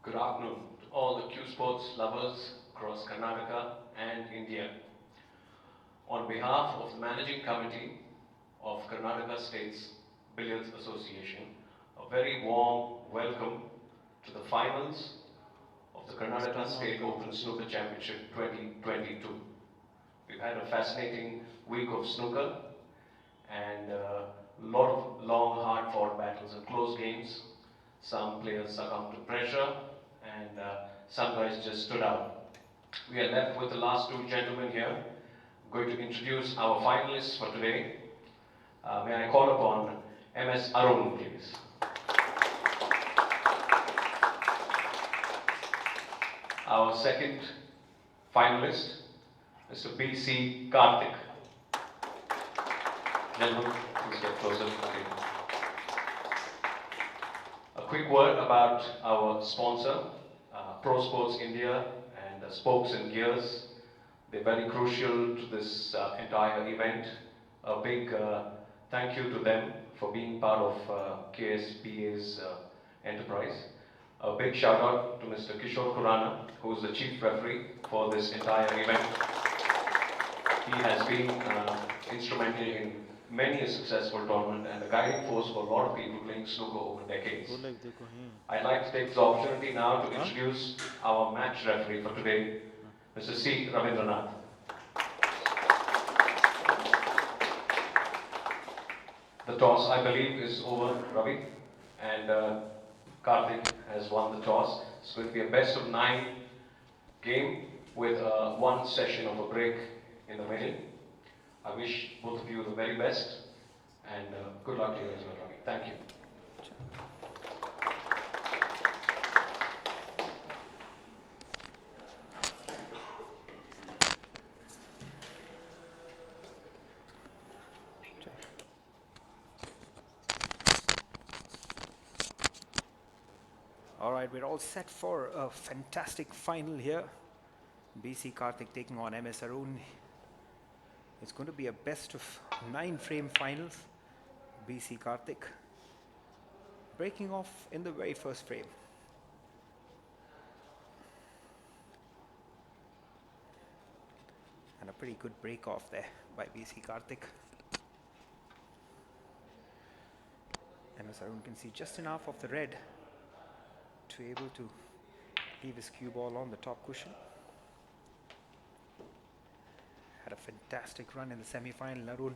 Good afternoon to all the cue sports lovers across Karnataka and India. On behalf of the Managing Committee of Karnataka State's Billiards Association, a very warm welcome to the finals of the Karnataka State Open Snooker Championship 2022. We've had a fascinating week of snooker and a lot of long, hard-fought battles and close games. Some players succumbed to pressure and some guys just stood out. We are left with the last two gentlemen here. I'm going to introduce our finalists for today. May I call upon MS Arun, please. Our second finalist, Mr. BC Karthik. Gentlemen, please get closer. A quick word about our sponsor, Pro Sports India and Spokes and Gears. They're very crucial to this entire event. A big thank you to them for being part of KSPA's enterprise. A big shout out to Mr. Kishore Khurana, who is the chief referee for this entire event. He has been instrumental in many a successful tournament and a guiding force for a lot of people playing snooker over decades. I'd like to take this opportunity now to introduce our match referee for today, Mr. C. Ravindranath. The toss, I believe, is over, Ravi, and Karthik has won the toss. It's going to be a best of 9 game with one session of a break in the middle. I wish both of you the very best and good luck to you as well, Ravi. Thank you. All right, we're all set for a fantastic final here. BC Karthik taking on MS Arun. It's going to be a best of 9 frame finals. BC Karthik breaking off in the very first frame. And a pretty good break off there by BC Karthik. MS Arun can see just enough of the red to be able to leave his cue ball on the top cushion. Had a fantastic run in the semi-final. Arun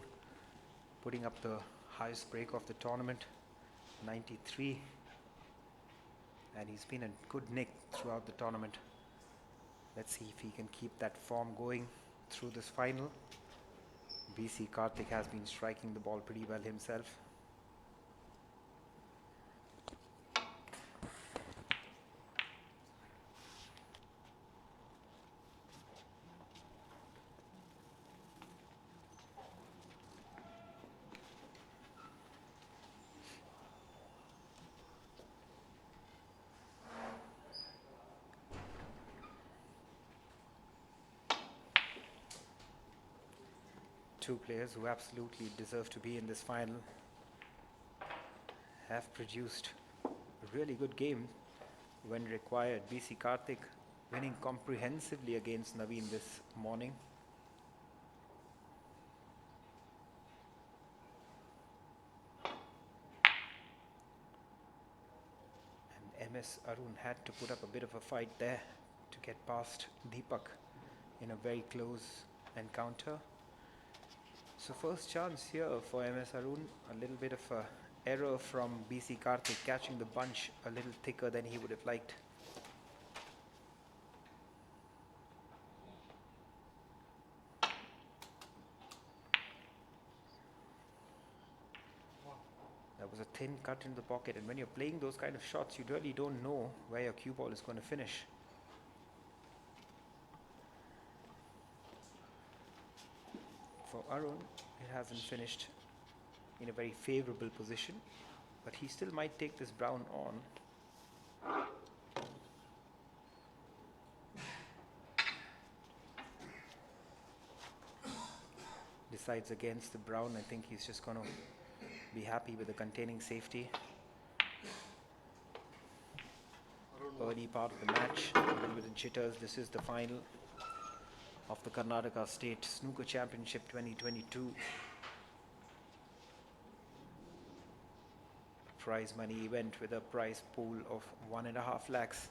putting up the highest break of the tournament, 93. And he's been a good nick throughout the tournament. Let's see if he can keep that form going through this final. BC Karthik has been striking the ball pretty well himself. Two players who absolutely deserve to be in this final have produced a really good game when required. BC Karthik winning comprehensively against Naveen this morning. And MS Arun had to put up a bit of a fight there to get past Deepak in a very close encounter. So first chance here for MS Arun, a little bit of a error from BC Karthik, catching the bunch a little thicker than he would have liked. That was a thin cut in the pocket, and when you're playing those kind of shots, you really don't know where your cue ball is going to finish. For Arun, it hasn't finished in a very favorable position, but he still might take this brown on. Decides against the brown. I think he's just going to be happy with the containing safety. Early part of the match, a little bit of jitters. This is the final of the Karnataka State Snooker Championship 2022. Prize money event with a prize pool of 1.5 lakhs,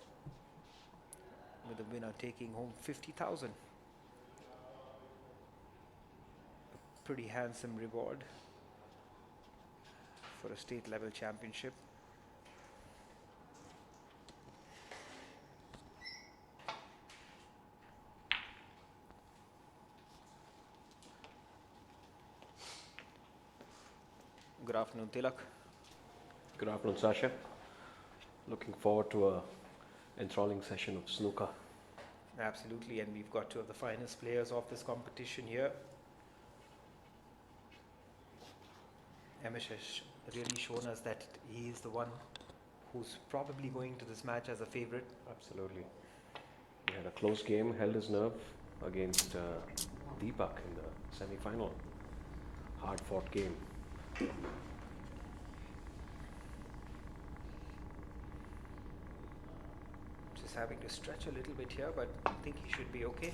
with the winner taking home 50,000. Pretty handsome reward for a state level championship. Good afternoon, Tilak. Good afternoon, Sasha. Looking forward to a enthralling session of snooker. Absolutely, and we've got two of the finest players of this competition here. Amish has really shown us that he is the one who's probably going to this match as a favourite. Absolutely. He had a close game, held his nerve against Deepak in the semi-final. Hard-fought game. Just having to stretch a little bit here, but I think he should be okay.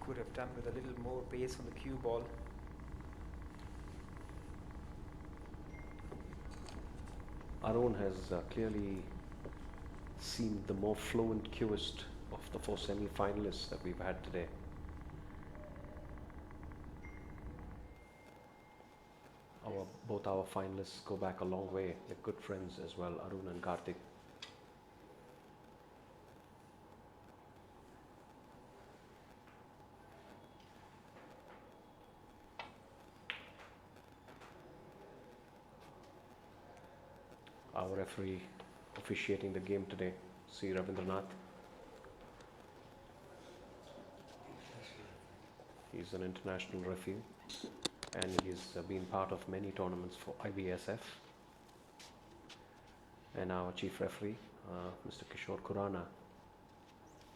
Could have done with a little more pace on the cue ball. Arun has clearly seemed the more fluent cueist of the 4 semi-finalists that we've had today. Both our finalists go back a long way. They're good friends as well, Arun and Karthik. Our referee officiating the game today, C. Ravindranath. He's an international referee and he's been part of many tournaments for IBSF. And our chief referee, Mr. Kishore Khurana.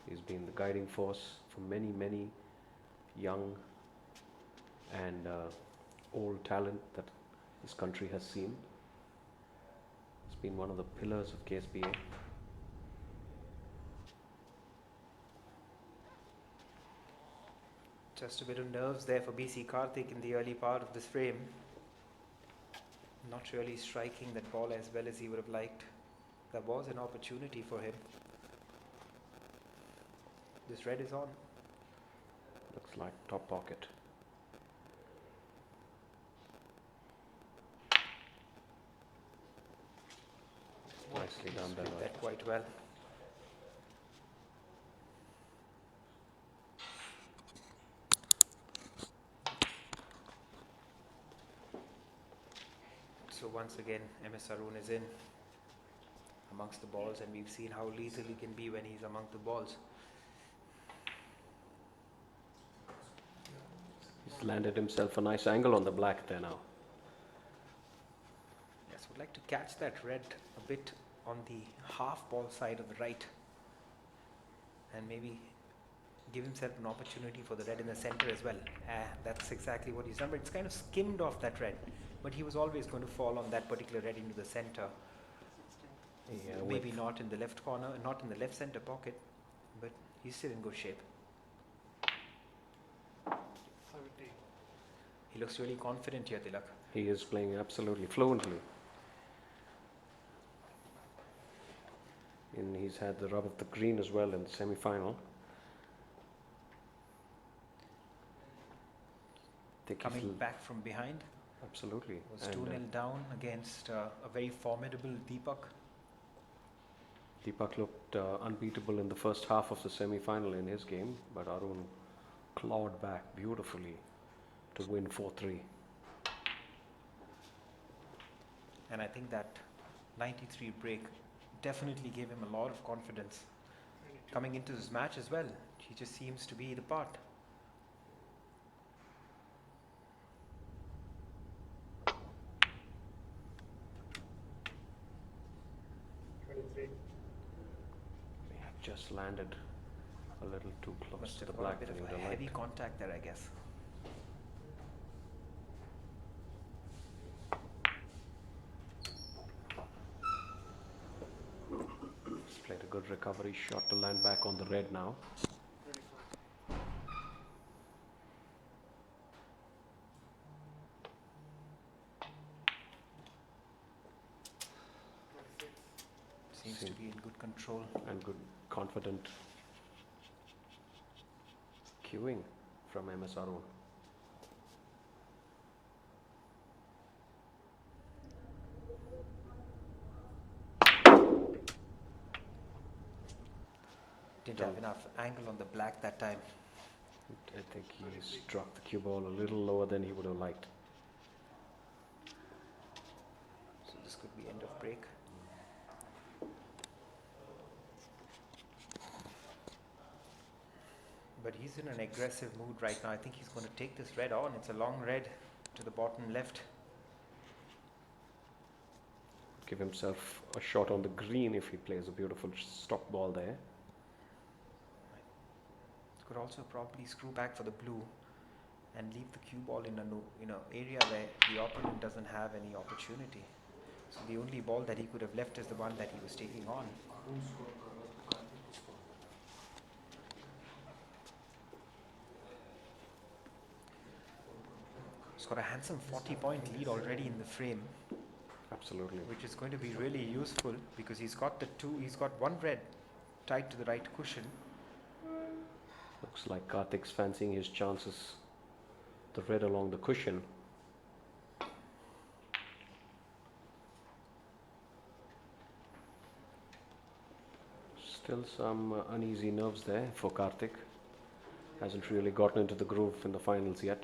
He's been the guiding force for many, many young and old talent that this country has seen. It's been one of the pillars of KSBA. Just a bit of nerves there for BC Karthik in the early part of this frame. Not really striking that ball as well as he would have liked. There was an opportunity for him. This red is on. Looks like top pocket. Nicely done there. Did that quite well. So once again, MS Arun is in amongst the balls, and we've seen how lethal he can be when he's among the balls. He's landed himself a nice angle on the black there now. Yes, would like to catch that red a bit on the half ball side of the right, and maybe give himself an opportunity for the red in the center as well. That's exactly what he's done, but it's kind of skimmed off that red. But he was always going to fall on that particular red into the center. Yeah, Maybe not in the left corner, not in the left center pocket, but he's still in good shape. He looks really confident here, Tilak. He is playing absolutely fluently. And he's had the rub of the green as well in the semi-final. Coming back from behind. Absolutely. Was 2-0 down against a very formidable Deepak. Deepak looked unbeatable in the first half of the semi-final in his game, but Arun clawed back beautifully to win 4-3. And I think that 93 break definitely gave him a lot of confidence coming into this match as well. He just seems to be the part. May have just landed a little too close Must to the have got a black bit than he of would a have heavy liked. contact there, I guess. He's played a good recovery shot to land back on the red now. Seems to be in good control. And good, confident cueing from MS Arun. Didn't have enough angle on the black that time. I think he struck the cue ball a little lower than he would have liked. So this could be end of break. But he's in an aggressive mood right now. I think he's going to take this red on. It's a long red to the bottom left. Give himself a shot on the green if he plays a beautiful stop ball there. Could also probably screw back for the blue and leave the cue ball in an area where the opponent doesn't have any opportunity. So the only ball that he could have left is the one that he was taking on. He's got a handsome 40-point lead already in the frame, Absolutely. which is going to be really useful because he's got one red tied to the right cushion. Looks like Karthik's fancying his chances. The red along the cushion. Still some uneasy nerves there for Karthik. Hasn't really gotten into the groove in the finals yet.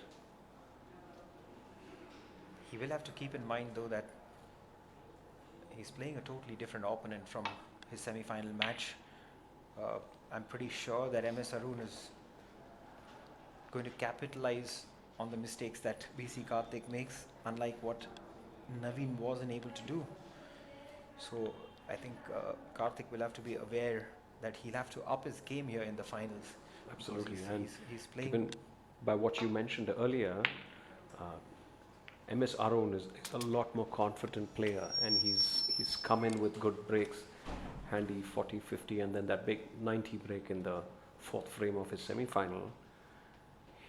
He will have to keep in mind though that he's playing a totally different opponent from his semi-final match. I'm pretty sure that MS Arun is going to capitalize on the mistakes that BC Karthik makes, unlike what Naveen wasn't able to do. So I think Karthik will have to be aware that he'll have to up his game here in the finals. Absolutely. He's playing. Even by what you mentioned earlier, MS Arun is a lot more confident player, and he's come in with good breaks, handy 40, 50, and then that big 90 break in the fourth frame of his semi-final.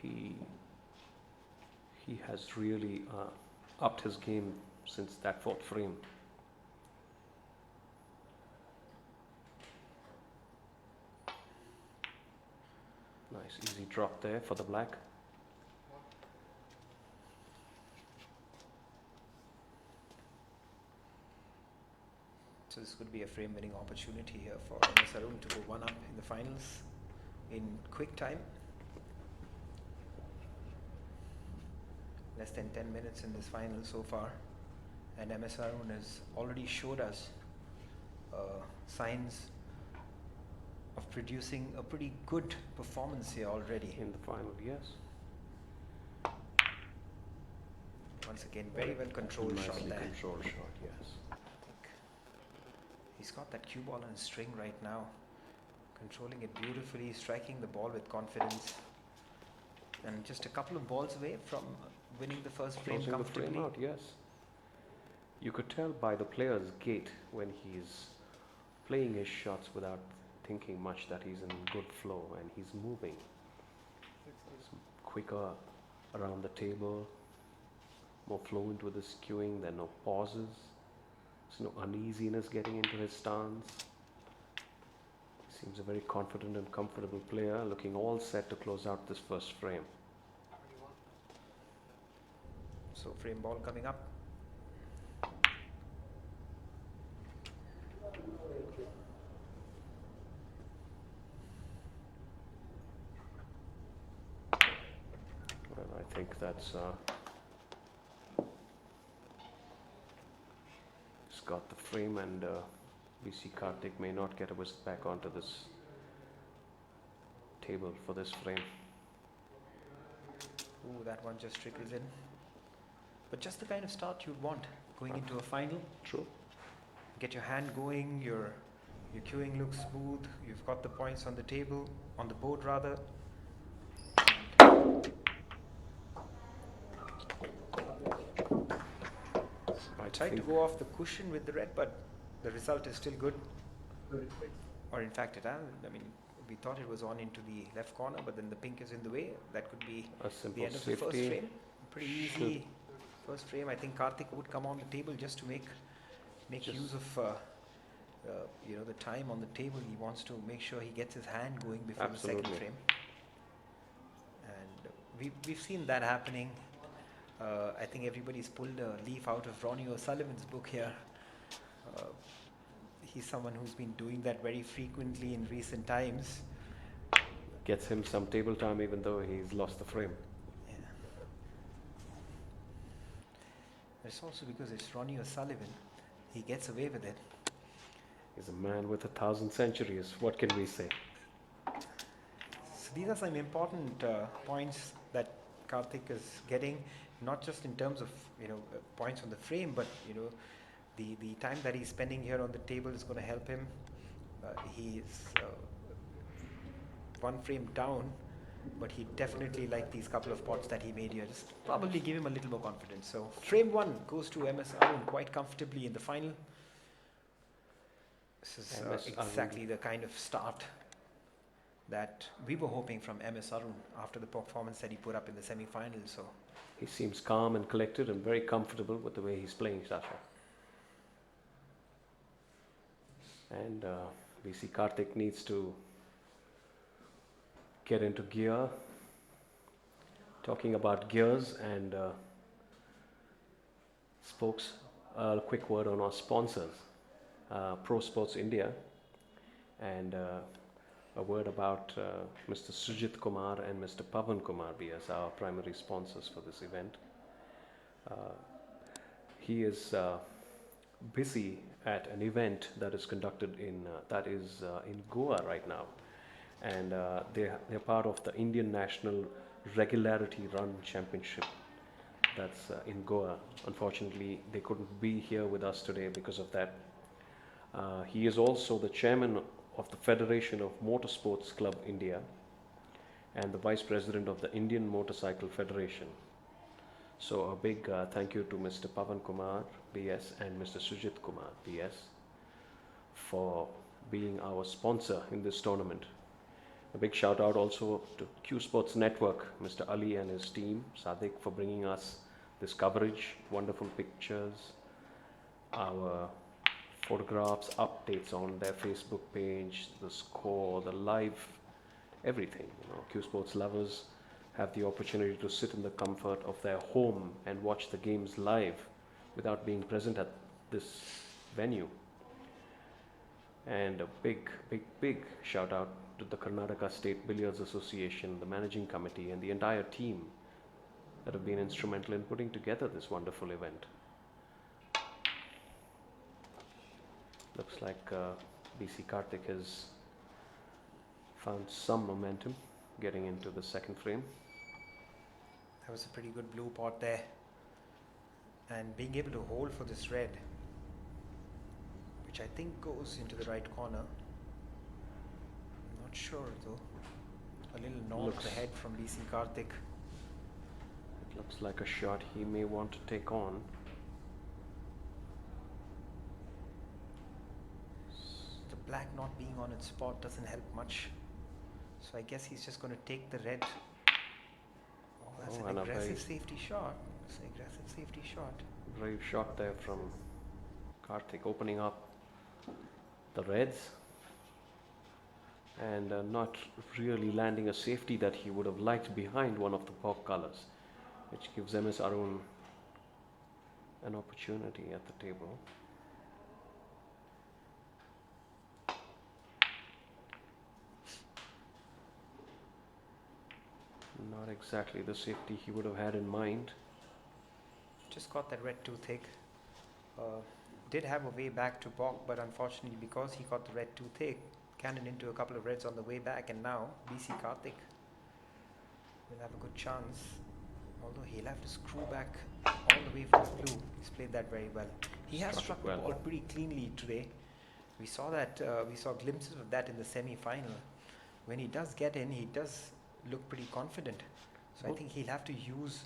He has really upped his game since that fourth frame. Nice easy drop there for the black. So this could be a frame-winning opportunity here for MS Arun to go one up in the finals in quick time. Less than 10 minutes in this final so far, and MS Arun has already showed us signs of producing a pretty good performance here already. In the final, yes. Once again, very well controlled shot Nicely there. controlled shot, yes. He's got that cue ball on his string right now, controlling it beautifully, striking the ball with confidence, and just a couple of balls away from winning the first frame Closing the comfortably. frame out, yes. You could tell by the player's gait when he's playing his shots without thinking much that he's in good flow and he's moving. He's quicker around the table, more fluent with his cueing, there are no pauses, there's no uneasiness getting into his stance. He seems a very confident and comfortable player, looking all set to close out this first frame. So frame ball coming up. Well, I think that's he's got the frame, and BC Karthik may not get a whisk back onto this table for this frame. Ooh, that one just trickles in. But just the kind of start you'd want going into a final. True. Get your hand going, your cueing looks smooth, you've got the points on the table, on the board rather. I tried to go off the cushion with the red, but the result is still good. Or in fact I mean, we thought it was on into the left corner, but then the pink is in the way. That could be A simple the end of the safety. first frame. Pretty easy first frame. I think Karthik would come on the table just to make use of the time on the table. He wants to make sure he gets his hand going before the second Absolutely. frame. And we've seen that happening. I think everybody's pulled a leaf out of Ronnie O'Sullivan's book here. He's someone who's been doing that very frequently in recent times. Gets him some table time even though he's lost the frame. Yeah. It's also because it's Ronnie O'Sullivan. He gets away with it. He's a man with 1,000 centuries. What can we say? So these are some important points that Karthik is getting, not just in terms of points on the frame, but the time that he's spending here on the table is going to help him. He is one frame down, but he definitely liked these couple of pots that he made here. Just probably give him a little more confidence. So frame 1 goes to MS Arun quite comfortably in the final. This is exactly the kind of start that we were hoping from MS Arun after the performance that he put up in the semi-final. So He seems calm and collected and very comfortable with the way he's playing, Sasha. And we see Karthik needs to get into gear. Talking about gears and folks, a quick word on our sponsors, Pro Sports India, and a word about Mr. Sujit Kumar and Mr. Pavan Kumar BS, our primary sponsors for this event. He is busy at an event that is conducted in Goa right now, and they're part of the Indian National Regularity Run Championship that's in Goa. Unfortunately, they couldn't be here with us today because of that. He is also the chairman of the Federation of Motorsports Club India and the vice president of the Indian Motorcycle Federation. So a big thank you to Mr. Pavan Kumar BS and Mr. Sujit Kumar BS for being our sponsor in this tournament. A big shout out also to Q Sports Network, Mr. Ali and his team, Sadik, for bringing us this coverage, wonderful pictures, our photographs, updates on their Facebook page, the score, the live, everything. Q Sports lovers have the opportunity to sit in the comfort of their home and watch the games live without being present at this venue. And a big shout out to the Karnataka State Billiards Association, the managing committee, and the entire team that have been instrumental in putting together this wonderful event. Looks like BC Karthik has found some momentum getting into the second frame. that was a pretty good blue pot there. And being able to hold for this red, which I think goes into the right corner. Not sure though. A little knock ahead from BC Karthik. It looks like a shot he may want to take on. The black not being on its spot doesn't help much. So I guess he's just going to take the red. Oh, that's an aggressive safety shot. It's an aggressive safety shot. Brave shot there from Karthik, opening up the reds and not really landing a safety that he would have liked behind one of the pop colors, which gives MS Arun an opportunity at the table. Not exactly the safety he would have had in mind. Just got that red too thick. Did have a way back to balk, but unfortunately because he got the red too thick, cannon into a couple of reds on the way back, and now BC Karthik will have a good chance. Although he'll have to screw back all the way from the blue. He's played that very well. He has struck the ball pretty cleanly today. We saw that. We saw glimpses of that in the semi-final. When he does get in, he does look pretty confident. So I think he'll have to use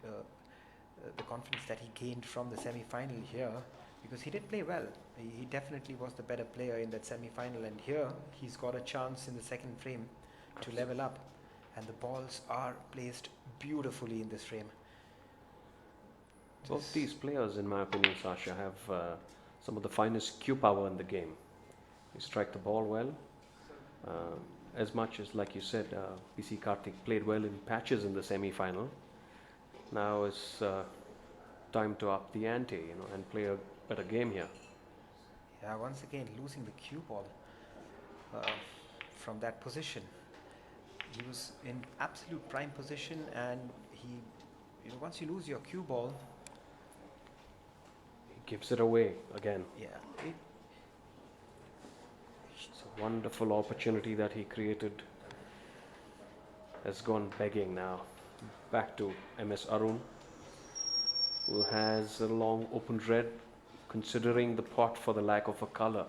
the confidence that he gained from the semi-final here, because he did play well. He definitely was the better player in that semi-final, and here he's got a chance in the second frame to level up, and the balls are placed beautifully in this frame. Both these players, in my opinion, Sasha, have some of the finest cue power in the game. They strike the ball well. As much as, like you said, BC Karthik played well in patches in the semi-final. Now it's time to up the ante, and play a better game here. Yeah, once again losing the cue ball from that position. He was in absolute prime position, and once you lose your cue ball, he gives it away again. Yeah, it's a wonderful opportunity that he created. Has gone begging now. Back to MS Arun, who has a long open red, considering the pot for the lack of a color.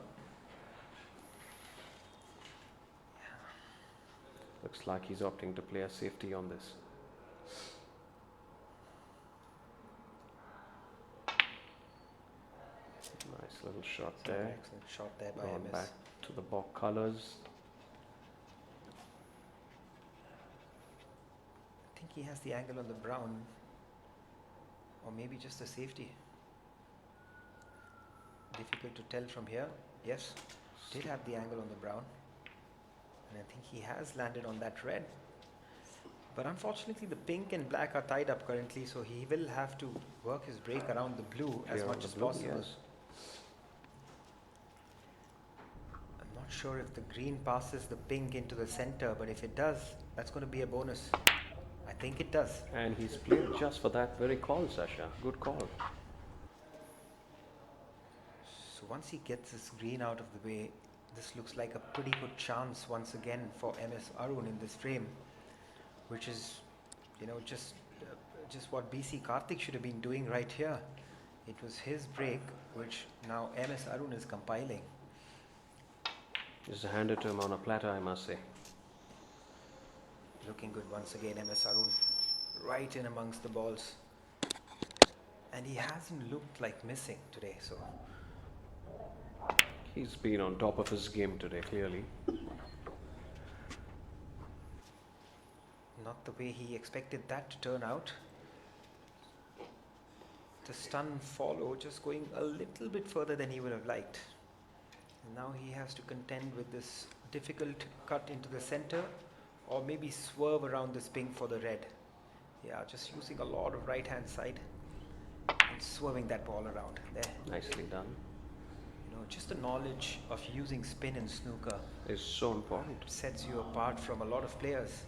Looks like he's opting to play a safety on this. Nice little shot there. Excellent shot there by Gone MS. back to the Bok colours. I think he has the angle on the brown, or maybe just a safety. Difficult to tell from here. Yes, did have the angle on the brown, and I think he has landed on that red. But unfortunately the pink and black are tied up currently, so he will have to work his break around the blue as much as possible. Yes. I'm not sure if the green passes the pink into the center, but if it does, that's going to be a bonus. I think it does. And he's played just for that very call, Sasha. Good call. So once he gets this green out of the way, this looks like a pretty good chance once again for MS Arun in this frame, which is, just what BC Karthik should have been doing right here. It was his break, which now MS Arun is compiling. Just handed to him on a platter, I must say. Looking good once again, MS Arun, right in amongst the balls. And he hasn't looked like missing today, so. He's been on top of his game today, clearly. Not the way he expected that to turn out. The stun follow just going a little bit further than he would have liked. And now he has to contend with this difficult cut into the center, or maybe swerve around this pink for the red. Yeah, just using a lot of right hand side and swerving that ball around there. Nicely done. Just the knowledge of using spin in snooker Is so important. sets you apart from a lot of players.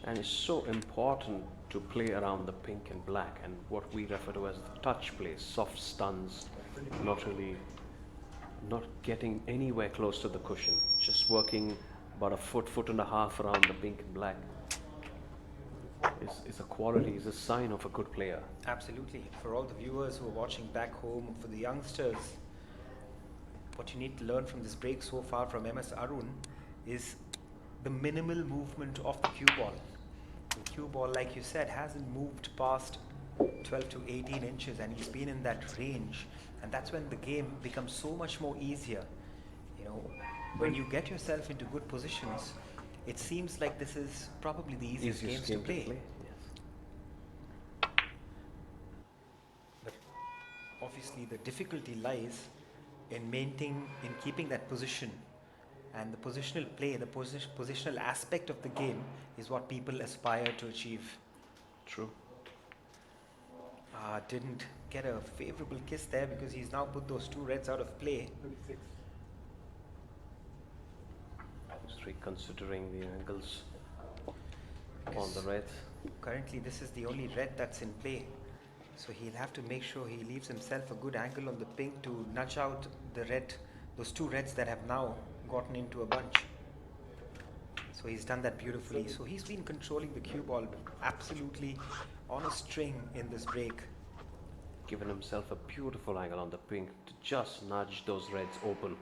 And it's so important to play around the pink and black, and what we refer to as the touch play, soft stuns, not getting anywhere close to the cushion, just working about a foot and a half around the pink and black. Is a quality, is a sign of a good player. Absolutely. For all the viewers who are watching back home, for the youngsters, what you need to learn from this break so far from MS Arun is the minimal movement of the cue ball. The cue ball, like you said, hasn't moved past 12 to 18 inches, and he's been in that range, and that's when the game becomes so much more easier. When you get yourself into good positions, it seems like this is probably the easiest games to play. Yes. But obviously the difficulty lies in keeping that position, and the positional play, the positional aspect of the game is what people aspire to achieve. True. Didn't get a favorable kiss there, because he's now put those two reds out of play. Just reconsidering the angles on the reds. Currently this is the only red that's in play, So he'll have to make sure he leaves himself a good angle on the pink to nudge out the red, those two reds that have now gotten into a bunch. So he's done that beautifully. So he's been controlling the cue ball absolutely on a string in this break. Given himself a beautiful angle on the pink to just nudge those reds open.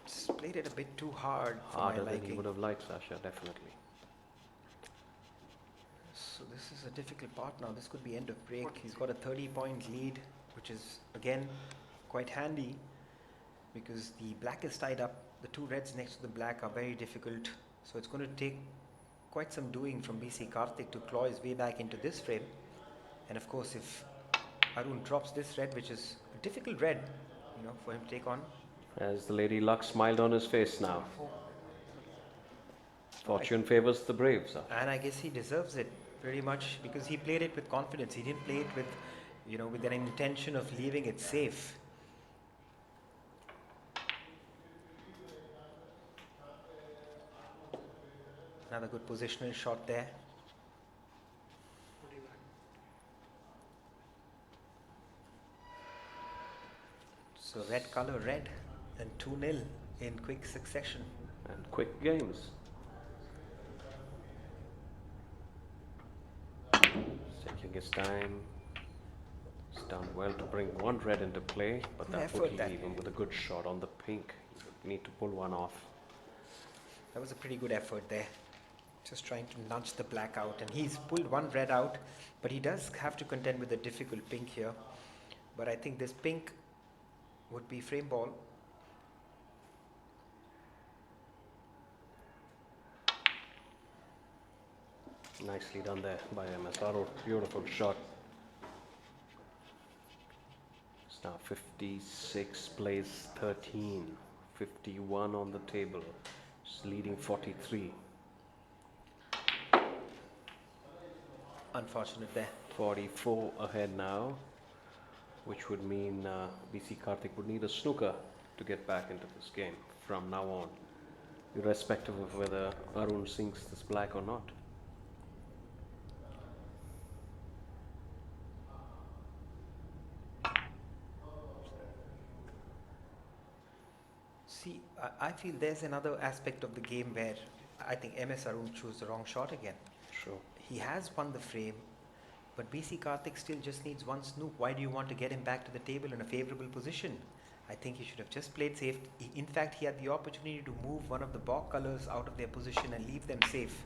Just played it a bit too hard for Harder my than he liking. would have liked, Sasha, definitely. So this is a difficult part now. This could be end of break. He's got a 30-point lead, which is again quite handy because the black is tied up. The two reds next to the black are very difficult. So it's going to take quite some doing from BC Karthik to claw his way back into this frame. And of course, if Arun drops this red, which is a difficult red, for him to take on. As the Lady Luck smiled on his face now. Fortune favors the brave, sir. And I guess he deserves it pretty much because he played it with confidence. He didn't play it with, with an intention of leaving it safe. Another good positional shot there. So red color, red, and 2-0 in quick succession. And quick games. Taking his time. He's done well to bring one red into play, but that would leave him with a good shot on the pink. He would need to pull one off. That was a pretty good effort there. Just trying to nudge the black out, and he's pulled one red out, but he does have to contend with a difficult pink here. But I think this pink would be frame ball. Nicely done there by MS Arun. Beautiful shot. It's now 56 plays 13. 51 on the table. It's leading 43. Unfortunate there. 44 ahead now, which would mean BC Karthik would need a snooker to get back into this game from now on, irrespective of whether Arun sinks this black or not. See, I feel there's another aspect of the game where I think MS Arun chose the wrong shot again. Sure. He has won the frame, but BC Karthik still just needs one snoop. Why do you want to get him back to the table in a favorable position? I think he should have just played safe. In fact, he had the opportunity to move one of the balk colors out of their position and leave them safe.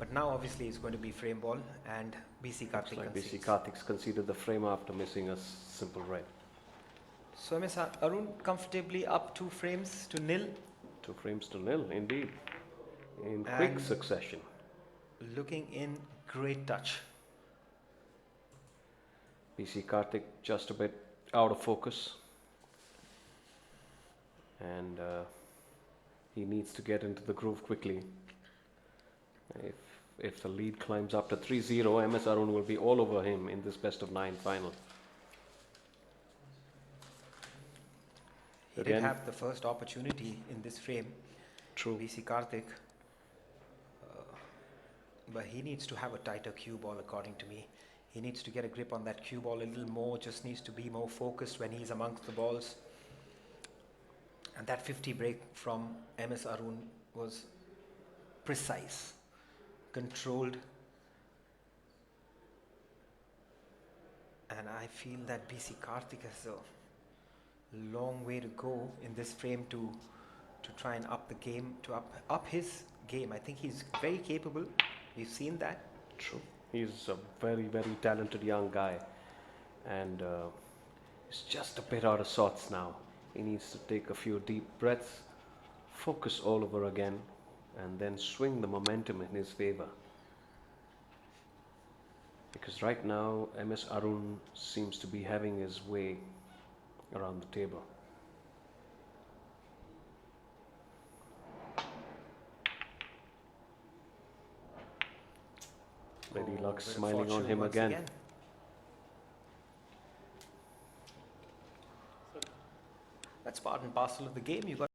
But now obviously it's going to be frame ball, and BC Karthik Looks like concedes. BC Karthik's conceded the frame after missing a simple red. So MS Arun comfortably up 2 frames to 0. 2 frames to 0, indeed. In quick succession. Looking in great touch. BC Karthik just a bit out of focus. And he needs to get into the groove quickly. If the lead climbs up to 3-0, MS Arun will be all over him in this best of 9 final. He did have the first opportunity in this frame. True. BC Karthik. But he needs to have a tighter cue ball, according to me. He needs to get a grip on that cue ball a little more, just needs to be more focused when he's amongst the balls. And that 50 break from MS Arun was precise, controlled. And I feel that BC Karthik has a long way to go in this frame to try and up the game, to up his game. I think he's very capable. We've seen that. True. He's a very, very talented young guy. And he's just a bit out of sorts now. He needs to take a few deep breaths, focus all over again, and then swing the momentum in his favor. Because right now, MS Arun seems to be having his way around the table. Lady Luck smiling on him again. That's part and parcel of the game. You got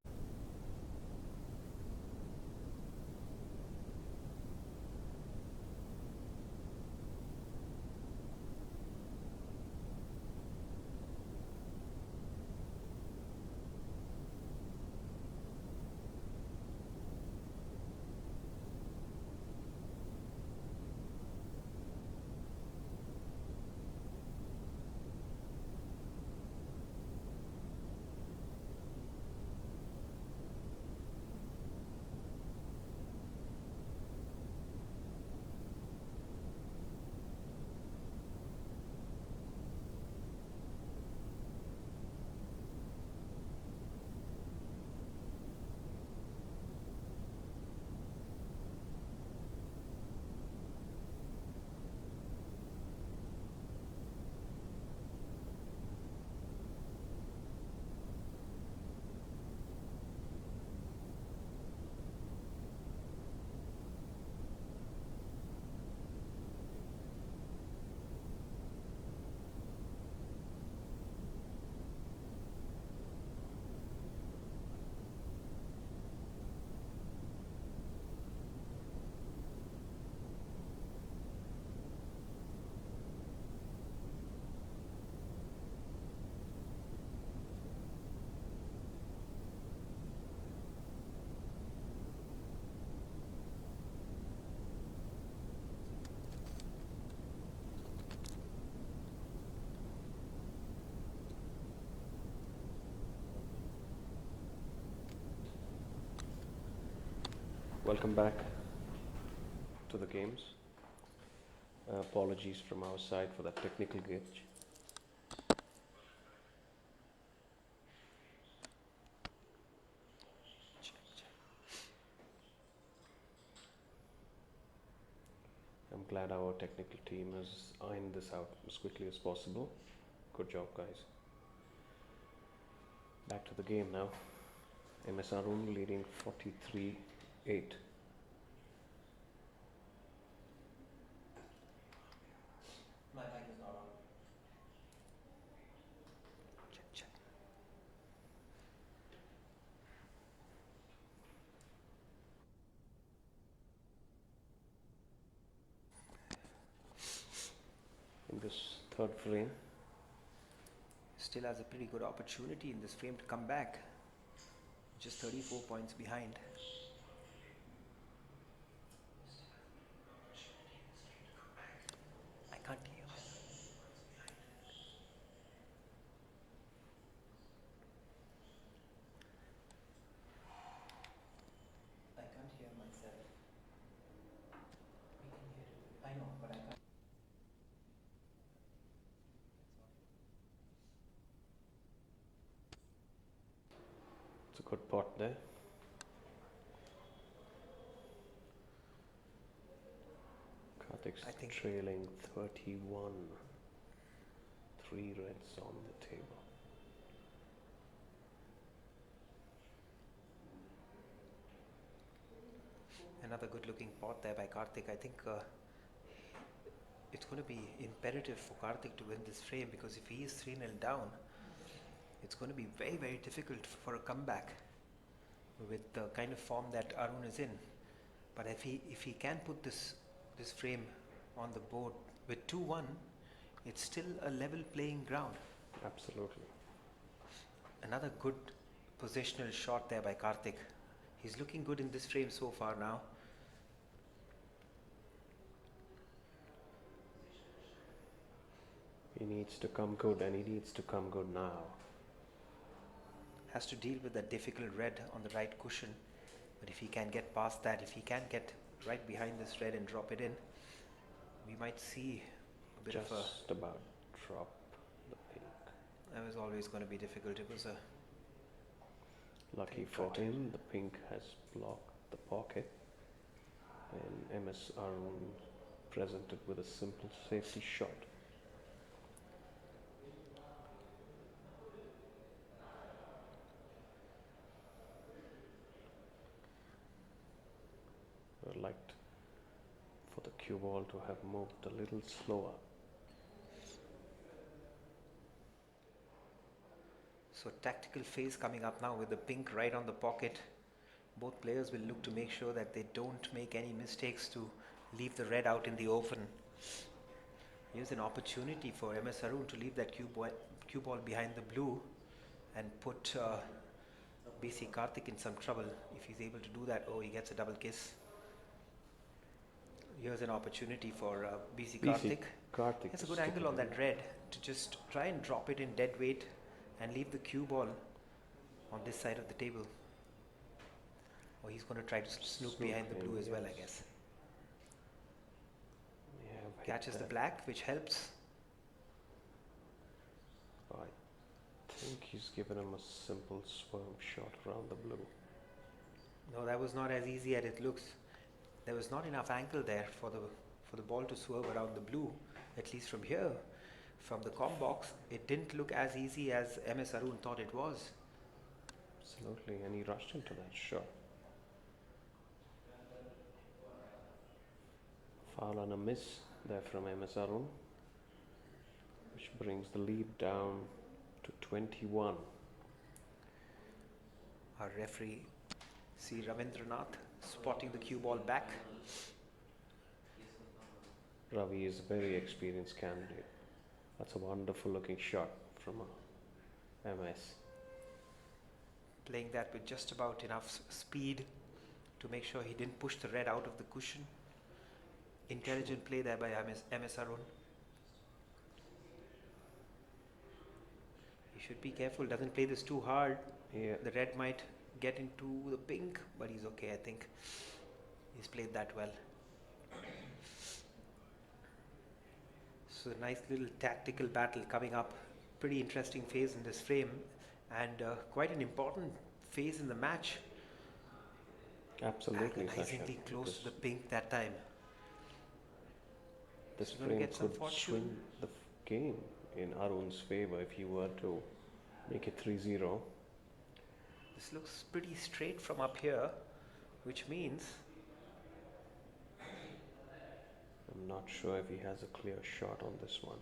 Welcome back to the games. Apologies from our side for that technical glitch. I'm glad our technical team has ironed this out as quickly as possible. Good job, guys. Back to the game now. MS Arun leading 43-8. My mic is not on. Check. In this third frame, Still has a pretty good opportunity in this frame to come back. Just 34 points behind. I can't hear. I can't hear myself. We can hear it. I know, but I can't. it's a good pot there. Karthik's I think- trailing 31. 3 reds on the table. Another good looking pot there by Karthik. I think it's going to be imperative for Karthik to win this frame, because if he is 3-0 down, it's going to be very, very difficult for a comeback with the kind of form that Arun is in. But if he can put this frame on the board with 2-1, it's still a level playing ground. Absolutely. Another good positional shot there by Karthik. He's looking good in this frame so far now. He needs to come good, and he needs to come good now. Has to deal with that difficult red on the right cushion. But if he can get past that, if he can get right behind this red and drop it in, we might see a bit of a... Just about drop the pink. That was always going to be difficult. It was a... Lucky Pink for cut. him, the pink has blocked the pocket, and MS Arun presented with a simple safety shot. I would liked for the cue ball to have moved a little slower. So tactical phase coming up now with the pink right on the pocket. Both players will look to make sure that they don't make any mistakes to leave the red out in the open. Here's an opportunity for MS Arun to leave that cue ball behind the blue and put BC Karthik in some trouble. If he's able to do that, oh, he gets a double kiss. Here's an opportunity for BC Karthik. Karthik Has a to good stick angle it on in. that red to just try and drop it in dead weight and leave the cue ball on this side of the table. Or he's going to try to snoop Snoop behind the in, blue as well, I yes. guess. Yeah, I've hit Catches the that. black, which helps. I think he's given him a simple swerve shot around the blue. No, that was not as easy as it looks. There was not enough angle there for the ball to swerve around the blue, at least from here. From the com box, it didn't look as easy as MS Arun thought it was. Absolutely, and he rushed into that shot. Foul and a miss there from MS Arun, which brings the lead down to 21. Our referee, C. Ravindranath, spotting the cue ball back. Ravi is a very experienced candidate. That's a wonderful looking shot from MS. Playing that with just about enough speed to make sure he didn't push the red out of the cushion. Intelligent play there by MS Arun. He should be careful, doesn't play this too hard. Yeah, The red might get into the pink, but he's okay, I think. He's played that well. So a nice little tactical battle coming up. Pretty interesting phase in this frame, and quite an important phase in the match. Absolutely, Sasha. Agonizingly close to the pink that time. This So gonna frame get some could fortune. swing the game in Arun's favor if he were to make it 3-0. This looks pretty straight from up here, which means I'm not sure if he has a clear shot on this one.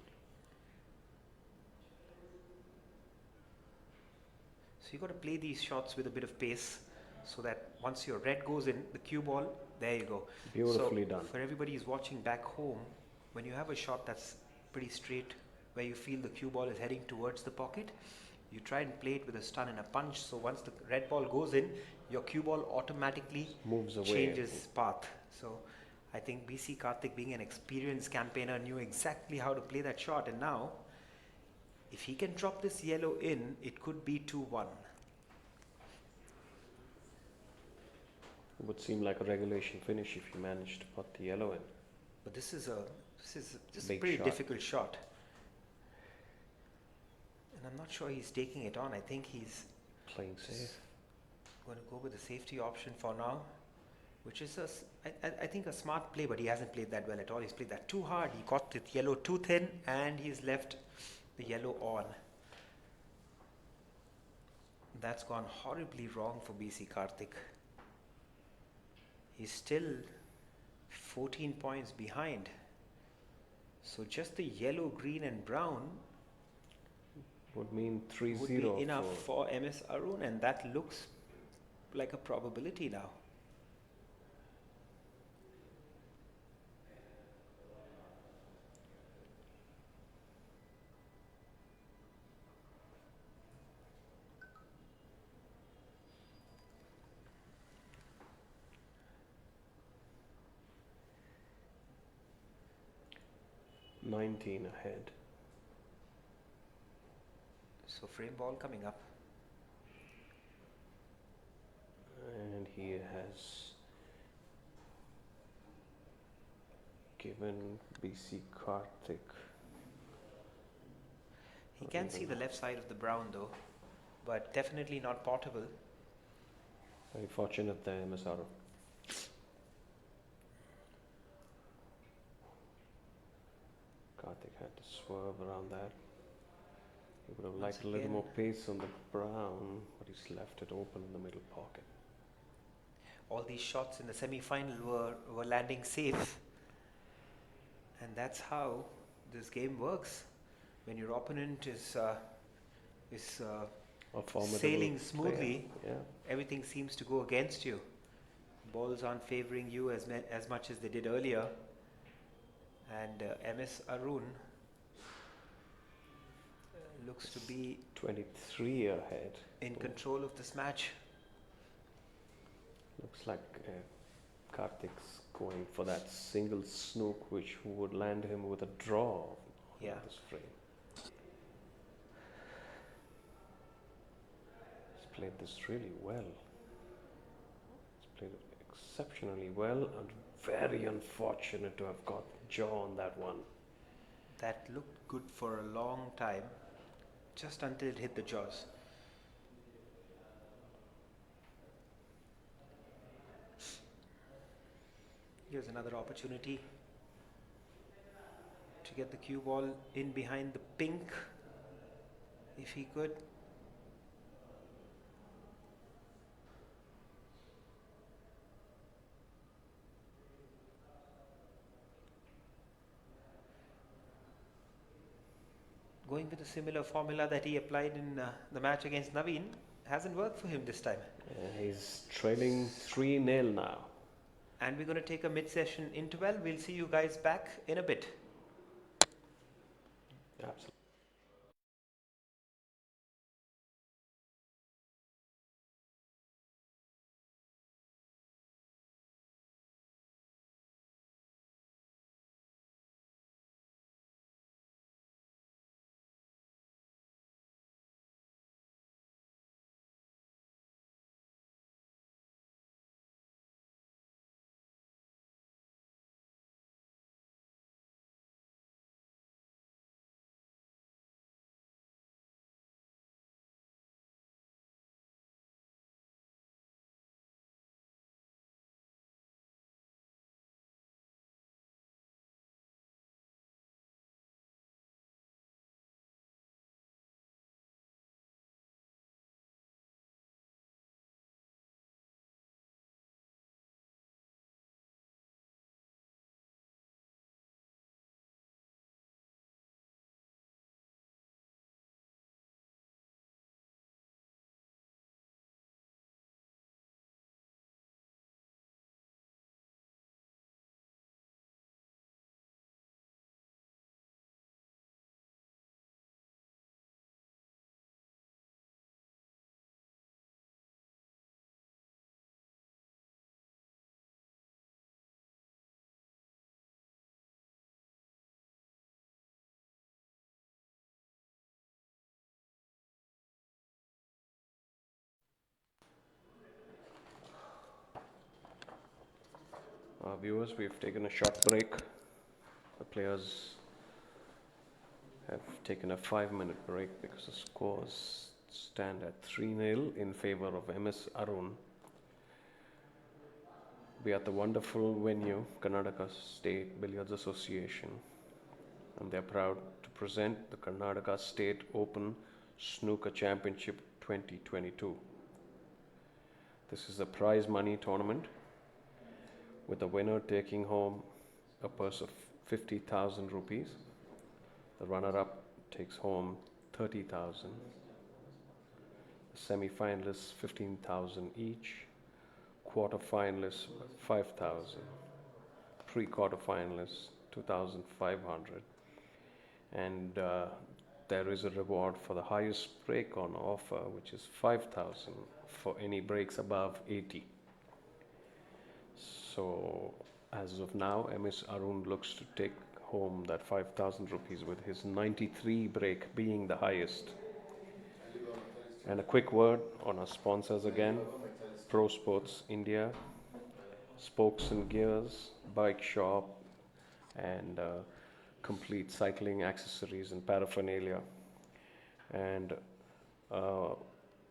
so you got to play these shots with a bit of pace, so that once your red goes in, the cue ball, there you go. Beautifully so done. For everybody who's watching back home, when you have a shot that's pretty straight, where you feel the cue ball is heading towards the pocket, you try and play it with a stun and a punch. So once the red ball goes in, your cue ball automatically Moves away. changes path. So I think BC Karthik, being an experienced campaigner, knew exactly how to play that shot, and now if he can drop this yellow in, it could be 2-1. It would seem like a regulation finish if you manage to put the yellow in. But this is just a Big pretty shot. difficult shot. And I'm not sure he's taking it on. I think he's Playing safe. going to go with the safety option for now, which is, I think, a smart play, but he hasn't played that well at all. He's played that too hard. He got the yellow too thin, and he's left the yellow on. That's gone horribly wrong for BC Karthik. He's still 14 points behind. So just the yellow, green and brown Would mean 3-0 would be enough for MS Arun, and that looks like a probability now. for 19 ahead. So frame ball coming up. And he has given BC Karthik. He can see the left side of the brown though, but definitely not portable. Very fortunate there, Ms. Arun. Karthik had to swerve around that. He would have Once liked a little again- more pace on the brown, but he's left it open in the middle pocket. All these shots in the semi-final were landing safe, and that's how this game works. When your opponent is A formidable sailing player. smoothly, Yeah. everything seems to go against you. Balls aren't favoring you as much as they did earlier. And MS Arun looks to be 23 ahead. in control of this match. Looks like Karthik's going for that single snook, which would land him with a draw on Yeah. this frame. He's played this really well. He's played it exceptionally well, and very unfortunate to have got jaw on that one. That looked good for a long time, just until it hit the jaws. Here's another opportunity to get the cue ball in behind the pink, if he could. Going with a similar formula that he applied in the match against Naveen hasn't worked for him this time. He's trailing 3-0 now. And we're going to take a mid-session interval. We'll see you guys back in a bit. Absolutely. Viewers, we've taken a short break. The players have taken a 5-minute break because the scores stand at 3-0 in favor of MS Arun. We are at the wonderful venue, Karnataka State Billiards Association, and they are proud to present the Karnataka State Open Snooker Championship 2022. This is a prize money tournament with the winner taking home a purse of 50,000 rupees. The runner-up takes home 30,000. The semi-finalists 15,000 each. Quarter-finalists 5,000. Pre-quarter finalists 2,500. And there is a reward for the highest break on offer, which is 5,000 for any breaks above 80. So as of now, MS Arun looks to take home that 5,000 rupees with his 93 break being the highest. And a quick word on our sponsors again: Pro Sports India, Spokes and Gears, Bike Shop, and complete cycling accessories and paraphernalia. And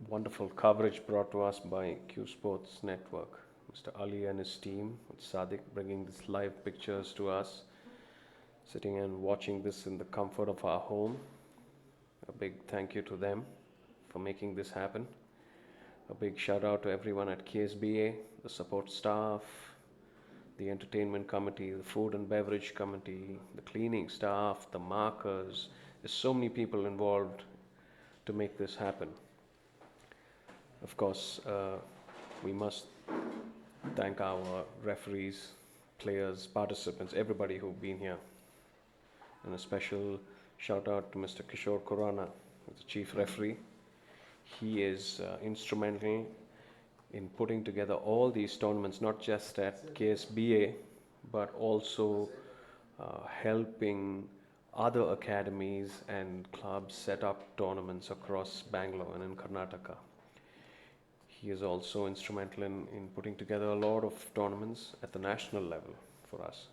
wonderful coverage brought to us by Q Sports Network. Mr. Ali and his team, with Sadiq bringing these live pictures to us, sitting and watching this in the comfort of our home. A big thank you to them for making this happen. A big shout out to everyone at KSBA, the support staff, the entertainment committee, the food and beverage committee, the cleaning staff, the markers. There's so many people involved to make this happen. Of course, we must thank our referees, players, participants, everybody who've been here. And a special shout out to Mr. Kishore Khurana, the chief referee. He is instrumental in putting together all these tournaments, not just at KSBA, but also helping other academies and clubs set up tournaments across Bangalore and in Karnataka. He is also instrumental in putting together a lot of tournaments at the national level for us.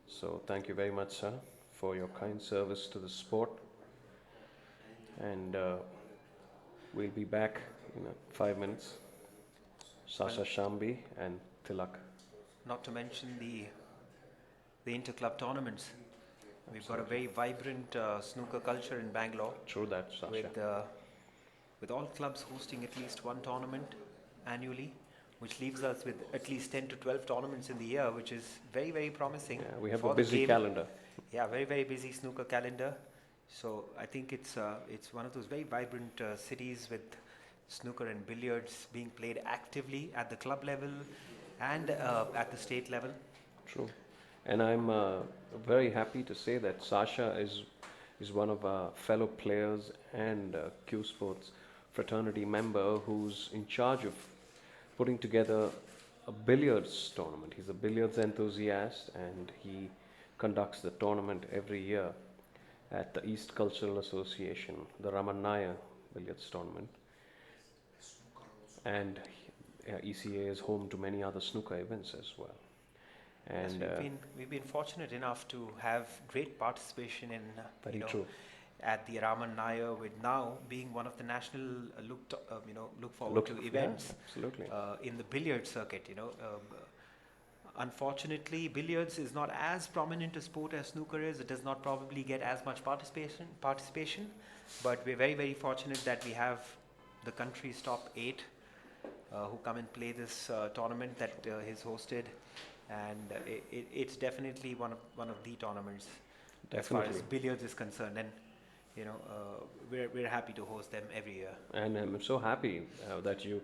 So thank you very much, sir, for your kind service to the sport. And we'll be back in 5 minutes. Sasha Shambi and Tilak. Not to mention the inter-club tournaments. We've got a very vibrant snooker culture in Bangalore. True that, Sasha. With all clubs hosting at least one tournament annually, which leaves us with at least 10 to 12 tournaments in the year, which is very, very promising. Yeah, we have a busy calendar. Yeah, very, very busy snooker calendar. So I think it's one of those very vibrant cities with snooker and billiards being played actively at the club level and at the state level. True. And I'm very happy to say that Sasha is one of our fellow players and Q Sports fraternity member who's in charge of putting together a billiards tournament. He's a billiards enthusiast and he conducts the tournament every year at the East Cultural Association, the Ramannaya Billiards Tournament. And ECA is home to many other snooker events as well. And yes, we've been fortunate enough to have great participation in true. At the Ramannaya, with now being one of the national look forward to events. Yeah, absolutely. In the billiard circuit. Unfortunately, billiards is not as prominent a sport as snooker is. It does not probably get as much participation, but we're very, very fortunate that we have the country's top 8 who come and play this tournament that is hosted, and it's definitely one of the tournaments as far as billiards is concerned, and we're happy to host them every year. And I'm so happy that you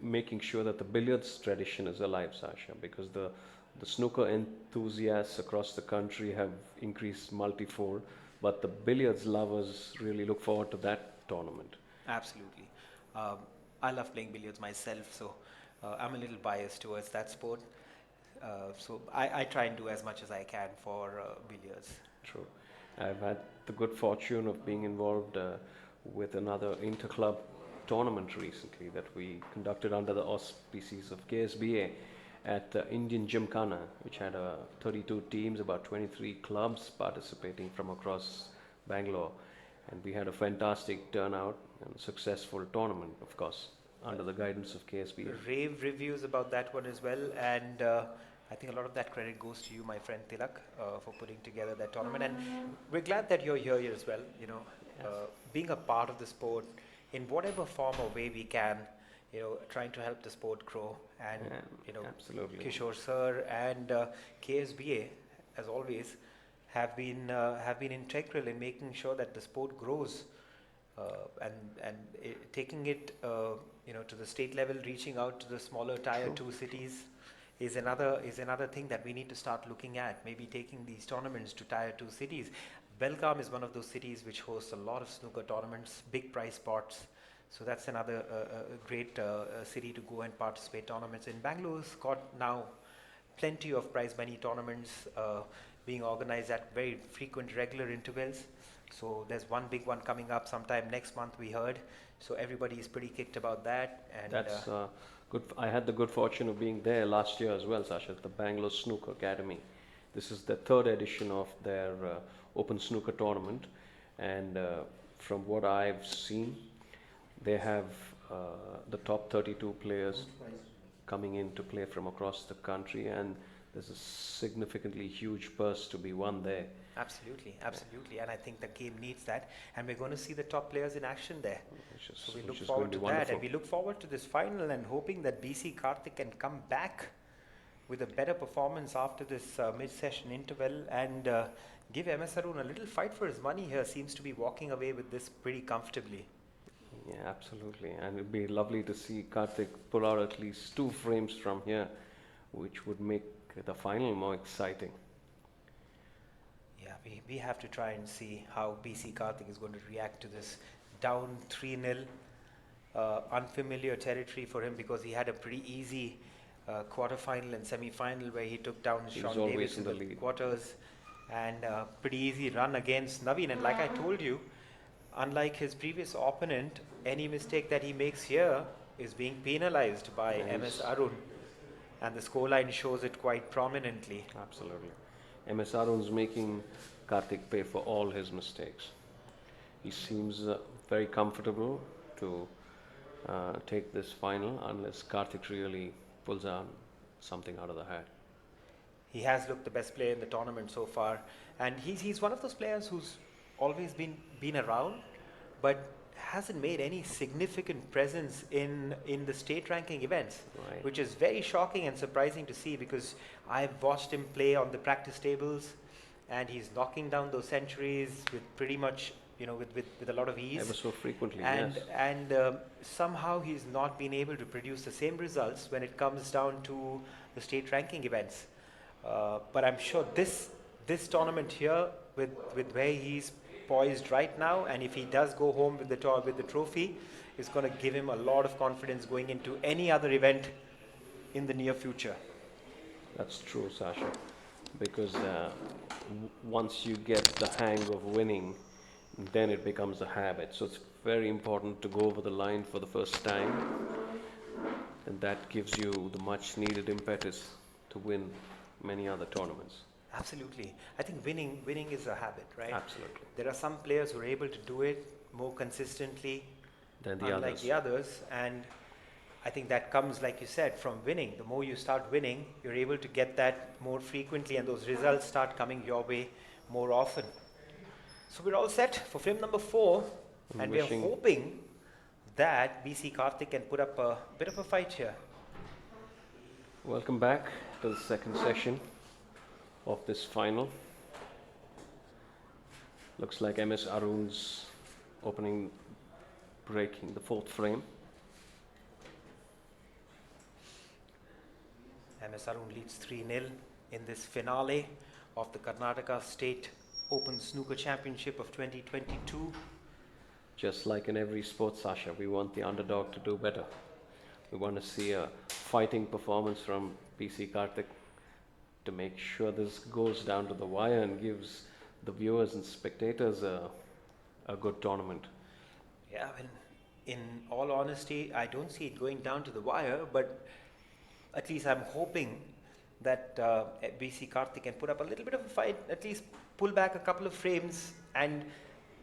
making sure that the billiards tradition is alive, Sasha, because the snooker enthusiasts across the country have increased multifold, but the billiards lovers really look forward to that tournament. Absolutely. I love playing billiards myself, so I'm a little biased towards that sport. So I try and do as much as I can for billiards. True. I've had the good fortune of being involved with another inter-club tournament recently that we conducted under the auspices of KSBA, at the Indian Gymkhana, which had 32 teams, about 23 clubs participating from across Bangalore. And we had a fantastic turnout and successful tournament, of course, under the guidance of KSB. Rave reviews about that one as well, and I think a lot of that credit goes to you, my friend Tilak, for putting together that tournament. And we're glad that you're here as well. You know, being a part of the sport in whatever form or way we can. You know, trying to help the sport grow, and you know, absolutely. Kishore sir and KSBA, as always, have been integral in making sure that the sport grows, and taking it you know, to the state level, reaching out to the smaller tier 2 cities is another thing that we need to start looking at. Maybe taking these tournaments to tier 2 cities. Belgaum is one of those cities which hosts a lot of snooker tournaments, big prize pots. So that's another great city to go and participate tournaments in. Bangalore's got now plenty of prize money tournaments being organized at very frequent, regular intervals. So there's one big one coming up sometime next month, we heard. So everybody is pretty kicked about that. And that's good. I had the good fortune of being there last year as well, Sasha, at the Bangalore Snooker Academy. This is the 3rd edition of their Open Snooker tournament, and from what I've seen, they have the top 32 players coming in to play from across the country, and there's a significantly huge purse to be won there. Absolutely, absolutely, and I think the game needs that, and we're going to see the top players in action there. So we look forward to that, and we look forward to this final, and hoping that BC Karthik can come back with a better performance after this mid-session interval, and give MS Arun a little fight for his money here. Seems to be walking away with this pretty comfortably. Yeah, absolutely. And it'd be lovely to see Karthik pull out at least 2 frames from here, which would make the final more exciting. Yeah, we have to try and see how BC Karthik is going to react to this down 3-0. Unfamiliar territory for him, because he had a pretty easy quarter-final and semi-final where he took down Sean Davis in the quarters, and pretty easy run against Naveen. And like I told you, unlike his previous opponent, any mistake that he makes here is being penalized by MS Arun, and the scoreline shows it quite prominently. Absolutely. MS Arun's making Karthik pay for all his mistakes. He seems very comfortable to take this final, unless Karthik really pulls out something out of the hat. He has looked the best player in the tournament so far, and he's one of those players who's always been around, but hasn't made any significant presence in the state ranking events, right, which is very shocking and surprising to see, because I've watched him play on the practice tables, and he's knocking down those centuries with pretty much, you know, with a lot of ease. Ever so frequently, and, yes. And somehow he's not been able to produce the same results when it comes down to the state ranking events. But I'm sure this tournament here, with where he's poised right now, and if he does go home with the trophy, is going to give him a lot of confidence going into any other event in the near future. That's true, Sasha, because once you get the hang of winning, then it becomes a habit. So it's very important to go over the line for the first time, and that gives you the much needed impetus to win many other tournaments. Absolutely. I think winning is a habit, right? Absolutely. There are some players who are able to do it more consistently Than unlike the others, and I think that comes, like you said, from winning. The more you start winning, you're able to get that more frequently, and those results start coming your way more often. So we're all set for film number 4, and we're hoping that BC Karthik can put up a bit of a fight here. Welcome back to the second session of this final. Looks like MS Arun's opening, breaking the 4th frame. MS Arun leads 3-0 in this finale of the Karnataka State Open Snooker Championship of 2022. Just like in every sport, Sasha, we want the underdog to do better. We want to see a fighting performance from BC Karthik to make sure this goes down to the wire and gives the viewers and spectators a good tournament. Yeah, in all honesty, I don't see it going down to the wire, but at least I'm hoping that we see Karthik can put up a little bit of a fight, at least pull back a couple of frames and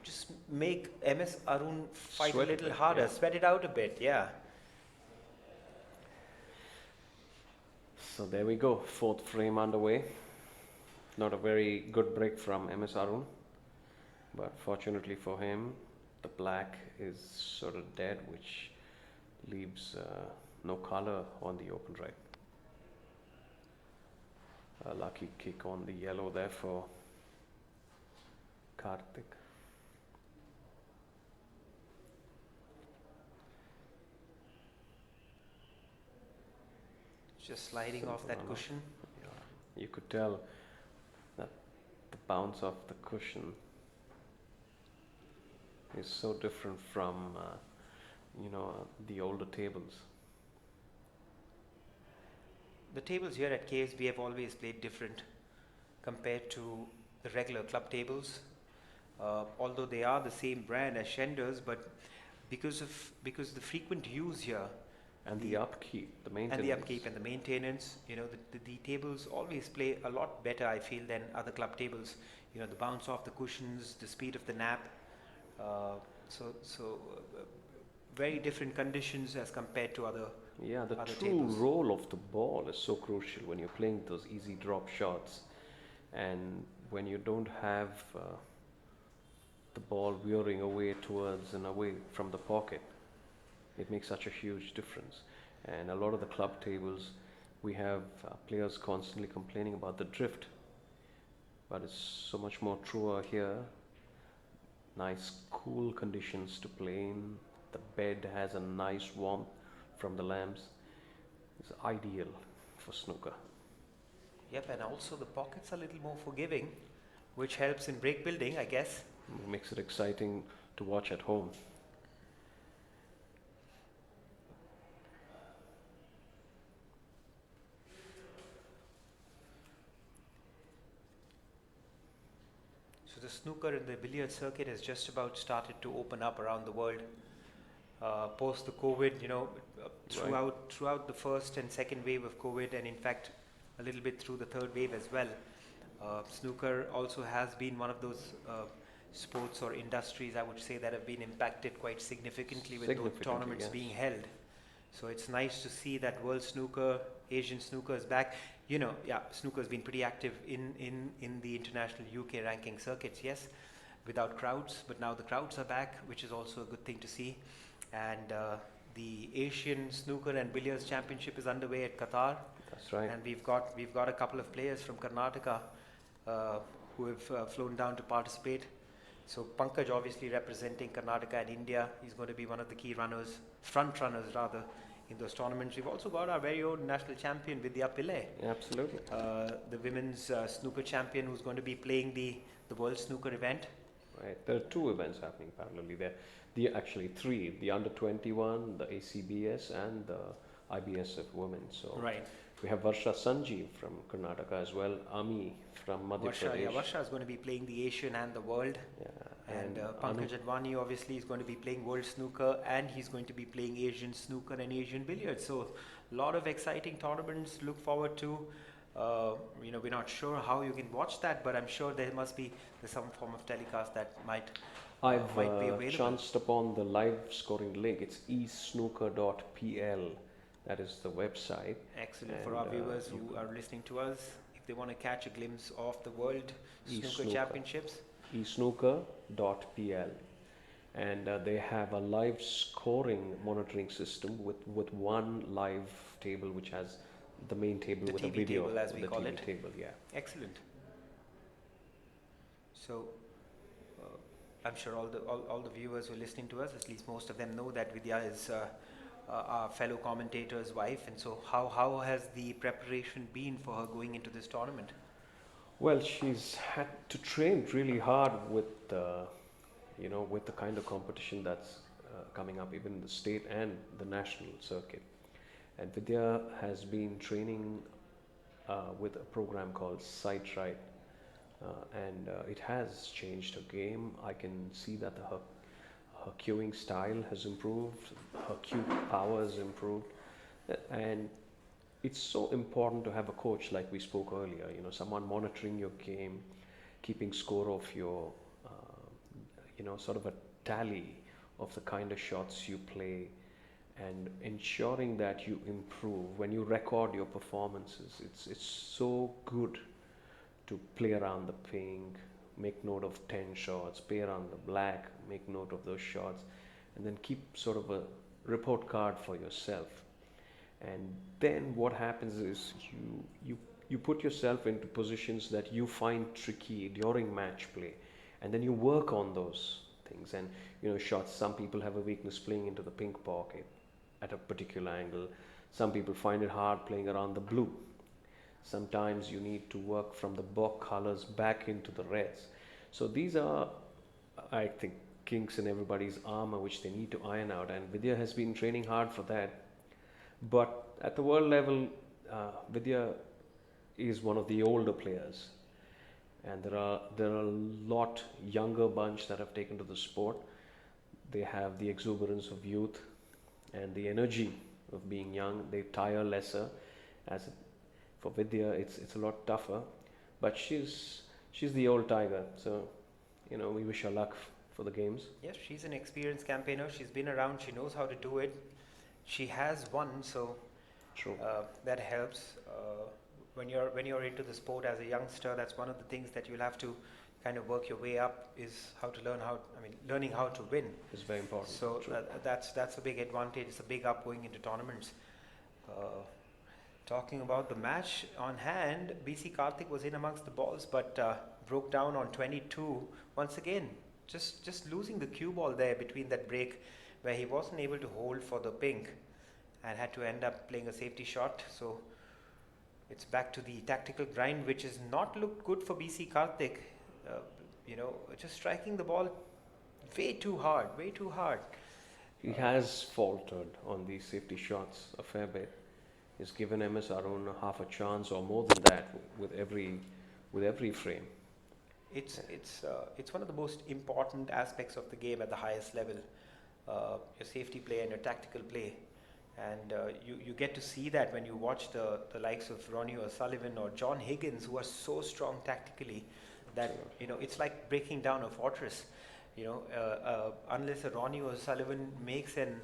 just make MS Arun fight Sweat a little bit, harder, yeah. sweat it out a bit, yeah. So there we go, fourth frame underway. Not a very good break from MS Arun, but fortunately for him, the black is sort of dead, which leaves no color on the open right. A lucky kick on the yellow there for Karthik. Just sliding off that Simple cushion. Yeah. You could tell that the bounce of the cushion is so different from the older tables. The tables here at KSB have always played different compared to the regular club tables. Although they are the same brand as Schender's, but because the frequent use here And the upkeep, the maintenance. and the upkeep and the maintenance, the tables always play a lot better, I feel, than other club tables. The bounce off the cushions, the speed of the nap. Very different conditions as compared to other. Yeah, the other true tables. roll of the ball is so crucial when you're playing those easy drop shots, and when you don't have the ball veering away towards and away from the pocket, it makes such a huge difference. And a lot of the club tables, we have players constantly complaining about the drift, but it's so much more truer here. Nice cool conditions to play in. The bed has a nice warmth from the lamps. It's ideal for snooker. Yep, and also the pockets are a little more forgiving, which helps in break building, I guess. Makes it exciting to watch at home. So the snooker and the billiard circuit has just about started to open up around the world. Post the COVID, throughout the first and second wave of COVID, and in fact a little bit through the third wave as well. Snooker also has been one of those sports or industries, I would say, that have been impacted quite significantly with those tournaments yes. being held. So it's nice to see that World Snooker, Asian Snooker is back. Snooker has been pretty active in the international UK ranking circuits, yes, without crowds, but now the crowds are back, which is also a good thing to see. And the Asian Snooker and Billiards Championship is underway at Qatar. That's right. And we've got a couple of players from Karnataka who have flown down to participate. So Pankaj obviously representing Karnataka and India. He's going to be one of the key runners, front runners rather, in those tournaments. We've also got our very own national champion Vidya Pillai. Yeah, absolutely. The women's snooker champion who's going to be playing the World Snooker event. Right. There are two events happening parallelly there. Actually three: the under 21, the ACBS, and the IBSF women. So right. We have Varsha Sanjeev from Karnataka as well. Ami from Madhya Pradesh. Varsha is going to be playing the Asian and the World. Yeah. And Pankaj Advani obviously is going to be playing World Snooker, and he's going to be playing Asian Snooker and Asian Billiards. So a lot of exciting tournaments to look forward to. We're not sure how you can watch that, but I'm sure there's some form of telecast that might be available. Chanced upon the live scoring link. It's esnooker.pl. That is the website. Excellent. For our viewers who are listening to us, if they want to catch a glimpse of the World Snooker Championships. esnooker.pl. And they have a live scoring monitoring system with one live table which has the main table The with TV a video. table, as we the call TV it. table, yeah. Excellent. So I'm sure all the viewers who are listening to us, at least most of them, know that Vidya is our fellow commentator's wife. And so how has the preparation been for her going into this tournament? Well, she's had to train really hard with the kind of competition that's coming up, even the state and the national circuit. And Vidya has been training with a program called Sight Right, and it has changed her game. I can see that her cueing style has improved, her cue power has improved, and it's so important to have a coach like we spoke earlier, someone monitoring your game, keeping score of your, sort of a tally of the kind of shots you play and ensuring that you improve when you record your performances. It's so good to play around the pink, make note of 10 shots, play around the black, make note of those shots, and then keep sort of a report card for yourself. And then what happens is you put yourself into positions that you find tricky during match play, and then you work on those things. And shots, some people have a weakness playing into the pink pocket at a particular angle. Some people find it hard playing around the blue. Sometimes you need to work from the box colors back into the reds. So these are, I think, kinks in everybody's armor which they need to iron out, and Vidya has been training hard for that. But at the world level, Vidya is one of the older players, and there are a lot younger bunch that have taken to the sport. They have the exuberance of youth and the energy of being young. They tire lesser. For Vidya, it's a lot tougher, but she's the old tiger. So we wish her luck for the games. Yes, she's an experienced campaigner. She's been around. She knows how to do it. She has won, so True. that helps. When you're into the sport as a youngster, that's one of the things that you'll have to kind of work your way up, is how to learning how to win. It's very important. So that's a big advantage. It's a big up going into tournaments. Talking about the match on hand, BC Karthik was in amongst the balls, but broke down on 22 once again. Just losing the cue ball there between that break, where he wasn't able to hold for the pink and had to end up playing a safety shot. So it's back to the tactical grind, which has not looked good for BC Karthik. Just striking the ball way too hard. He has faltered on these safety shots a fair bit. He's given MS Arun half a chance or more than that with every frame. It's one of the most important aspects of the game at the highest level, your safety play and your tactical play. And you get to see that when you watch the likes of Ronnie O'Sullivan or John Higgins, who are so strong tactically that it's like breaking down a fortress. Unless a Ronnie O'Sullivan makes an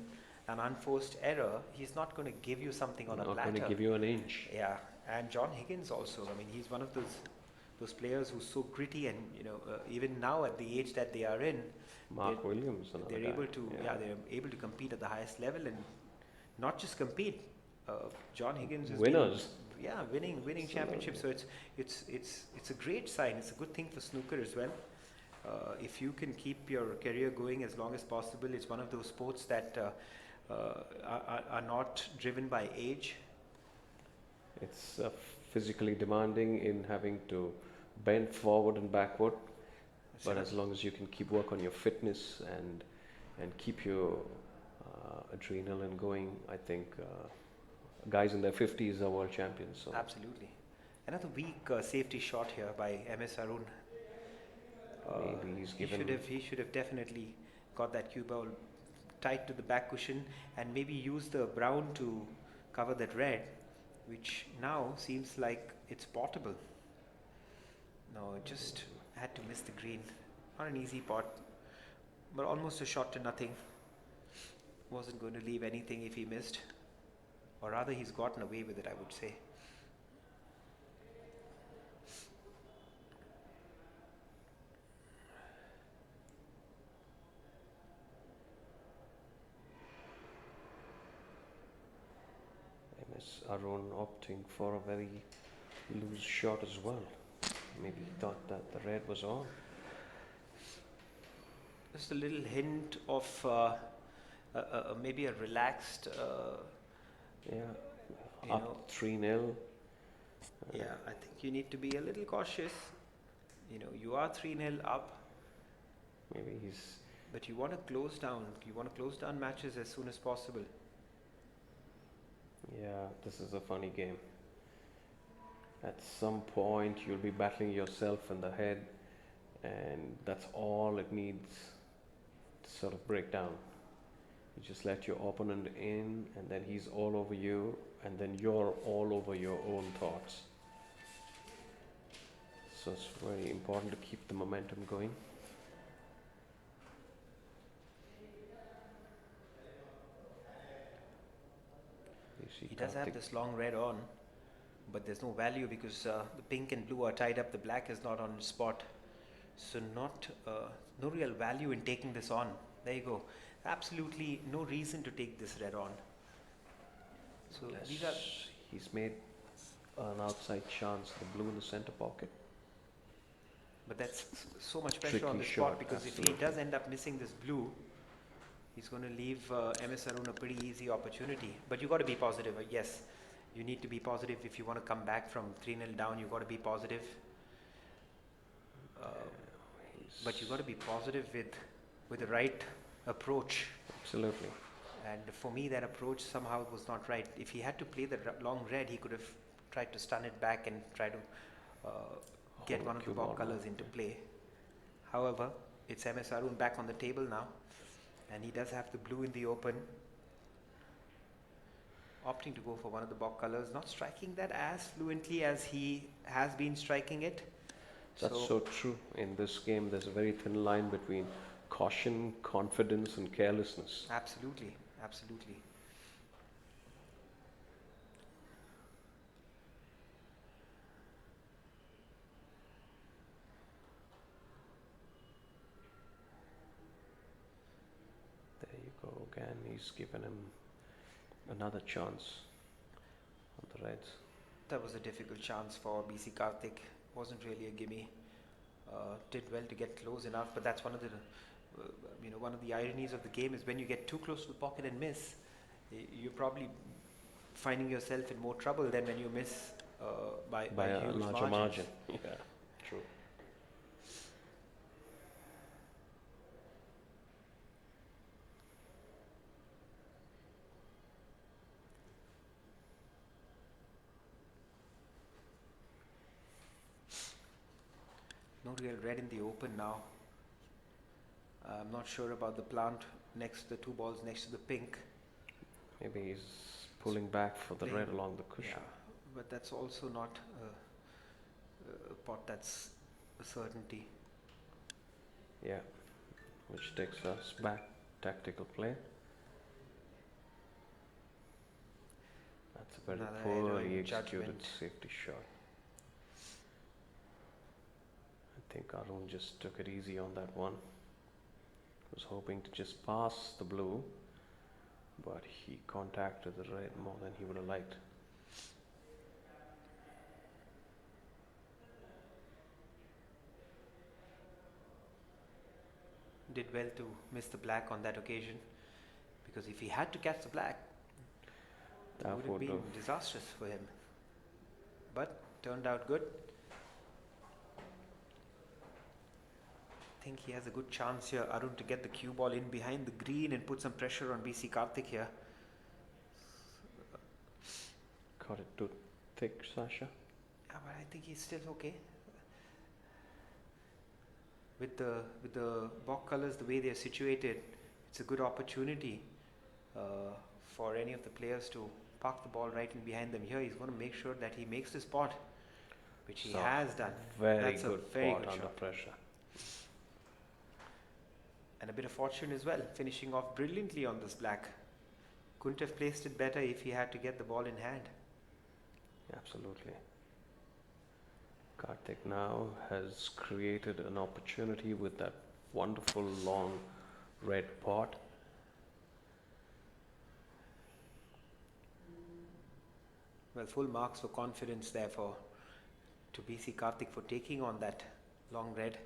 unforced error, he's not going to give you something on a platter. Not going to give you an inch. Yeah, and John Higgins also. I mean, he's one of those players who's so gritty, and even now at the age that they are in, Mark Williams, they're able to compete at the highest level, and not just compete. John Higgins is winners. Winning championships. So it's a great sign. It's a good thing for snooker as well. If you can keep your career going as long as possible, it's one of those sports that are not driven by age. It's physically demanding in having to bend forward and backward, but as long as you can keep work on your fitness and keep your adrenaline going, I think guys in their 50s are world champions. So. Absolutely. Another weak safety shot here by MS Arun. Maybe he's given. He should have definitely got that cue ball tight to the back cushion and maybe use the brown to cover that red, which now seems like it's portable. No, it just had to miss the green. Not an easy pot, but almost a shot to nothing. Wasn't going to leave anything if he missed, or rather he's gotten away with it, I would say. MS Arun opting for a very loose shot as well. Maybe he thought that the red was on. Just a little hint of maybe a relaxed. Up 3-0. Yeah, I think you need to be a little cautious. You are 3-0 up. Maybe he's. But you want to close down. You want to close down matches as soon as possible. Yeah, this is a funny game. At some point, you'll be battling yourself in the head, and that's all it needs to sort of break down. You just let your opponent in, and then he's all over you, and then you're all over your own thoughts. So it's very important to keep the momentum going. You see He does have Karthik. this long red on, but there's no value because the pink and blue are tied up. The black is not on the spot, so no real value in taking this on. There you go. Absolutely no reason to take this red on. So Yes, these are, he's made an outside chance, the blue in the center pocket. but that's so much pressure on Tricky the spot shot, because if he absolutely. does end up missing this blue, he's going to leave MS Arun a pretty easy opportunity. But you got to be positive. Yes, you need to be positive if you want to come back from 3-0 down. You got to be positive. But you got to be positive with the right approach. Absolutely. And for me, that approach somehow was not right. If he had to play the long red, he could have tried to stun it back and try to get Hold one of the cue ball ball colors now. into play. However, it's MS Arun back on the table now, and he does have the blue in the open. Opting to go for one of the ball colors, not striking that as fluently as he has been striking it. That's so true. In this game, there's a very thin line between caution, confidence, and carelessness. Absolutely, absolutely. There you go again. He's given him another chance on the reds. That was a difficult chance for BC Karthik. Wasn't really a gimme. Did well to get close enough, but that's one of the one of the ironies of the game is when you get too close to the pocket and miss, you're probably finding yourself in more trouble than when you miss by By a huge larger margins. margin. Yeah, true. No real red in the open now. I'm not sure about the plant next to the two balls next to the pink. Maybe he's pulling back for the red along the cushion. Yeah, but that's also not a pot that's a certainty. Yeah, which takes us back. Tactical play. That's a very Another poorly error in executed judgment. safety shot. I think Arun just took it easy on that one. Was hoping to just pass the blue, but he contacted the red more than he would have liked. Did well to miss the black on that occasion, because if he had to catch the black, it That would have would been have disastrous for him. But turned out good. I think he has a good chance here, Arun, to get the cue ball in behind the green and put some pressure on BC Karthik here. cut it too thick, Sasha. Yeah, but I think he's still okay. With the box colors, the way they are situated, it's a good opportunity for any of the players to park the ball right in behind them. Here, he's going to make sure that he makes the spot, which he So, has done. Very That's good a very pot good under shot. pressure. And a bit of fortune as well, finishing off brilliantly on this black. Couldn't have placed it better if he had to get the ball in hand. Absolutely. Karthik now has created an opportunity with that wonderful long red pot. Well, full marks for confidence there to BC Karthik for taking on that long red.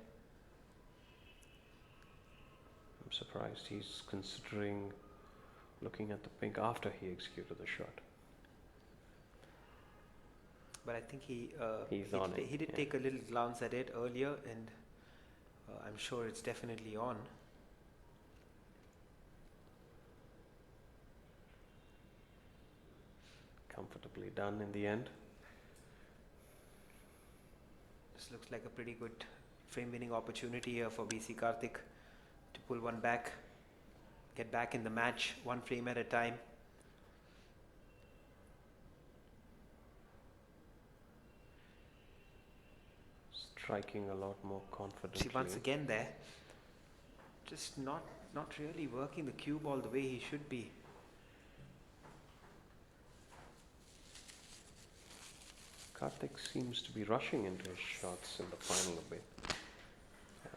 I'm surprised he's considering looking at the pink after he executed the shot. But I think he did yeah. take a little glance at it earlier, and I'm sure it's definitely on. Comfortably done in the end. This looks like a pretty good frame winning opportunity here for BC Karthik to pull one back. get back in the match one frame at a time. Striking a lot more confidently. See, once again there, just not really working the cue ball the way he should be. Karthik seems to be rushing into his shots in the final a bit.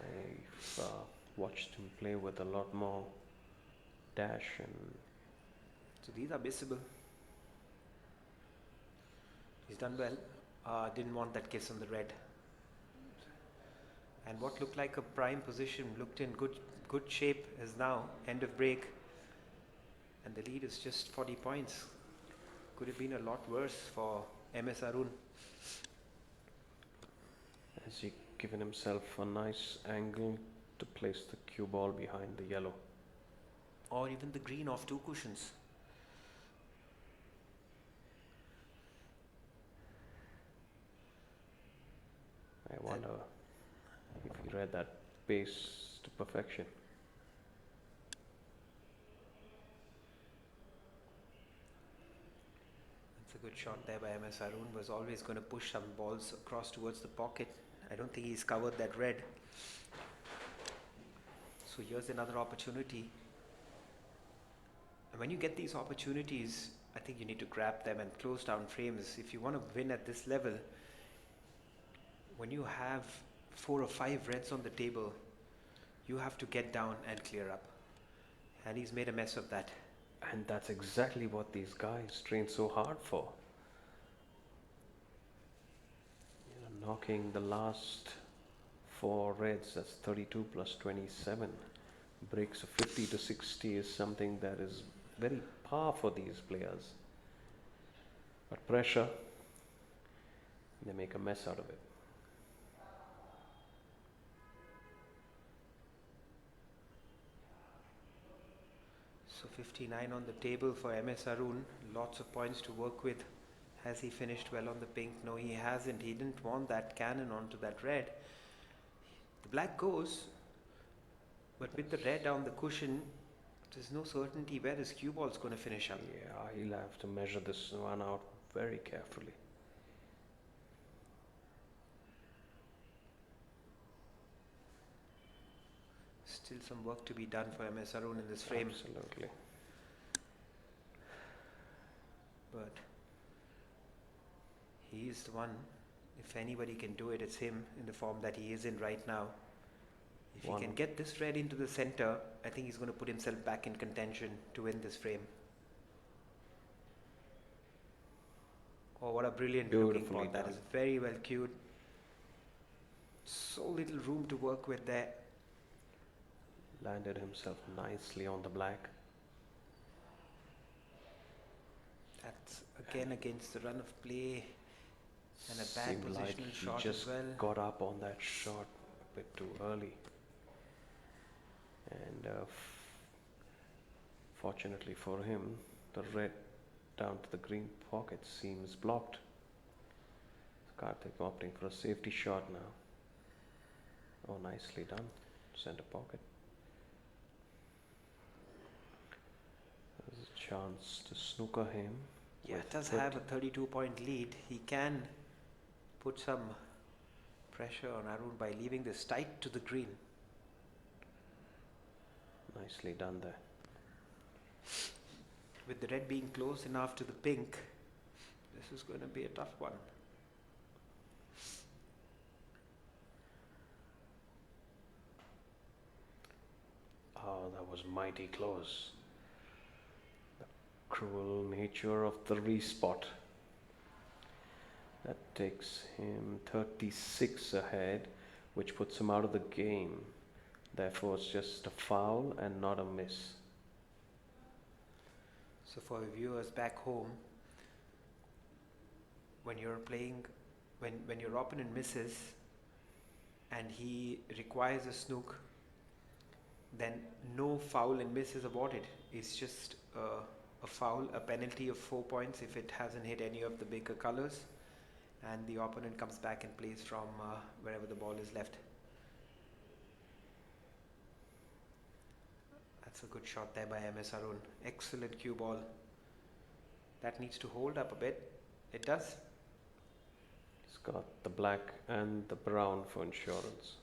I've watched him play with a lot more dash and... So these are missable. He's done well. Didn't want that kiss on the red. And what looked like a prime position looked in good shape as now end of break, and the lead is just 40 points. Could have been a lot worse for MS Arun. Has he given himself a nice angle to place the cue ball behind the yellow? Or even the green off 2 cushions. I wonder if he read that base to perfection. That's a good shot there by MS Arun. Was always going to push some balls across towards the pocket. I don't think he's covered that red. So here's another opportunity. And when you get these opportunities, I think you need to grab them and close down frames. If you want to win at this level, when you have 4 or 5 reds on the table, you have to get down and clear up. And he's made a mess of that. And that's exactly what these guys train so hard for. You know, knocking the last 4 reds, that's 32 plus 27. Breaks of 50 to 60 is something that is very par for these players. But pressure, they make a mess out of it. So 59 on the table for MS Arun. Lots of points to work with. Has he finished well on the pink? No, he hasn't. He didn't want that cannon onto that red. The black goes, but with the red on the cushion, there's no certainty where his cue ball's going to finish up. Yeah, he'll have to measure this one out very carefully. Still some work to be done for MS Arun in this frame. Absolutely. But he is the one. If anybody can do it, it's him in the form that he is in right now. If he can get this red into the center, I think he's going to put himself back in contention to win this frame. Oh, what a brilliant looking ball. That is very well cued. So little room to work with there. Landed himself nicely on the black. That's again against the run of play and a bad Seemed positional like shot he just as well. got up on that shot a bit too early. And fortunately for him, the red down to the green pocket seems blocked. Karthik opting for a safety shot now. Oh, nicely done. Center pocket. There's a chance to snooker him. Yeah, it does have a 32-point lead. He can put some pressure on Arun by leaving this tight to the green. Nicely done there. With the red being close enough to the pink, this is going to be a tough one. Oh, that was mighty close. The cruel nature of the respot. That takes him 36 ahead, which puts him out of the game. Therefore, it's just a foul and not a miss. So for viewers back home, when you're playing, when your opponent misses and he requires a snook, then no foul and miss is awarded. It's just a foul, a penalty of 4 points if it hasn't hit any of the bigger colors, and the opponent comes back and plays from wherever the ball is left. That's a good shot there by MS Arun. Excellent cue ball. That needs to hold up a bit. It does. He's got the black and the brown for insurance.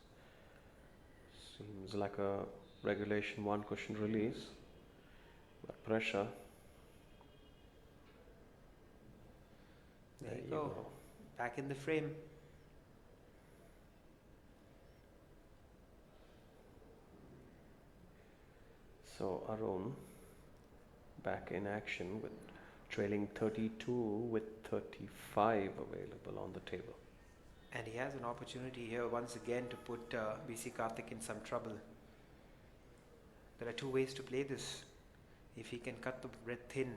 Seems like a regulation 1 cushion release. But pressure. There you go. Back in the frame. So Arun back in action with trailing 32 with 35 available on the table. And he has an opportunity here once again to put BC Karthik in some trouble. There are 2 ways to play this. If he can cut the red thin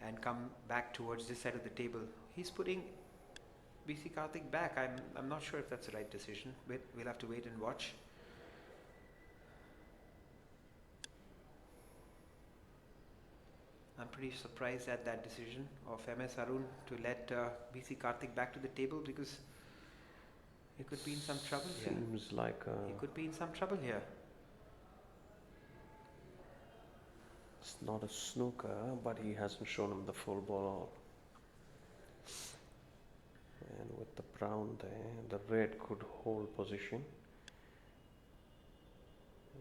and come back towards this side of the table, he's putting BC Karthik back. I'm not sure if that's the right decision. We'll have to wait and watch. I'm pretty surprised at that decision of MS Arun to let BC Karthik back to the table, because he could be in some trouble here. Seems like He could be in some trouble here. it's not a snooker, but he hasn't shown him the full ball. And with the brown there, the red could hold position.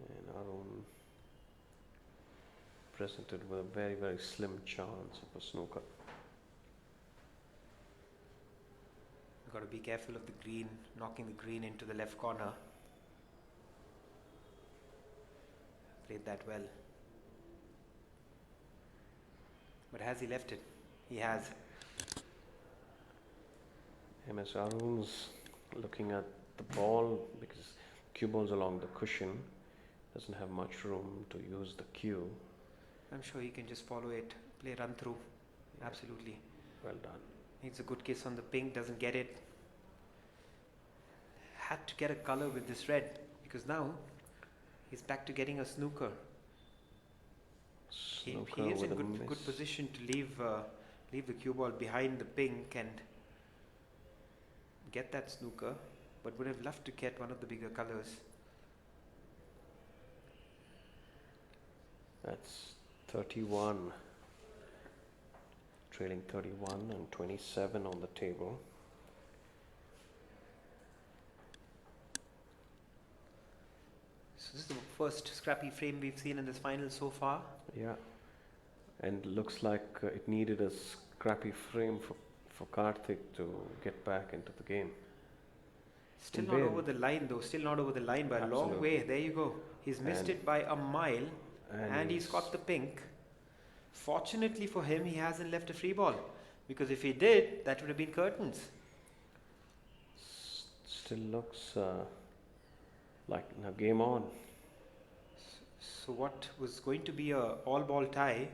And Arun presented with a very, very slim chance of a snooker. You've got to be careful of the green, knocking the green into the left corner. Played that well. But has he left it? He has. MS Arun's looking at the ball because cue ball's along the cushion. Doesn't have much room to use the cue. I'm sure he can just follow it, play run through. Yeah. Absolutely. Well done. Needs a good kiss on the pink, doesn't get it. Had to get a color with this red, because now he's back to getting a snooker. He is in good position to leave the cue ball behind the pink and get that snooker, but would have loved to get one of the bigger colors. That's 31. Trailing 31 and 27 on the table. So this is the first scrappy frame we've seen in this final so far. Yeah. And looks like it needed a scrappy frame for Karthik to get back into the game. Still not over the line though, still not over the line by a long way. There you go. He's missed it by a mile and he's got the pink. Fortunately for him, he hasn't left a free ball, because if he did, that would have been curtains. Still looks like a game on. So what was going to be a all-ball tie,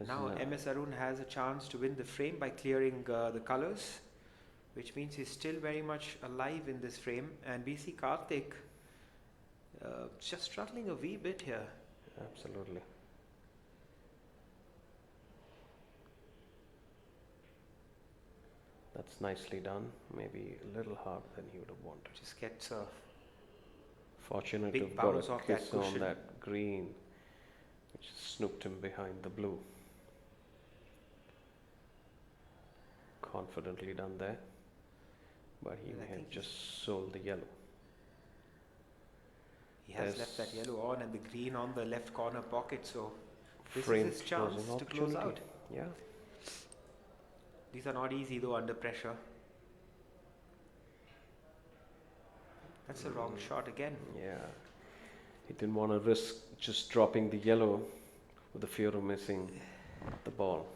now MS Arun has a chance to win the frame by clearing the colours, which means he's still very much alive in this frame, and BC Karthik just struggling a wee bit here. Absolutely. That's nicely done. Maybe a little harder than he would have wanted. Just gets fortunate to big have got bounce a off kiss that on cushion. that green, which snooked him behind the blue. Confidently done there, but he may have just sold the yellow. He has left that yellow on and the green on the left corner pocket, so this Frame is his chance to close out. Yeah. These are not easy though under pressure. That's a wrong shot again. Yeah. He didn't want to risk just dropping the yellow with the fear of missing the ball.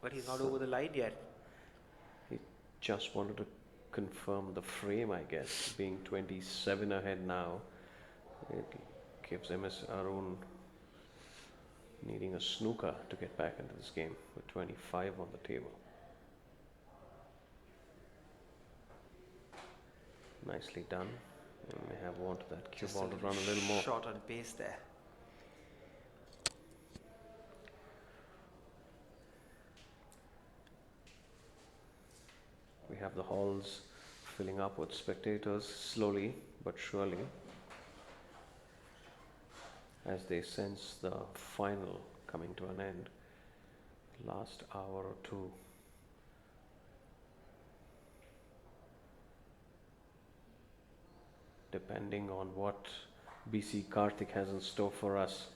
But he's not over the line yet. He just wanted to confirm the frame, I guess. Being 27 ahead now, it gives MS Arun needing a snooker to get back into this game with 25 on the table. Nicely done. And may have wanted that cue ball to run a little more. Short on pace there. We have the halls filling up with spectators slowly but surely. as they sense the final coming to an end. Last hour or two. Depending on what BC Karthik has in store for us.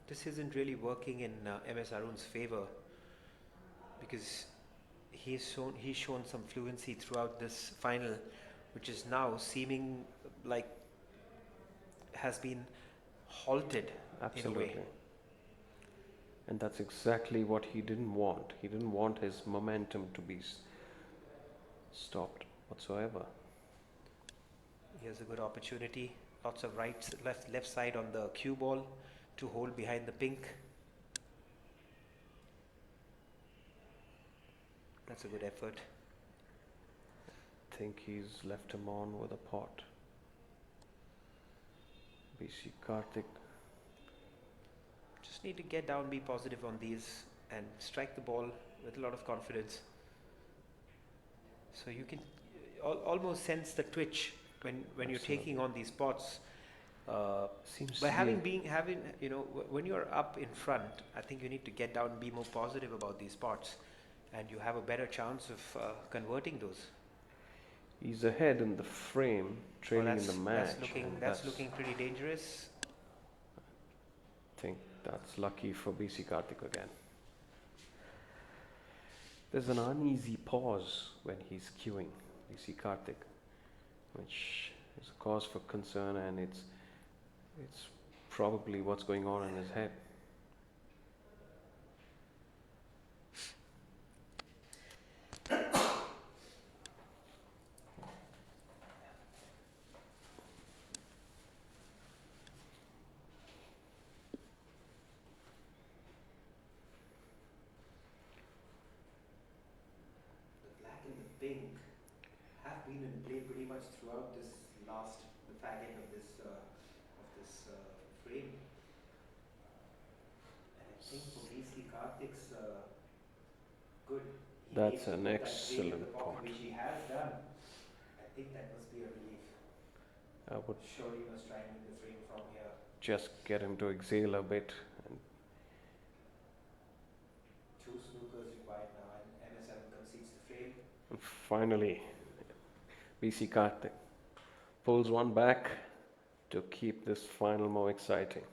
This isn't really working in MS Arun's favor, because he's shown some fluency throughout this final, which is now seeming like has been halted in a way. Absolutely. And that's exactly what he didn't want. He didn't want his momentum to be stopped whatsoever. Here's a good opportunity. Lots of left side on the cue ball to hold behind the pink. That's a good effort. I think he's left him on with a pot. BC Karthik. Just need to get down, be positive on these, and strike the ball with a lot of confidence. So you can almost sense the twitch when you're Absolutely. taking on these pots. Seems But to when you're up in front, I think you need to get down and be more positive about these pots, and you have a better chance of converting those. he's ahead in the frame, trailing in the match. That's looking pretty dangerous. I think that's lucky for BC Karthik again. There's an uneasy pause when he's cueing BC Karthik, which is a cause for concern, and it's probably what's going on in his head. The black and the pink have been in play pretty much throughout the fag end of this frame. And I think for BC Karthik's good. That's an excellent point. Which he has done. I think that must be a relief. I would Sure, he was trying in the frame from here. just get him to exhale a bit. And 2 snookers required now, and MS7 concedes the frame. finally, BC Karthik pulls one back to keep this final more exciting.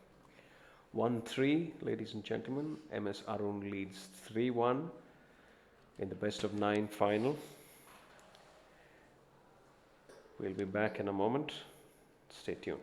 1-3, ladies and gentlemen. MS Arun leads 3-1 in the best of 9 final. We'll be back in a moment. Stay tuned.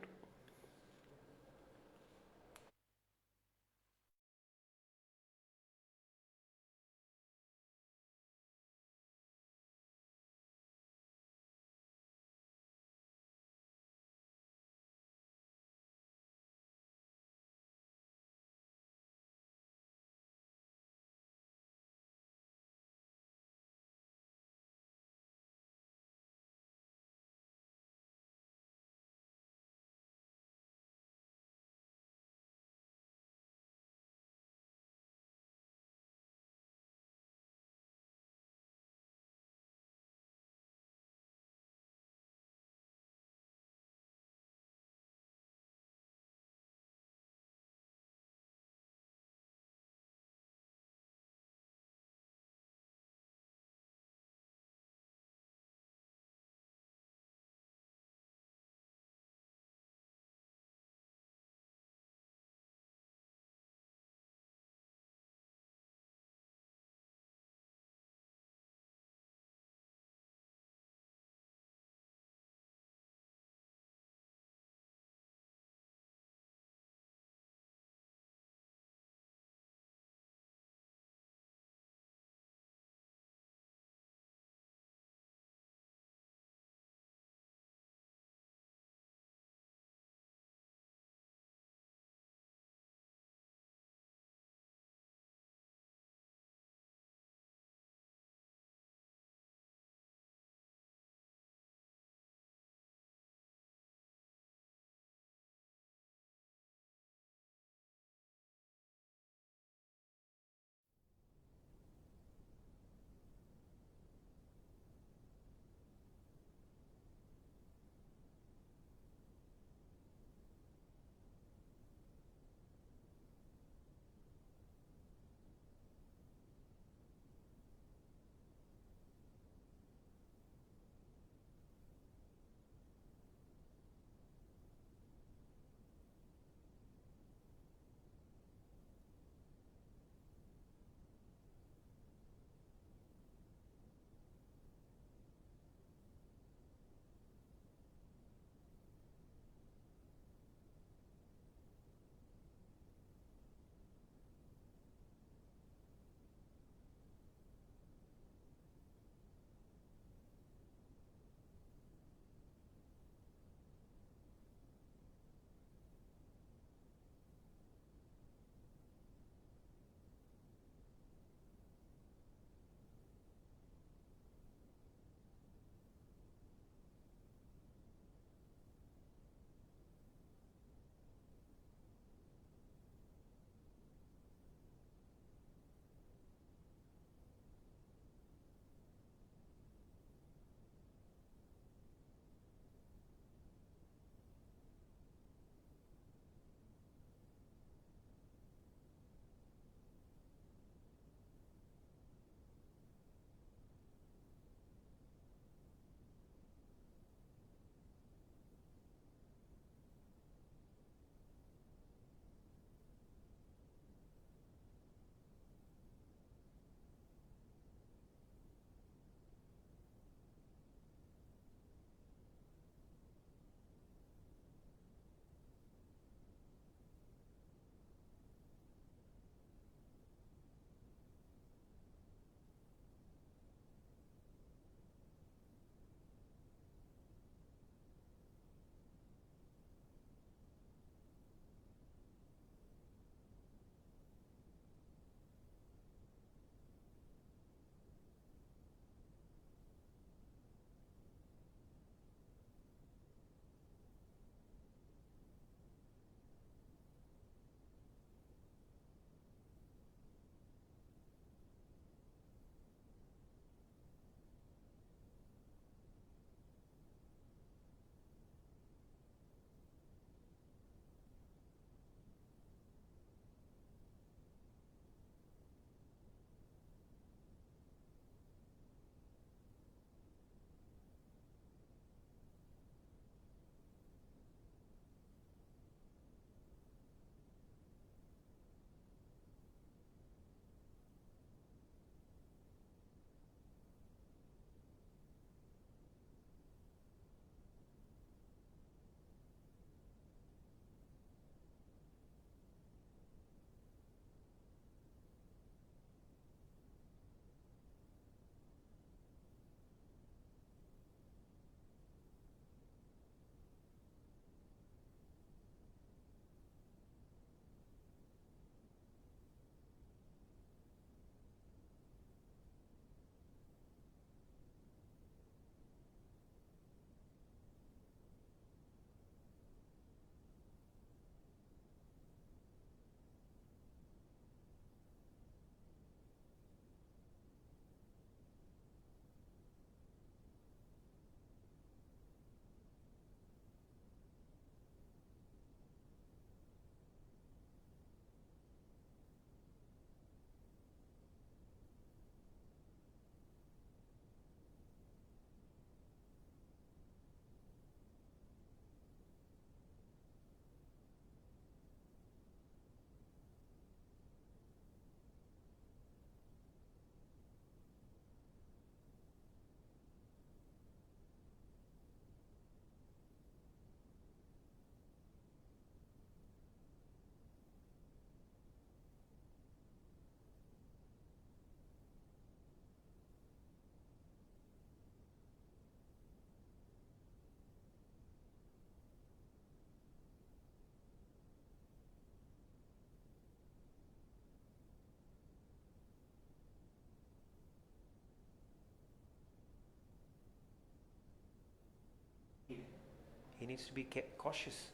he needs to be cautious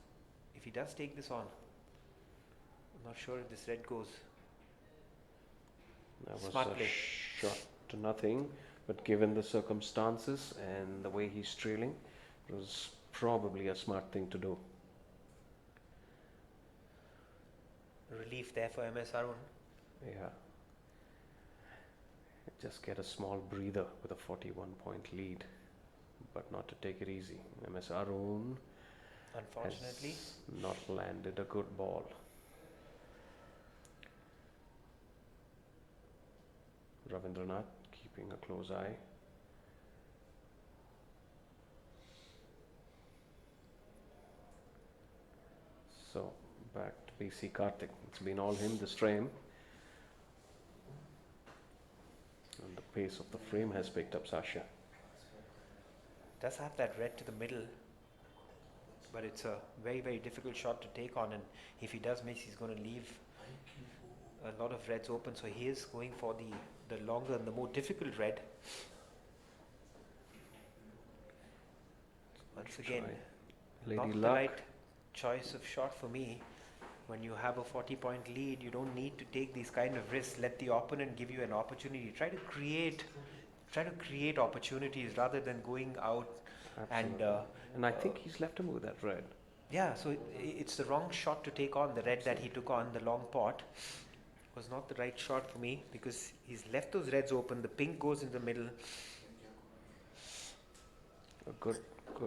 if he does take this on. I'm not sure if this red goes. That was Smart a play. shot to nothing, but given the circumstances and the way he's trailing, it was probably a smart thing to do. Relief there for MS Arun. Yeah. Just get a small breather with a 41-point lead, but not to take it easy. MS Arun Unfortunately, has not landed a good ball. Ravindranath keeping a close eye. So back to BC Karthik. It's been all him this frame. And the pace of the frame has picked up Sasha. does have that red to the middle, but it's a very, very difficult shot to take on, and if he does miss, he's going to leave a lot of reds open, so he is going for the longer and the more difficult red. Once again, Lady not the Luck. right choice of shot for me. When you have a 40-point lead, you don't need to take these kind of risks. Let the opponent give you an opportunity. Try to create opportunities rather than going out. And I think he's left him with that red. Yeah, so it's the wrong shot to take on. The red that he took on, the long pot, was not the right shot for me because he's left those reds open. The pink goes in the middle. A good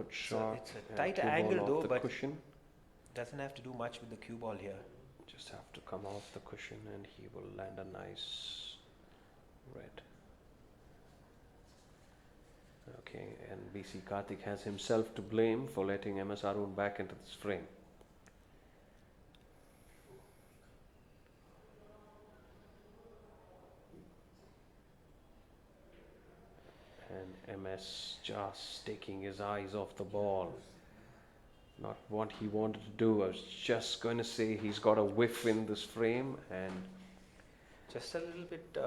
shot. It's a and tight cue ball angle off though, the but cushion. doesn't have to do much with the cue ball here. Just have to come off the cushion and he will land a nice red. Okay, and BC Karthik has himself to blame for letting MS Arun back into this frame. And MS just taking his eyes off the ball. Not what he wanted to do. I was just going to say he's got a whiff in this frame and Just a little bit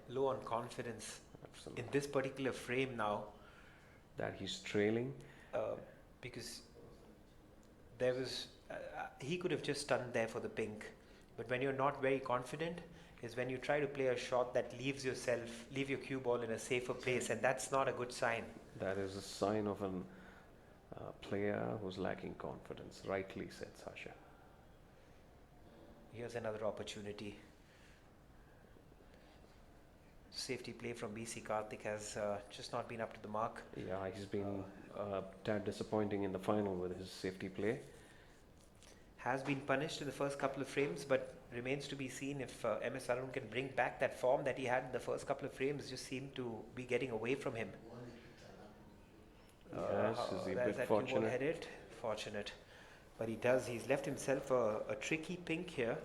low on confidence absolutely in this particular frame now, that he's trailing. because there was he could have just stunned there for the pink, but when you're not very confident is when you try to play a shot that leave your cue ball in a safer place, and that's not a good sign. That is a sign of an player who's lacking confidence. Rightly said, Sasha. Here's another opportunity. Safety play from BC Karthik has just not been up to the mark. Yeah, he's been a tad disappointing in the final with his safety play. Has been punished in the first couple of frames, but remains to be seen if MS Arun can bring back that form that he had in the first couple of frames. Just seemed to be getting away from him. Yes, is he a There's bit that cue ball fortunate? headed. Fortunate. But he's left himself a tricky pink here.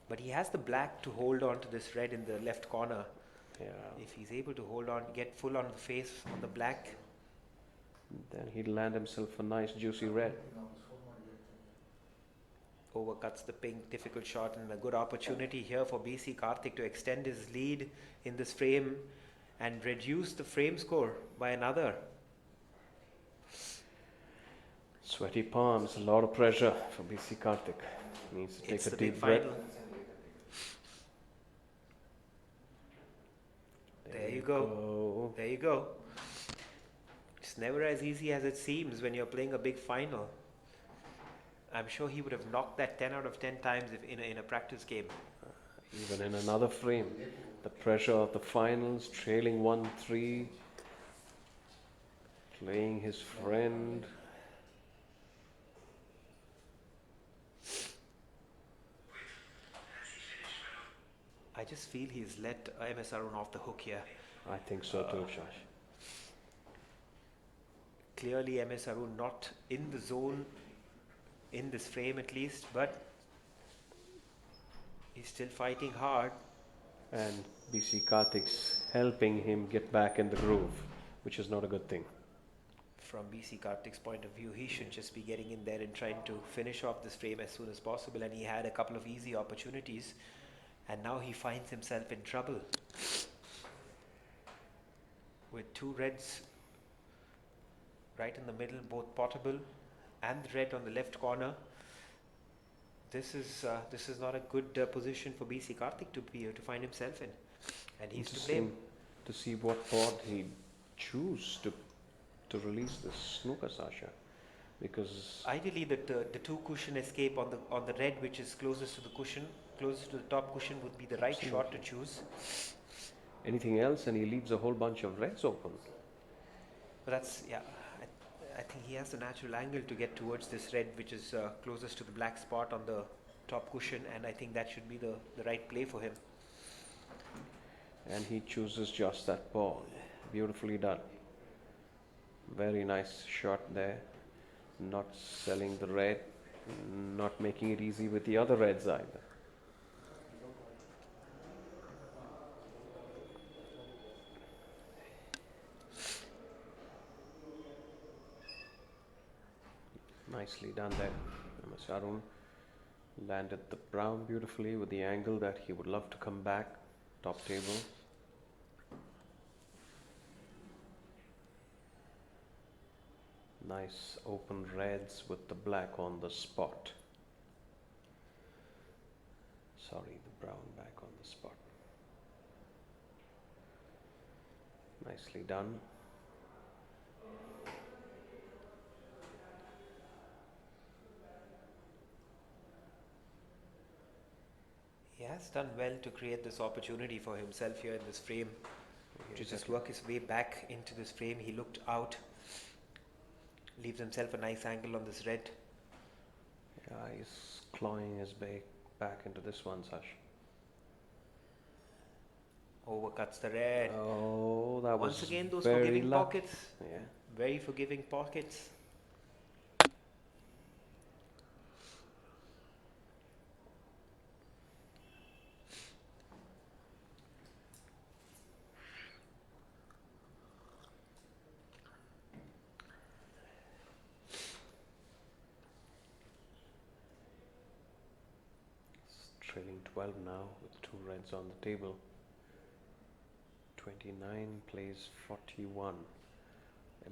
But he has the black to hold on to this red in the left corner. Yeah, If he's able to hold on, get full on the face on the black, then he'd land himself a nice juicy red. overcuts the pink, difficult shot, and a good opportunity here for BC Karthik to extend his lead in this frame and reduce the frame score by another. Sweaty palms, a lot of pressure for BC Karthik. Needs to It's take a the big deep breath. final. There you go. There you go. It's never as easy as it seems when you're playing a big final. I'm sure he would have knocked that 10 out of 10 times if in a practice game. Even in another frame, the pressure of the finals, trailing 1-3, playing his friend. I just feel he's let MS Arun off the hook here. I think so too, Shash. Clearly MS Arun not in the zone in this frame at least, but he's still fighting hard. And BC Karthik's helping him get back in the groove, which is not a good thing. From BC Karthik's point of view, he should just be getting in there and trying to finish off this frame as soon as possible, and he had a couple of easy opportunities, and now he finds himself in trouble. With two reds right in the middle, both potable and red on the left corner. This is not a good position for BC Karthik to find himself in, and he's to blame. To see what board he choose to release this snooker, Sasha, because ideally the two cushion escape on the red, which is closest to the cushion, closest to the top cushion, would be the right shot to choose. Anything else, and he leaves a whole bunch of reds open. But that's I think he has the natural angle to get towards this red, which is closest to the black spot on the top cushion, and I think that should be the right play for him. And he chooses just that ball. Beautifully done. Very nice shot there. Not selling the red, not making it easy with the other reds either. Nicely done there. Arun landed the brown beautifully with the angle that he would love to come back. Top table. Nice open reds with the black on the spot. Sorry, the brown back on the spot. Nicely done. He has done well to create this opportunity for himself here in this frame, to just work his way back into this frame. He looked out, leaves himself a nice angle on this red. Yeah, he's clawing his back into this one, Sash. Overcuts the red. Oh, that was once again those very forgiving pockets. Yeah. Very forgiving pockets. Trailing 12 now with two reds on the table. 29 plays 41.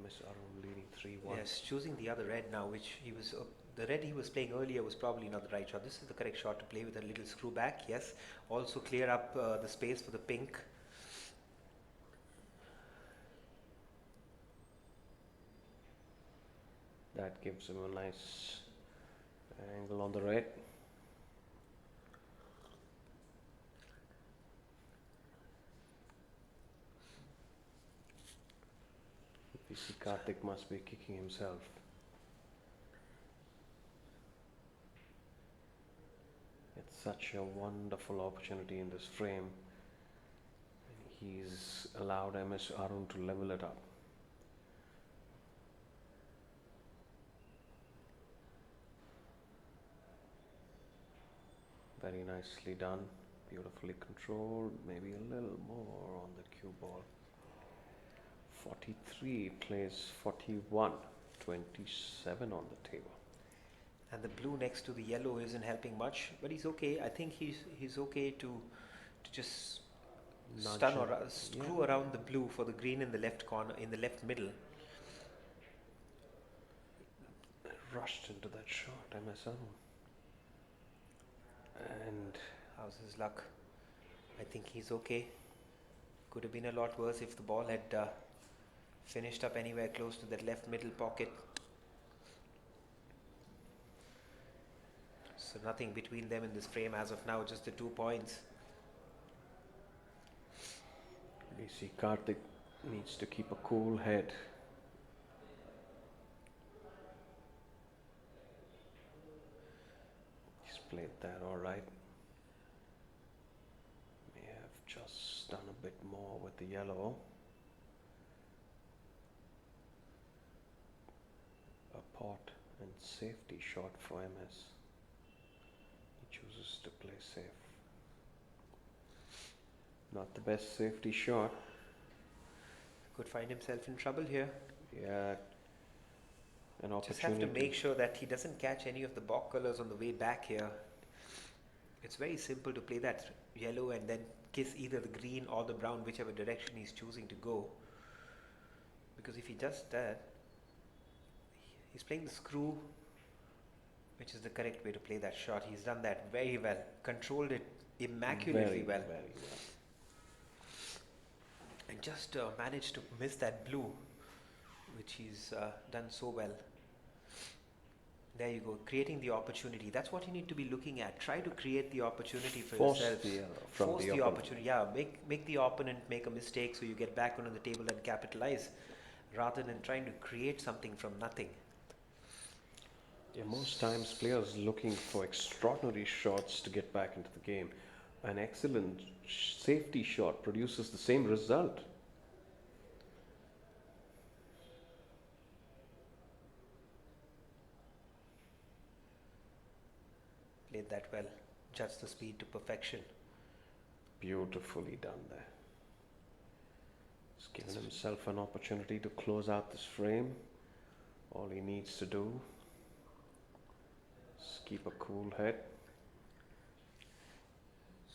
MS Arun leading 3-1. Yes, choosing the other red now, which he was the red he was playing earlier was probably not the right shot. This is the correct shot to play with a little screw back. Yes, also clear up the space for the pink. That gives him a nice angle on the red. BC Karthik must be kicking himself. It's such a wonderful opportunity in this frame. He's allowed MS Arun to level it up. Very nicely done, beautifully controlled, maybe a little more on the cue ball. 43 plays 41, 27 on the table. And the blue next to the yellow isn't helping much, but he's okay. I think he's okay to just stun or screw around the blue for the green in the left corner, in the left middle. Rushed into that shot, MS Arun. And how's his luck? I think he's okay. Could have been a lot worse if the ball had finished up anywhere close to that left middle pocket. So nothing between them in this frame as of now, just the 2 points. BC Karthik needs to keep a cool head. He's played that all right. May have just done a bit more with the yellow. A pot and safety shot for MS. He chooses to play safe. Not the best safety shot. Could find himself in trouble here. Yeah. An opportunity. Just have to make sure that he doesn't catch any of the balk colors on the way back here. It's very simple to play that yellow and then kiss either the green or the brown, whichever direction he's choosing to go. Because if he does that, He's playing the screw, which is the correct way to play that shot. He's done that very well, controlled it immaculately well, Very well. and just managed to miss that blue, which he's done so well. There you go, creating the opportunity. That's what you need to be looking at. Try to create the opportunity for Force yourself. the from Force the the opponent. opportunity. Yeah, make the opponent make a mistake so you get back onto the table and capitalize, rather than trying to create something from nothing. Yeah, most times players looking for extraordinary shots to get back into the game. An excellent safety shot produces the same result. Played that well, judged the speed to perfection. Beautifully done there. He's given himself an opportunity to close out this frame. All he needs to do is keep a cool head.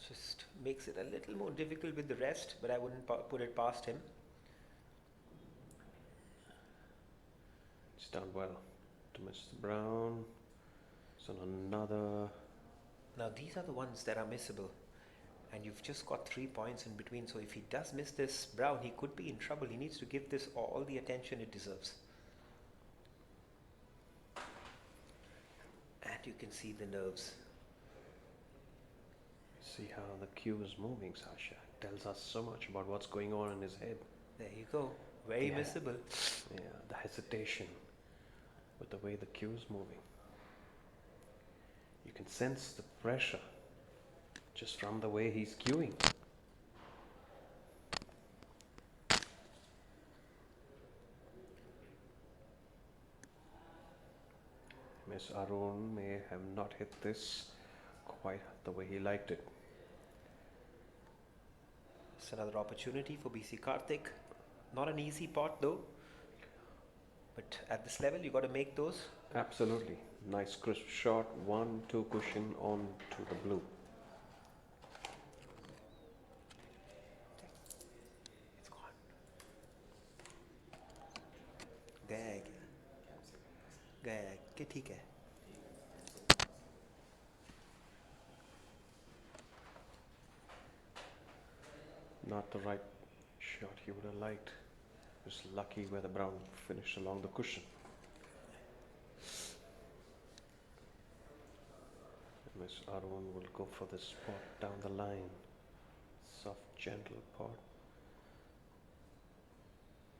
Just makes it a little more difficult with the rest, but I wouldn't put it past him. He's done well to Mr. Brown. So another. Now these are the ones that are missable, and you've just got 3 points in between. So if he does miss this brown, he could be in trouble. He needs to give this all the attention it deserves. And you can see the nerves. See how the cue is moving, Sasha. Tells us so much about what's going on in his head. There you go. Very Yeah. missable. Yeah, the hesitation with the way the cue is moving. You can sense the pressure just from the way he's cueing. Miss Arun may have not hit this quite the way he liked it. It's another opportunity for BC Karthik. Not an easy pot though, but at this level you got to make those. Absolutely. Nice crisp shot. 1-2 cushion on to the blue. It's gone. गया कि ठीक है. Not the right shot he would have liked. Just lucky where the brown finished along the cushion. Miss Arun will go for the spot down the line. Soft, gentle pot.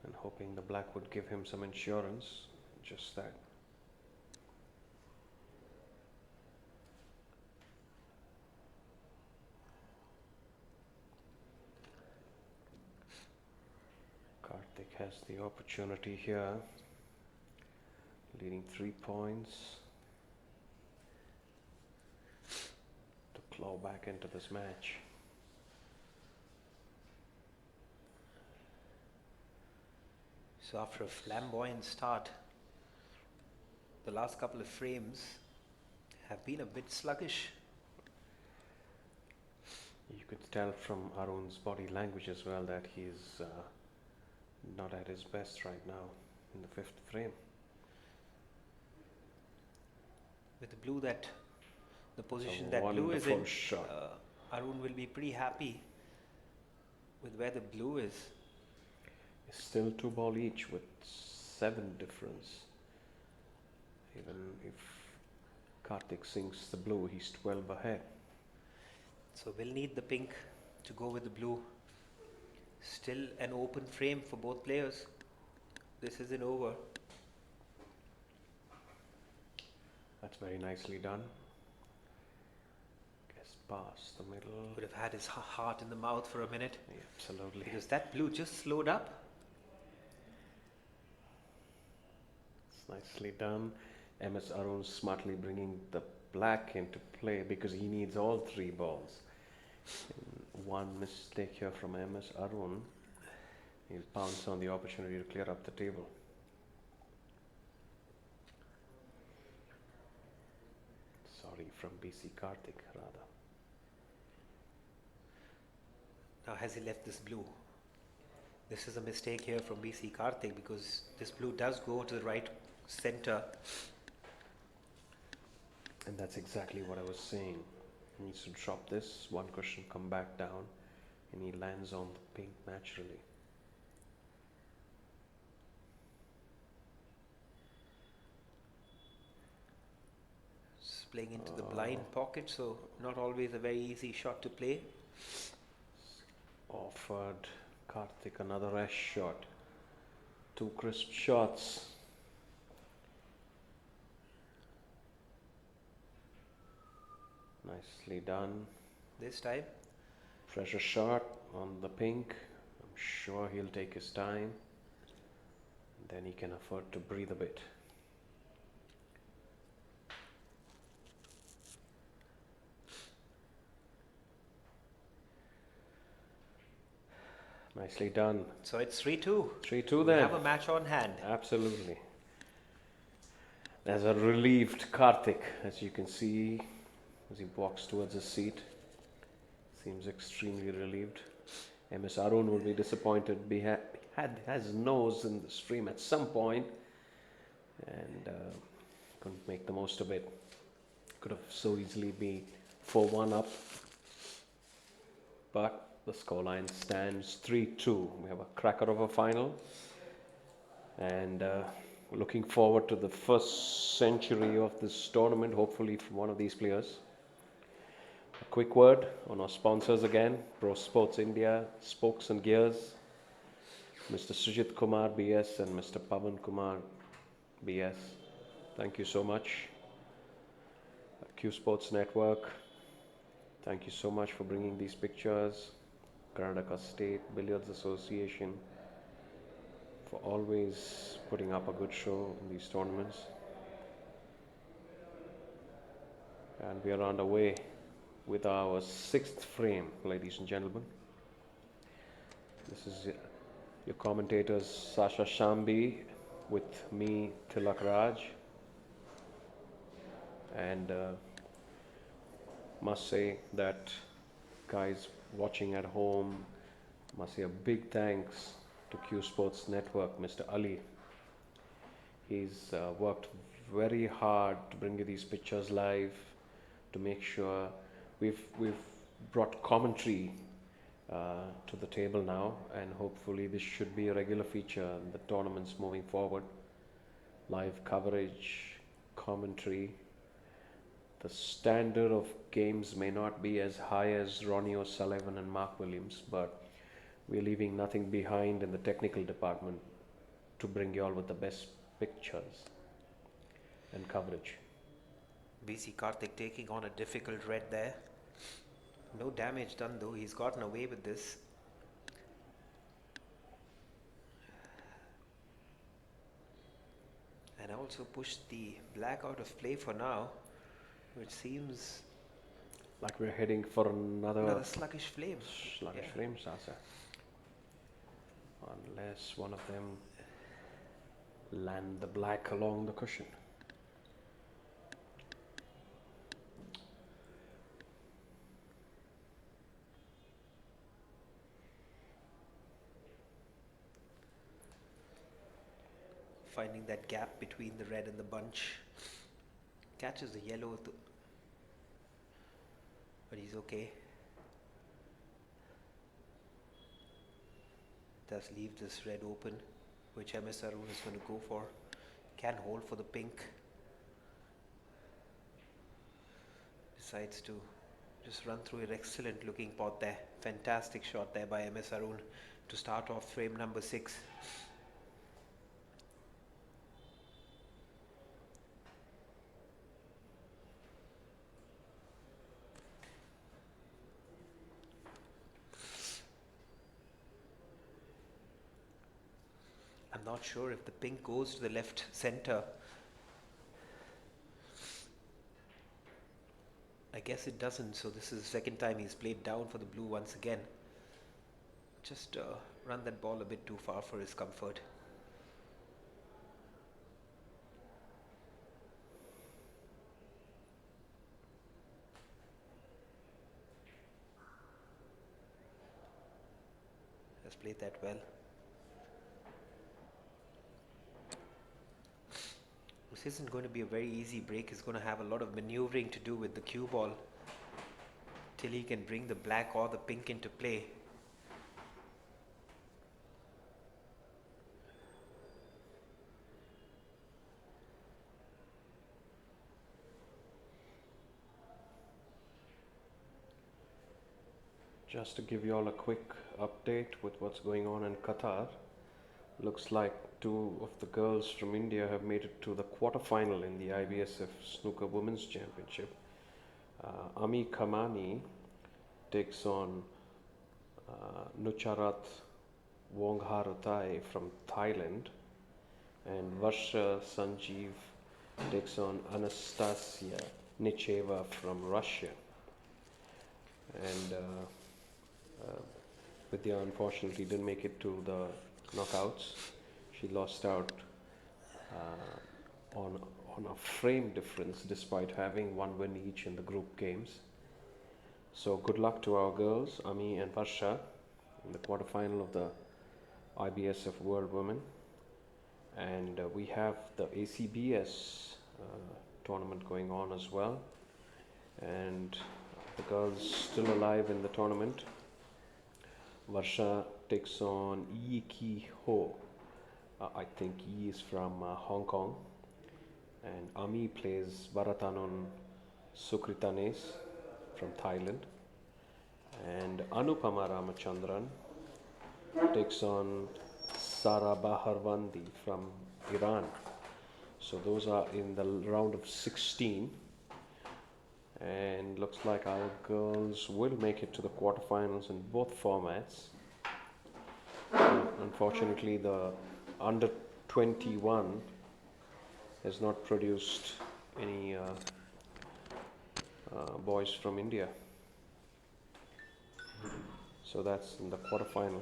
And hoping the black would give him some insurance. Just that. Karthik has the opportunity here. Leading 3 points. To claw back into this match. So after a flamboyant start, the last couple of frames have been a bit sluggish. You could tell from Arun's body language as well that he's not at his best right now in the 5th frame. With the blue the It's position a that blue is in, wonderful shot. Arun will be pretty happy with where the blue is. It's still 2 ball each with 7 difference. Even if Karthik sinks the blue, he's 12 ahead. So we'll need the pink to go with the blue. Still an open frame for both players. This isn't over. That's very nicely done. Guess past the middle. Would have had his heart in the mouth for a minute, Yeah, absolutely. because that blue just slowed up. It's nicely done. MS Arun smartly bringing the black into play because he needs all 3 balls. And one mistake here from MS Arun. He'll pounce on the opportunity to clear up the table. Sorry, from BC Karthik rather. Now has he left this blue? This is a mistake here from BC Karthik, because this blue does go to the right center. And that's exactly what I was saying. He needs to drop this, one cushion, come back down, and he lands on the pink naturally. Just playing into the blind pocket, so not always a very easy shot to play. Offered Karthik another S shot. 2 crisp shots. Nicely done. This time, Pressure shot on the pink. I'm sure he'll take his time. Then he can afford to breathe a bit. Nicely done. so it's 3-2. 3-2 We then. have a match on hand. Absolutely. There's a relieved Karthik, as you can see, as he walks towards his seat. Seems extremely relieved. MS Arun will be disappointed. Has nose in the stream at some point and couldn't make the most of it. Could have so easily been 4-1 up. But the scoreline stands 3-2. We have a cracker of a final. And we're looking forward to the first century of this tournament, hopefully from one of these players. A quick word on our sponsors again, Pro Sports India, Spokes and Gears, Mr. Sujit Kumar BS and Mr. Pavan Kumar BS. Thank you so much. Q Sports Network, thank you so much for bringing these pictures. Karnataka State Billiards Association for always putting up a good show in these tournaments. And we are on the way with our 6th frame, ladies and gentlemen. This is your commentators Sasha Shambi with me, Tilak Raj. And must say that guys watching at home, must say a big thanks to Q Sports Network, Mr. Ali. He's worked very hard to bring you these pictures live, to make sure we've brought commentary to the table now, and hopefully this should be a regular feature in the tournaments moving forward. Live coverage, commentary. The standard of games may not be as high as Ronnie O'Sullivan and Mark Williams, but we're leaving nothing behind in the technical department to bring you all with the best pictures and coverage. We see Karthik taking on a difficult red there. No damage done though, he's gotten away with this. And also pushed the black out of play for now, which seems like we're heading for another sluggish flame. Flame, Sasa. Unless one of them land the black along the cushion. Finding that gap between the red and the bunch. Catches the yellow, but he's okay. Does leave this red open, which MS Arun is going to go for. Can hold for the pink. Decides to just run through an excellent looking pot there. Fantastic shot there by MS Arun to start off frame number 6. I'm not sure if the pink goes to the left center. I guess it doesn't, so this is the second time he's played down for the blue once again. Just run that ball a bit too far for his comfort. Has played that well. This isn't going to be a very easy break. He's going to have a lot of maneuvering to do with the cue ball till he can bring the black or the pink into play. Just to give you all a quick update with what's going on in Qatar, looks like two of the girls from India have made it to the quarterfinal in the IBSF Snooker Women's Championship. Ami Kamani takes on Nucharat Wongharutai from Thailand, and Varsha Sanjeev takes on Anastasia Nicheva from Russia. And Vidya unfortunately didn't make it to the knockouts. She lost out on a frame difference despite having one win each in the group games. So good luck to our girls, Ami and Varsha, in the quarterfinal of the IBSF World Women. And we have the ACBS tournament going on as well. And the girls still alive in the tournament. Varsha takes on Yi Ki Ho. I think Yi is from Hong Kong. And Ami plays Baratanun Sukritanes from Thailand. And Anupama Ramachandran takes on Sara Baharwandi from Iran. So those are in the round of 16. And looks like our girls will make it to the quarterfinals in both formats. Unfortunately, the under 21 has not produced any boys from India. So that's in the quarterfinal.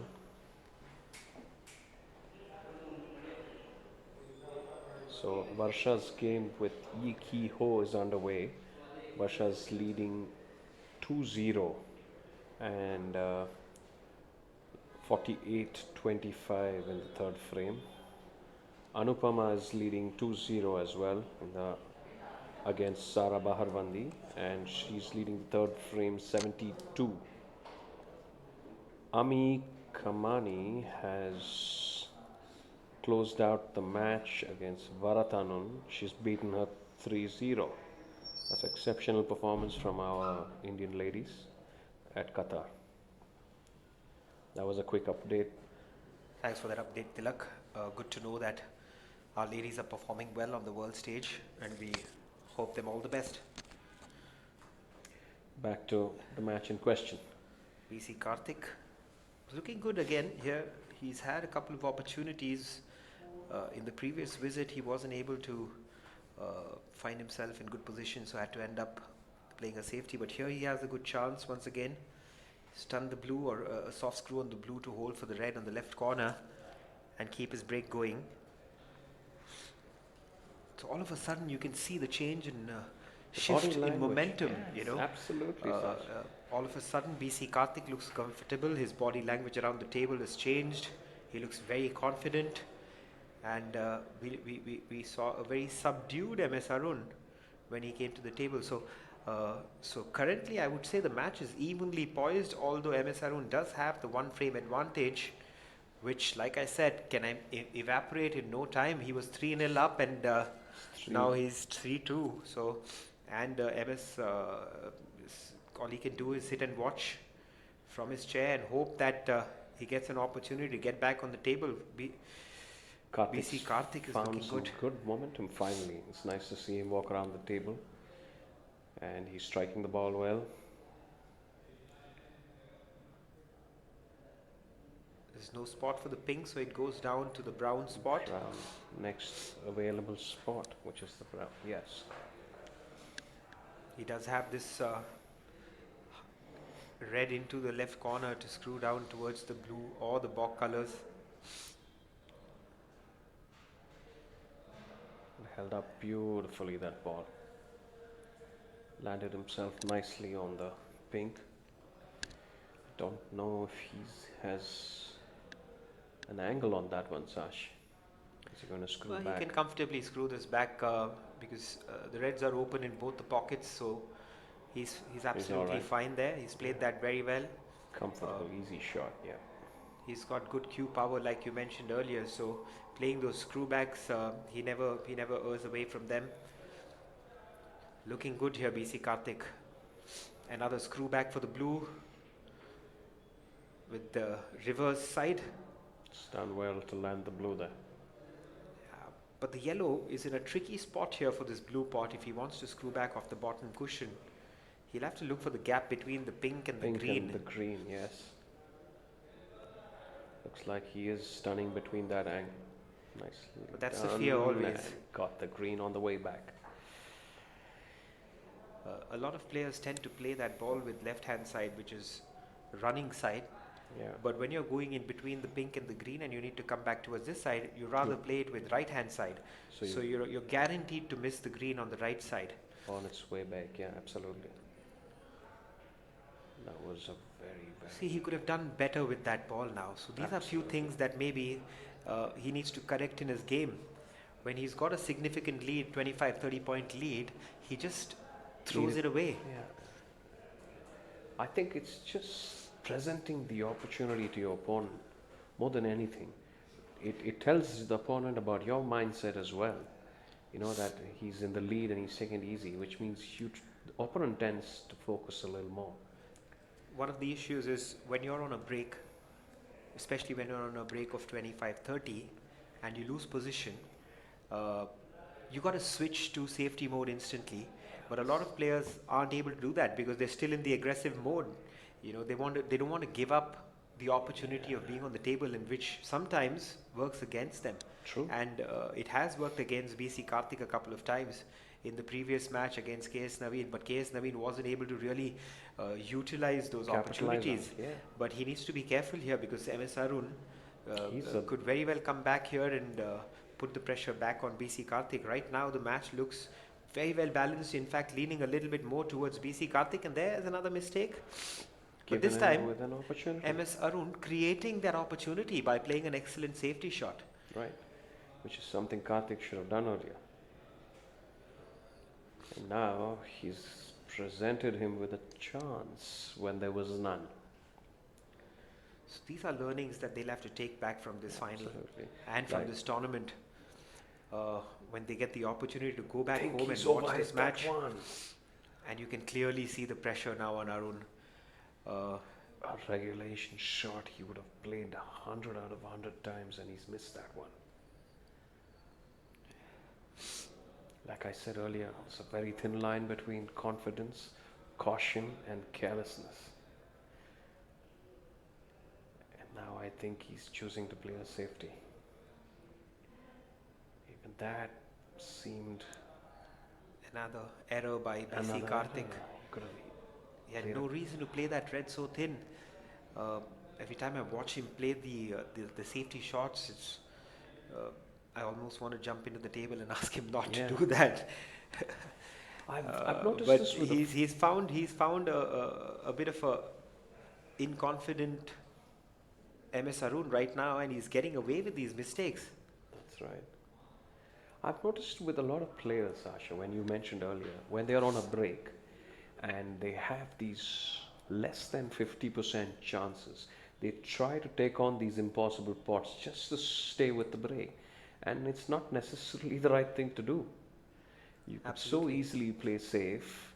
So Varsha's game with Yi Ki Ho is underway. Varsha's leading 2-0 and 48-25 in the third frame. Anupama is leading 2-0 as well against Sara Baharwandi, and she's leading the third frame 72. Ami Kamani has closed out the match against Varatanun. She's beaten her 3-0. That's exceptional performance from our Indian ladies at Qatar. That was a quick update. Thanks for that update, Tilak. Good to know that our ladies are performing well on the world stage, and we hope them all the best. Back to the match in question. We see Karthik looking good again here. He's had a couple of opportunities. In the previous visit, he wasn't able to find himself in good position, so had to end up playing a safety. But here he has a good chance once again. Stun the blue, or a soft screw on the blue to hold for the red on the left corner and keep his break going. So all of a sudden you can see the change in shift in momentum. Yes, you know, absolutely. all of a sudden BC Karthik looks comfortable. His body language around the table has changed. He looks very confident. And we saw a very subdued MS Arun when he came to the table. So currently I would say the match is evenly poised, although MS Arun does have the one frame advantage, which, like I said, can evaporate in no time. He was 3-0 up, and now he's 3-2. So, and MS, all he can do is sit and watch from his chair and hope that he gets an opportunity to get back on the table. BC Karthik is looking good. Good momentum finally. It's nice to see him walk around the table, and he's striking the ball well. There's no spot for the pink, so it goes down to the brown spot. Next available spot, which is the brown. Yes. He does have this red into the left corner to screw down towards the blue or the bog colors. Held up beautifully, that ball. Landed himself nicely on the pink. Don't know if he has an angle on that one, Sash. Is he going to screw Well, back? he can comfortably screw this back because the reds are open in both the pockets, so he's absolutely alright. fine there. He's played that very well. Comfortable, easy shot, yeah. He's got good cue power, like you mentioned earlier. So playing those screwbacks, he never errs away from them. Looking good here, BC Karthik. Another screwback for the blue with the reverse side. It's done well to land the blue there. But the yellow is in a tricky spot here for this blue pot. If he wants to screw back off the bottom cushion, he'll have to look for the gap between the pink and the green. And the green, yes. Looks like he is stunning between that angle. Nicely But that's the done, fear always. and got the green on the way back. A lot of players tend to play that ball with left hand side, which is running side. Yeah. But when you're going in between the pink and the green and you need to come back towards this side, you rather play it with right hand side. So you're guaranteed to miss the green on the right side. On its way back, yeah, absolutely. That was a very, very... See, he could have done better with that ball now. So these are few things that maybe he needs to correct in his game. When he's got a significant lead, 25-30 point lead, he just throws it away. Yeah. I think it's just presenting the opportunity to your opponent more than anything. It tells the opponent about your mindset as well. You know that he's in the lead and he's taking it easy, which means the opponent tends to focus a little more. One of the issues is when you're on a break, especially when you're on a break of 25-30 and you lose position, you got to switch to safety mode instantly. But a lot of players aren't able to do that because they're still in the aggressive mode. You know, they don't want to give up the opportunity of being on the table, in which sometimes works against them. True. And it has worked against BC Karthik a couple of times in the previous match against KS Naveen, but KS Naveen wasn't able to really utilize those opportunities. Yeah. But he needs to be careful here because MS Arun could very well come back here and put the pressure back on BC Karthik. Right now the match looks very well balanced, in fact leaning a little bit more towards BC Karthik, and there's another mistake. But this time, with an opportunity. MS Arun creating that opportunity by playing an excellent safety shot. Right. Which is something Karthik should have done earlier. And now he's presented him with a chance when there was none. So these are learnings that they'll have to take back from this final and from this tournament. When they get the opportunity to go back home and watch this match. And you can clearly see the pressure now on Arun. A regulation shot he would have played 100 out of 100 times and he's missed that one. Like I said earlier, it's a very thin line between confidence, caution and carelessness. And now I think he's choosing to play a safety. Even that seemed... Another error by BC Karthik. He had no reason to play that red so thin. Every time I watch him play the safety shots, it's I almost want to jump into the table and ask him not to do that. I've noticed but this with he's found a bit of a inconfident MS Arun right now, and he's getting away with these mistakes. That's right. I've noticed with a lot of players, Asha, when you mentioned earlier, when they're on a break and they have these less than 50% chances, they try to take on these impossible pots just to stay with the break. And it's not necessarily the right thing to do. You could so easily play safe.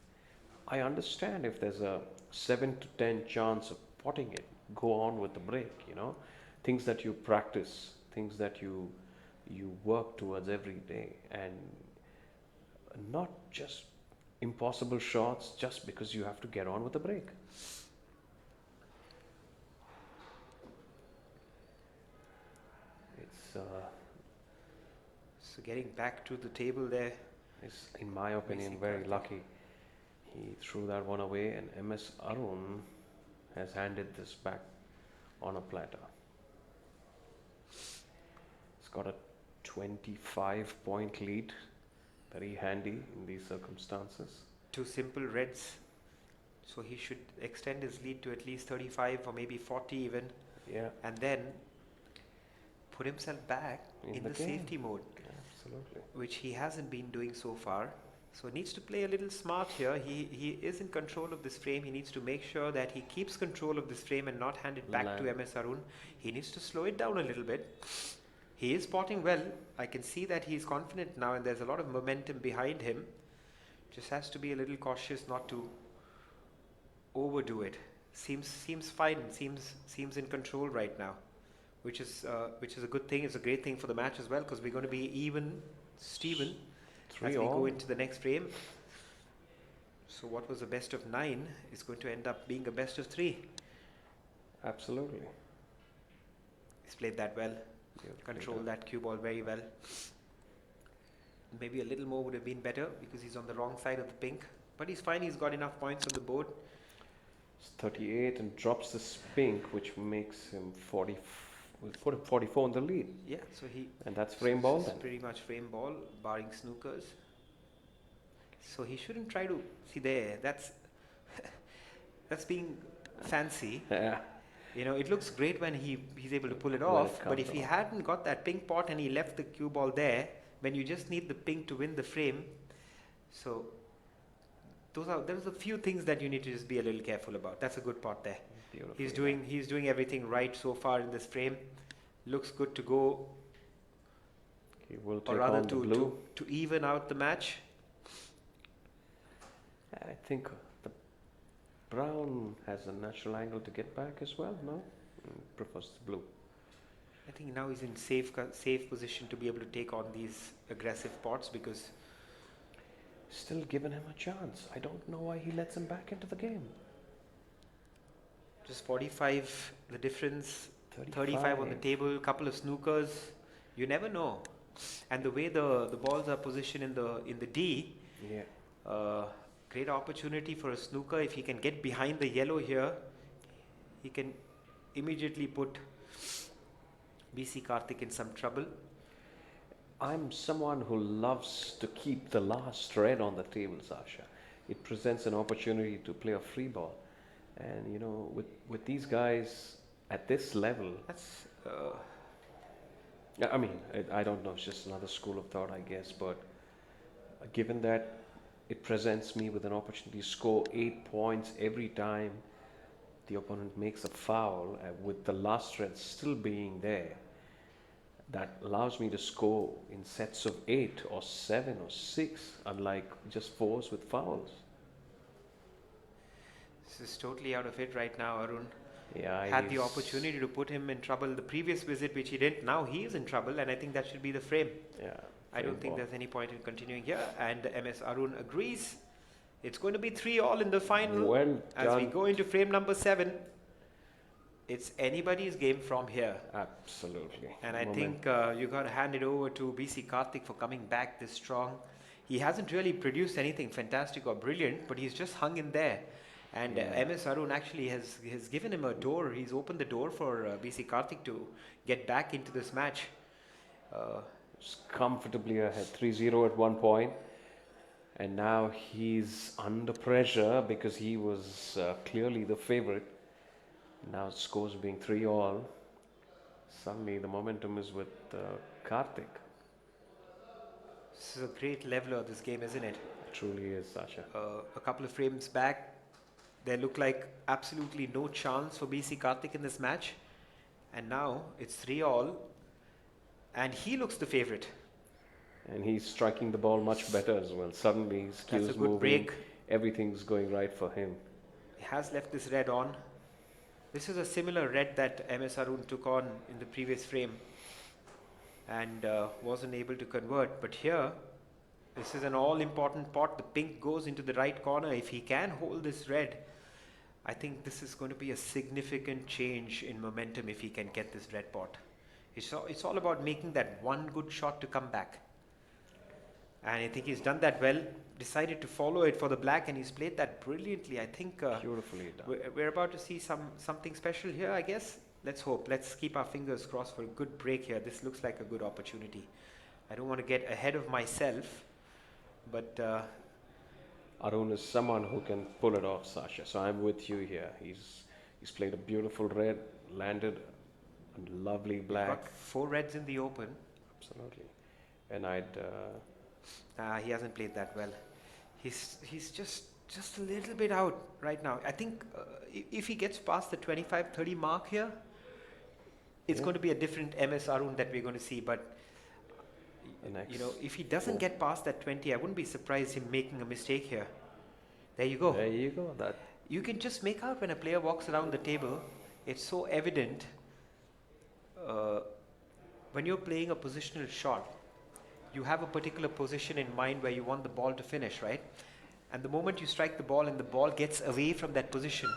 I understand if there's a 7 to 10 chance of potting it, go on with the break, you know. Things that you practice, things that you work towards every day, and not just impossible shots just because you have to get on with the break. It's so getting back to the table there is, in my opinion, very lucky. He threw that one away, and MS Arun has handed this back on a platter. He's got a 25-point lead, very handy in these circumstances. 2 simple reds, so he should extend his lead to at least 35 or maybe 40 even. Yeah. And then put himself back in the game. safety mode, Absolutely. which he hasn't been doing so far. So needs to play a little smart here. He is in control of this frame. He needs to make sure that he keeps control of this frame and not hand it back to MS Arun. He needs to slow it down a little bit. He is spotting well. I can see that he's confident now and there's a lot of momentum behind him. Just has to be a little cautious not to overdo it. Seems fine. Seems in control right now, which is a good thing. It's a great thing for the match as well because we're going to be even, Steven, as we go into the next frame. So what was a best of 9 is going to end up being a best of 3. Absolutely. He's played that well. Controlled that cue ball very well. Maybe a little more would have been better because he's on the wrong side of the pink. But he's fine. He's got enough points on the board. It's 38 and drops this pink, which makes him 44 in the lead. Yeah, so he... And that's frame ball This is then. pretty much frame ball, barring snookers. So he shouldn't try to... See there, that's being fancy. Yeah. You know, it looks great when he's able to pull it When off, it but if comes he off. hadn't got that pink pot and he left the cue ball there, when you just need the pink to win the frame, so there's a few things that you need to just be a little careful about. That's a good pot there. Beautiful. He's doing everything right so far in this frame. Looks good to go, He will or take rather on the blue. to even out the match. I think the brown has a natural angle to get back as well, no? Prefers the blue. I think now he's in safe position to be able to take on these aggressive pots because Still giving him a chance. I don't know why he lets him back into the game. just 45 the difference, 35 on the table, couple of snookers. You never know. And the way the balls are positioned in the D, Yeah. great opportunity for a snooker. If he can get behind the yellow here, he can immediately put BC Karthik in some trouble. I'm someone who loves to keep the last red on the table, Sasha. It presents an opportunity to play a free ball. And, you know, with these guys at this level, That's I mean, I don't know, it's just another school of thought, I guess, but given that it presents me with an opportunity to score 8 points every time the opponent makes a foul, with the last red still being there, that allows me to score in sets of 8 or 7 or 6, unlike just 4s with fouls. this is totally out of it right now. Arun Yeah, had the opportunity to put him in trouble the previous visit, which he didn't. Now he is in trouble, and I think that should be the frame. Yeah, I don't think ball. there's any point in continuing here. And MS Arun agrees. It's going to be 3-all in the final. Well As we done. go into frame number 7, it's anybody's game from here. Absolutely. And I think you got to hand it over to BC Karthik for coming back this strong. He hasn't really produced anything fantastic or brilliant, but he's just hung in there. And MS Arun actually has given him a door. He's opened the door for BC Karthik to get back into this match. was comfortably ahead 3-0 at one point, and now he's under pressure because he was clearly the favorite. Now scores being 3-all. Suddenly the momentum is with Karthik. This is a great leveler, this game, isn't it? It truly is, Sasha. A couple of frames back, there looked like absolutely no chance for BC Karthik in this match. And now it's 3-all. And he looks the favorite. And he's striking the ball much better as well. Suddenly his That's cues a good moving. break. Everything's going right for him. He has left this red on. This is a similar red that MS Arun took on in the previous frame and wasn't able to convert. But here, this is an all-important pot. The pink goes into the right corner. If he can hold this red, I think this is going to be a significant change in momentum if he can get this red pot. It's all about making that one good shot to come back. And I think he's done that well. Decided to follow it for the black, and he's played that brilliantly. I think Beautifully done. we're about to see something special here, I guess. Let's hope. Let's keep our fingers crossed for a good break here. This looks like a good opportunity. I don't want to get ahead of myself, but Arun is someone who can pull it off, Sasha. So I'm with you here. He's played a beautiful red, landed lovely He's black. got 4 reds in the Open. Absolutely. And I'd He hasn't played that well. He's just a little bit out right now. I think if he gets past the 25-30 mark here, it's Yeah. going to be a different MS Arun that we're going to see. But the next. you know, if he doesn't four. get past that 20, I wouldn't be surprised him making a mistake here. There you go. There you go. That You can just make out when a player walks around the table. It's so evident. When you're playing a positional shot, you have a particular position in mind where you want the ball to finish, right? And the moment you strike the ball and the ball gets away from that position,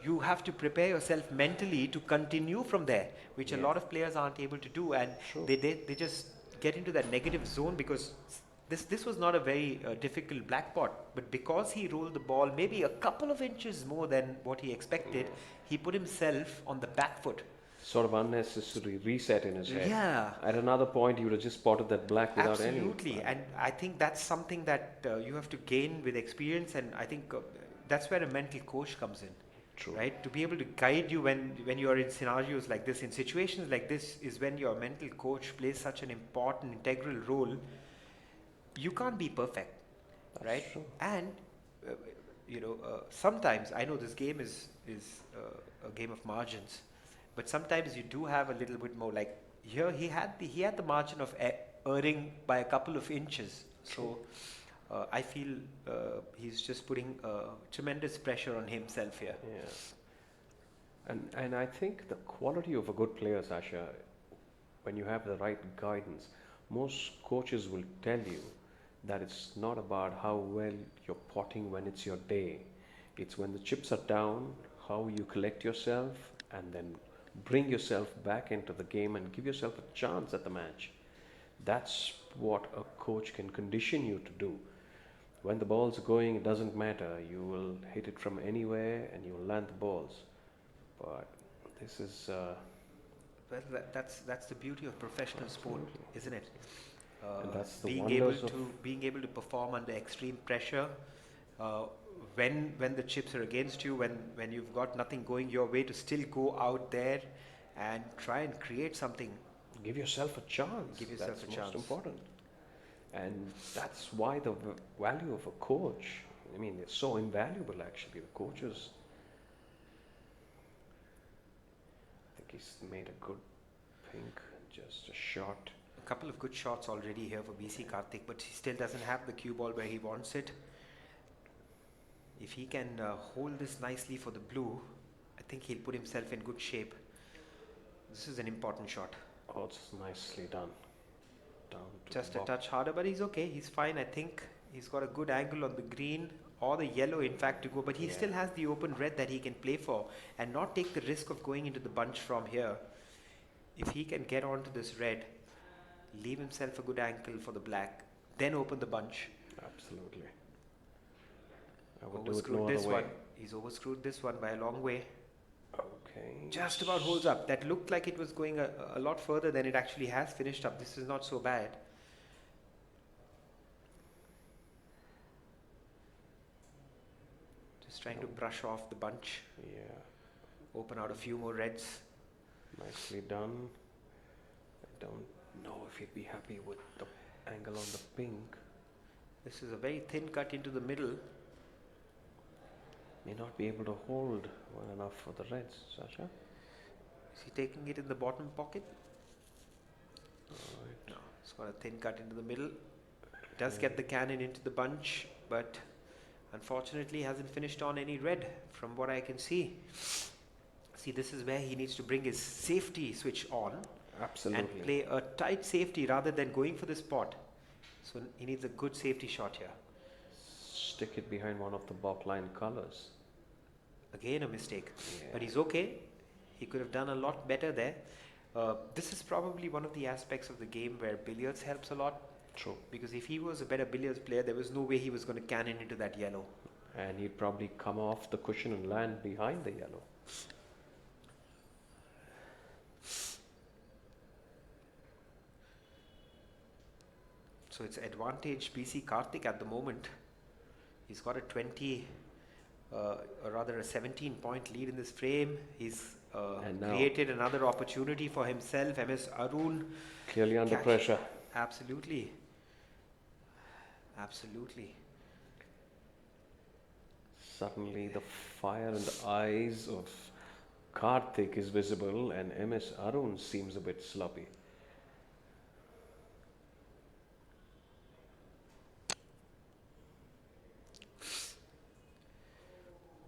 you have to prepare yourself mentally to continue from there, which a Yeah. lot of players aren't able to do, and True. they just get into that negative zone because this was not a very difficult black pot, but because he rolled the ball maybe a couple of inches more than what he expected, he put himself on the back foot. sort of unnecessary reset in his head. Yeah. At another point, you would have just spotted that black without any. Absolutely, and I think that's something that you have to gain with experience, and I think that's where a mental coach comes in, True. right? To be able to guide you when you are in scenarios like this, in situations like this, is when your mental coach plays such an important, integral role. You can't be perfect, That's right? true. And sometimes I know this game is a game of margins, but sometimes you do have a little bit more. Like here, he had the margin of erring by a couple of inches. So I feel he's just putting tremendous pressure on himself here. Yeah. And I think the quality of a good player, Sasha, when you have the right guidance, most coaches will tell you that it's not about how well you're potting when it's your day. It's when the chips are down, how you collect yourself and then bring yourself back into the game and give yourself a chance at the match. That's what a coach can condition you to do. When the ball's going, it doesn't matter. You will hit it from anywhere and you will land the balls. But this is Well, that's the beauty of professional sport, isn't it? And that's the being able wonders of- to being able to perform under extreme pressure, when the chips are against you, when you've got nothing going your way, to still go out there and try and create something. give yourself a chance. Give yourself that's a most chance. important. And that's why the value of a coach, I mean, it's so invaluable actually. The coaches, I think he's made a good pink, just a shot. A couple of good shots already here for BC Karthik, but he still doesn't have the cue ball where he wants it. If he can hold this nicely for the blue, I think he'll put himself in good shape. This is an important shot. Oh, it's nicely done. Down to Just the a touch harder, but he's okay. He's fine. I think he's got a good angle on the green or the yellow, in fact, to go. But he Yeah. still has the open red that he can play for and not take the risk of going into the bunch from here. If he can get onto this red, leave himself a good angle for the black, then open the bunch. Absolutely. I would do it Overscrewed no this other way. one. He's overscrewed this one by a long way. Okay. Just about holds up. That looked like it was going a lot further than it actually has finished up. This is not so bad. Just trying to brush off the bunch. Yeah. Open out a few more reds. Nicely done. I don't know if he'd be happy with the angle on the pink. This is a very thin cut into the middle. May not be able to hold well enough for the reds, Sasha. Is he taking it in the bottom pocket? Alright. No, it's got a thin cut into the middle. Does get the cannon into the bunch, but unfortunately hasn't finished on any red from what I can see. See, this is where he needs to bring his safety switch on Absolutely. and play a tight safety rather than going for the spot. So he needs a good safety shot here. Stick it behind one of the balk line colors. Again a mistake, Yeah. but he's okay. He could have done a lot better there. This is probably one of the aspects of the game where billiards helps a lot, True. because if he was a better billiards player, there was no way he was going to cannon into that yellow. And he'd probably come off the cushion and land behind the yellow. So it's advantage BC Karthik at the moment. He's got a 20, or rather a 17-point lead in this frame. He's And now- created another opportunity for himself. MS Arun Clearly under catch- pressure. Absolutely. Absolutely. Suddenly the fire in the eyes of Karthik is visible and MS Arun seems a bit sloppy.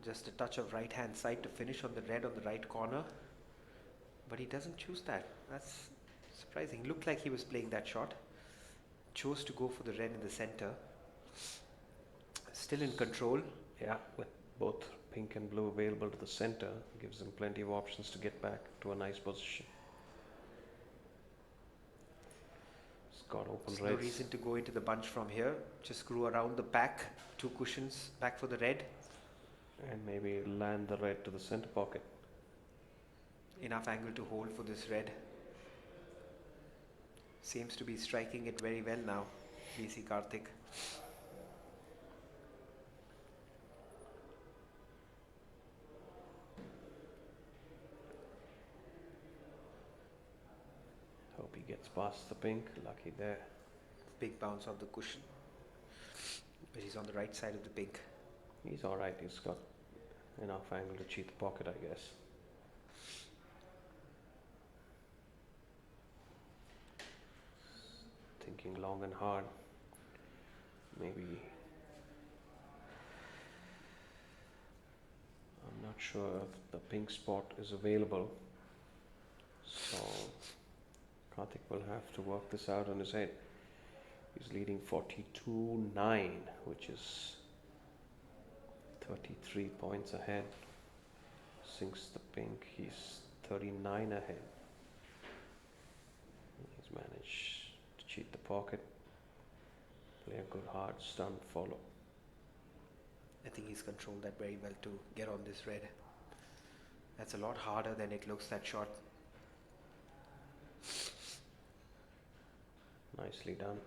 Just a touch of right hand side to finish on the red on the right corner. But he doesn't choose that. That's surprising. Looked like he was playing that shot. Chose to go for the red in the center. Still in control. Yeah, with both pink and blue available to the center, gives him plenty of options to get back to a nice position. He's got open There's reds. no reason to go into the bunch from here. Just screw around the back. 2 cushions back for the red. And maybe land the red to the center pocket. Enough angle to hold for this red. Seems to be striking it very well now, VC Karthik. Hope he gets past the pink. Lucky there. Big bounce off the cushion. But he's on the right side of the pink. He's alright. He's got enough angle to cheat the pocket, I guess. Thinking long and hard. Maybe. I'm not sure if the pink spot is available. So Karthik will have to work this out on his head. He's leading 42-9, which is 33 points ahead. Sinks the pink, he's 39 ahead. He's managed to cheat the pocket, play a good hard stunt follow. I think he's controlled that very well to get on this red. That's a lot harder than it looks, that shot. Nicely done.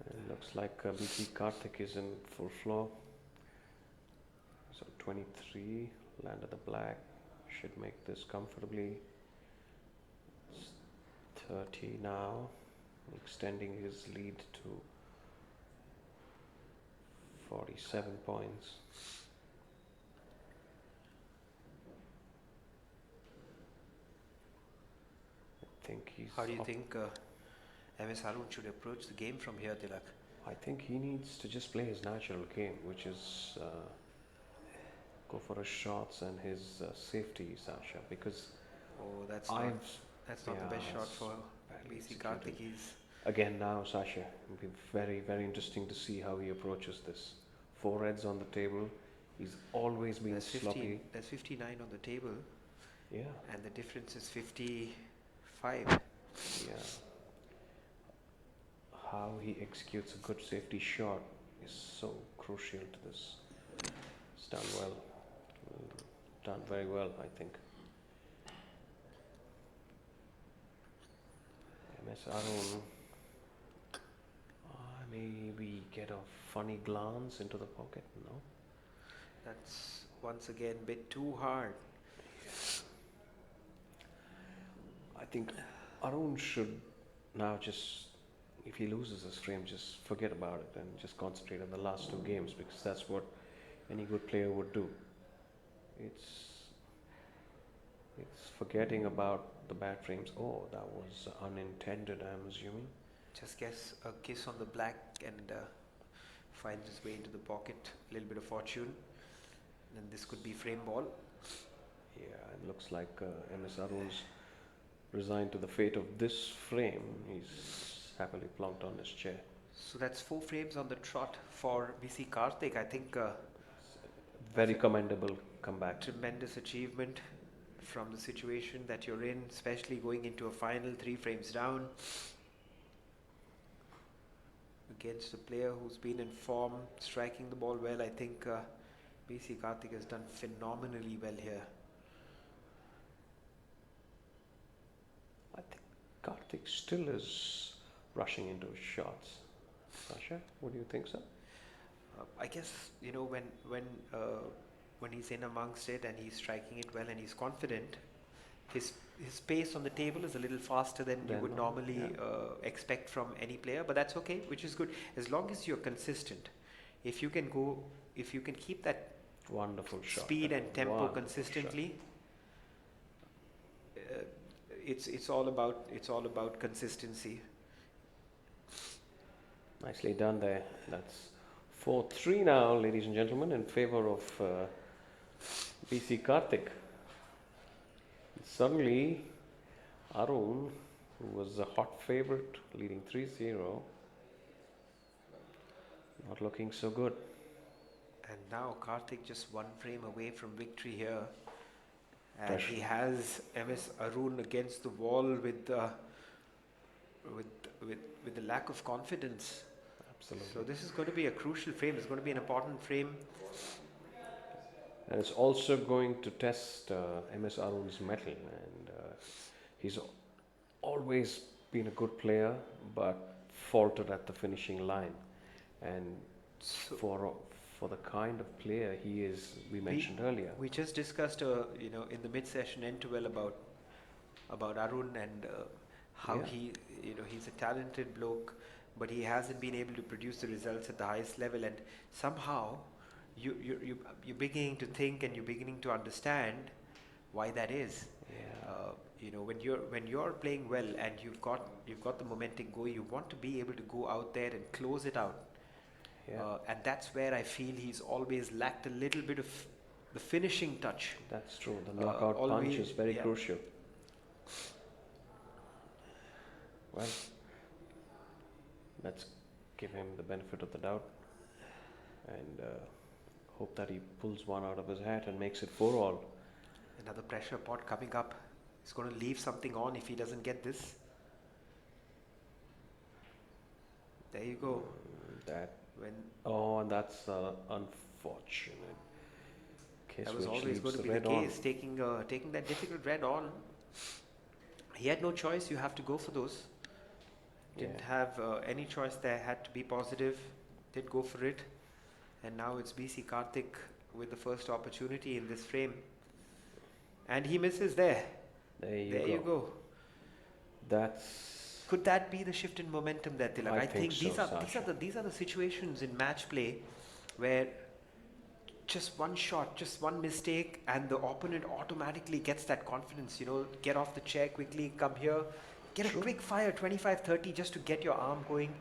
And looks like BT Karthik is in full flow. So 23, landed the black, should make this comfortably. It's 30 now, extending his lead to 47 points. I think he's How do you up. think MS Arun should approach the game from here, Tilak? I think he needs to just play his natural game, which is go for his shots and his safety, Sasha, because Oh, that's I've not the best yeah, shot it's for badly VC executed. Karthik. He's Again now, Sasha, it'll be very, very interesting to see how he approaches this. 4 reds on the table. He's always been there's sloppy. there's 59 on the table, Yeah, and the difference is 55. yeah. How he executes a good safety shot is so crucial to this. It's done well. Done very well, I think. MS Arun. Maybe get a funny glance into the pocket, no? That's once again a bit too hard. I think Arun should now just, if he loses this frame, just forget about it and just concentrate on the last 2 games, because that's what any good player would do. It's forgetting about the bad frames. Oh, that was unintended, I'm assuming. Just guess a kiss on the black and finds his way into the pocket. A little bit of fortune, and this could be frame ball. Yeah, it looks like MS Arun's resigned to the fate of this frame. He's happily plunked on his chair. So that's 4 frames on the trot for VC Karthik. I think Very commendable comeback. tremendous achievement from the situation that you're in, especially going into a final 3 frames down against a player who's been in form, striking the ball well. I think VC Karthik has done phenomenally well here. I think Karthik still is rushing into his shots. Sasha, what do you think, sir? I guess when when he's in amongst it and he's striking it well and he's confident, his pace on the table is a little faster than you would normally expect from any player, but that's okay, which is good as long as you're consistent. If you can keep that Wonderful shot. speed and tempo Wonderful consistently, it's all about consistency. Nicely done there. That's 4-3 now, ladies and gentlemen, in favor of BC Karthik. Suddenly, Arun, who was a hot favourite, leading 3-0, not looking so good. And now Karthik just one frame away from victory here. And Pressure. he has MS Arun against the wall with the lack of confidence. Absolutely. So this is going to be a crucial frame. It's going to be an important frame. And it's also going to test MS Arun's mettle. And he's always been a good player, but faltered at the finishing line. And So for the kind of player he is, we mentioned earlier. we just discussed, in the mid-session interval about Arun and how Yeah. he's a talented bloke, but he hasn't been able to produce the results at the highest level. And somehow, you're beginning to think and you're beginning to understand why that is. Yeah. When you're playing well and you've got the momentum going, you want to be able to go out there and close it out. Yeah. And that's where I feel he's always lacked a little bit of the finishing touch. That's true. The knockout punch is very crucial. Well, let's give him the benefit of the doubt and hope that he pulls one out of his hat and makes it 4-all. Another pressure pot coming up. He's going to leave something on if he doesn't get this. There you go. And that's unfortunate. Case That was which always leaves going to be red the on. case, taking that difficult red on. He had no choice. You have to go for those. Didn't have any choice there. Had to be positive. Did go for it. And now it's BC Karthik with the first opportunity in this frame. And he misses there. There you go. Could that be the shift in momentum there, Tilak? I think so, these are the situations in match play where just one shot, just one mistake, and the opponent automatically gets that confidence. Get off the chair quickly, come here, get a quick fire, 25-30, just to get your arm going.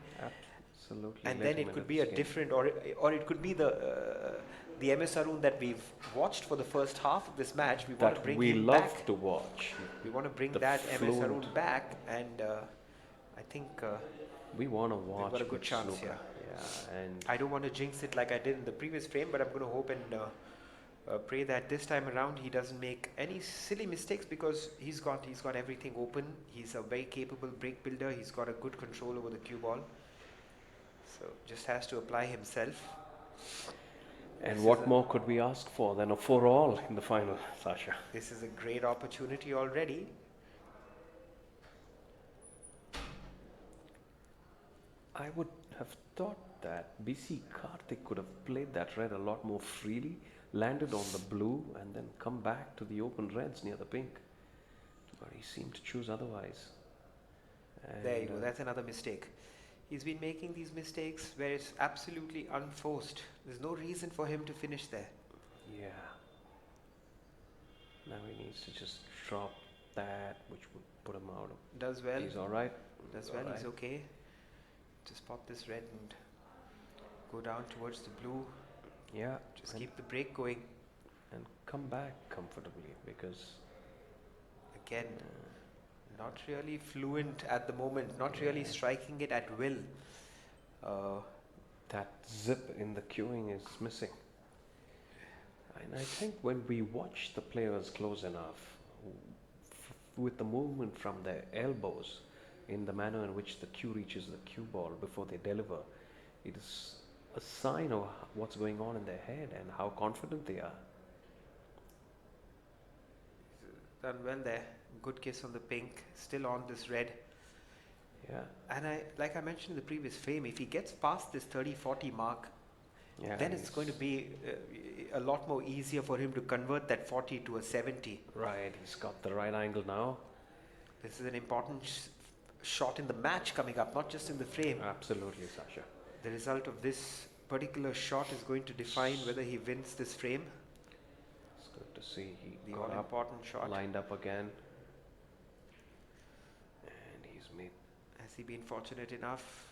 Absolutely. And then it could be a different, or it could be the MS Arun that we've watched for the first half of this match. We want to bring him back. Love to watch. We want to bring that MS Arun back, and I think we want to watch. we've got a good chance Snooker. here. Yeah, and I don't want to jinx it like I did in the previous frame, but I'm going to hope and pray that this time around he doesn't make any silly mistakes, because he's got everything open. He's a very capable break builder. He's got a good control over the cue ball. So just has to apply himself. And what more could we ask for than a 4-all in the final, Sasha? This is a great opportunity already. I would have thought that BC Karthik could have played that red a lot more freely, landed on the blue, and then come back to the open reds near the pink. But he seemed to choose otherwise. And There you go. That's another mistake. He's been making these mistakes where it's absolutely unforced. There's no reason for him to finish there. Yeah. Now he needs to just drop that, which would put him out. Does well. He's all right. Does well. He's okay. Just pop this red and go down towards the blue. Yeah. Just keep the break going. And come back comfortably, because Again, not really fluent at the moment. Not really striking it at will. that zip in the queuing is missing. And I think when we watch the players close enough, with the movement from their elbows, in the manner in which the cue reaches the cue ball before they deliver, it is a sign of what's going on in their head and how confident they are. Done well there. Good kiss on the pink. Still on this red. Yeah. And like I mentioned in the previous frame, if he gets past this 30-40 mark, Yeah, then it's going to be a lot more easier for him to convert that 40 to a 70. right. He's got the right angle now. This is an important shot in the match coming up, not just in the frame. Absolutely, Sasha. The result of this particular shot is going to define whether he wins this frame. It's good to see he The got up, all-important shot. lined up again, and he's made. Has he been fortunate enough?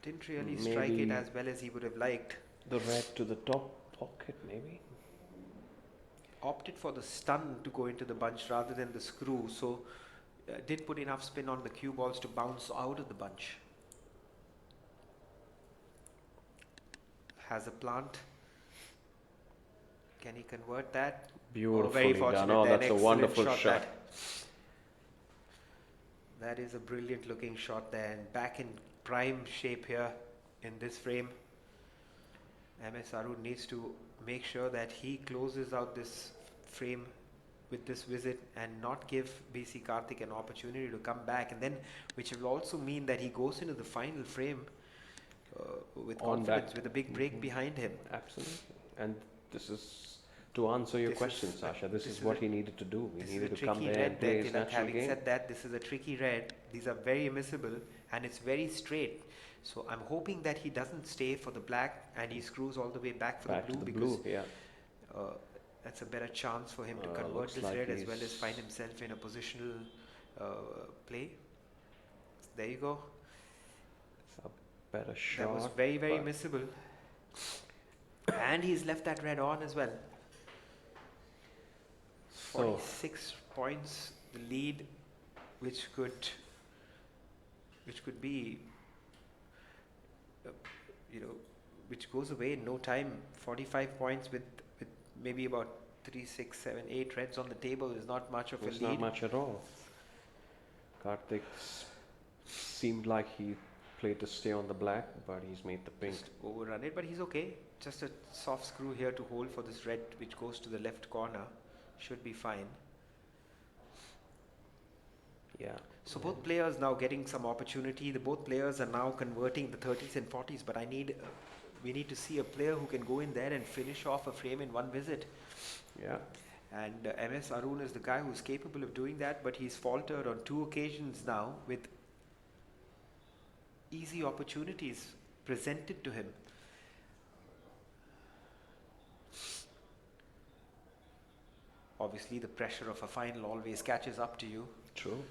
Didn't really strike it Maybe as well as he would have liked. the red to the top pocket, maybe. Opted for the stun to go into the bunch rather than the screw, so did put enough spin on the cue balls to bounce out of the bunch. Has a plant. Can he convert that? Beautifully very done. fortunate Oh, there. that's a Excellent wonderful shot shot. That is a brilliant looking shot there, and back in prime shape here in this frame. MS Arun needs to make sure that he closes out this frame with this visit and not give BC Karthik an opportunity to come back, and then which will also mean that he goes into the final frame with On confidence, that- with a big break behind him. Absolutely. And this is to answer your This question, is- Sasha. This this is is what a- he needed to do. He This is needed a to come tricky there and red play there, his Tilak. natural Having game. said that, this is a tricky red. These are very miscible and it's very straight. So I'm hoping that he doesn't stay for the black and he screws all the way back for Back the to blue, the because blue, yeah. that's a better chance for him to convert Looks this like red as well as he's- find himself in a positional play. There you go. It's a better shot. That was very, very but missable. And he's left that red on as well. So, 46 points, the lead, which could be, which goes away in no time. 45 points with maybe about 3, 6, 7, 8 reds on the table is not much of a it's lead. not much at all. Karthik seemed like he played to stay on the black, but he's made the pink. Just overrun it, but he's okay. Just a soft screw here to hold for this red, which goes to the left corner. Should be fine. Yeah. So both players now getting some opportunity. Both players are now converting the 30s and 40s, but we need to see a player who can go in there and finish off a frame in one visit. Yeah. And MS Arun is the guy who's capable of doing that, but he's faltered on 2 occasions now with easy opportunities presented to him. Obviously, the pressure of a final always catches up to you. True.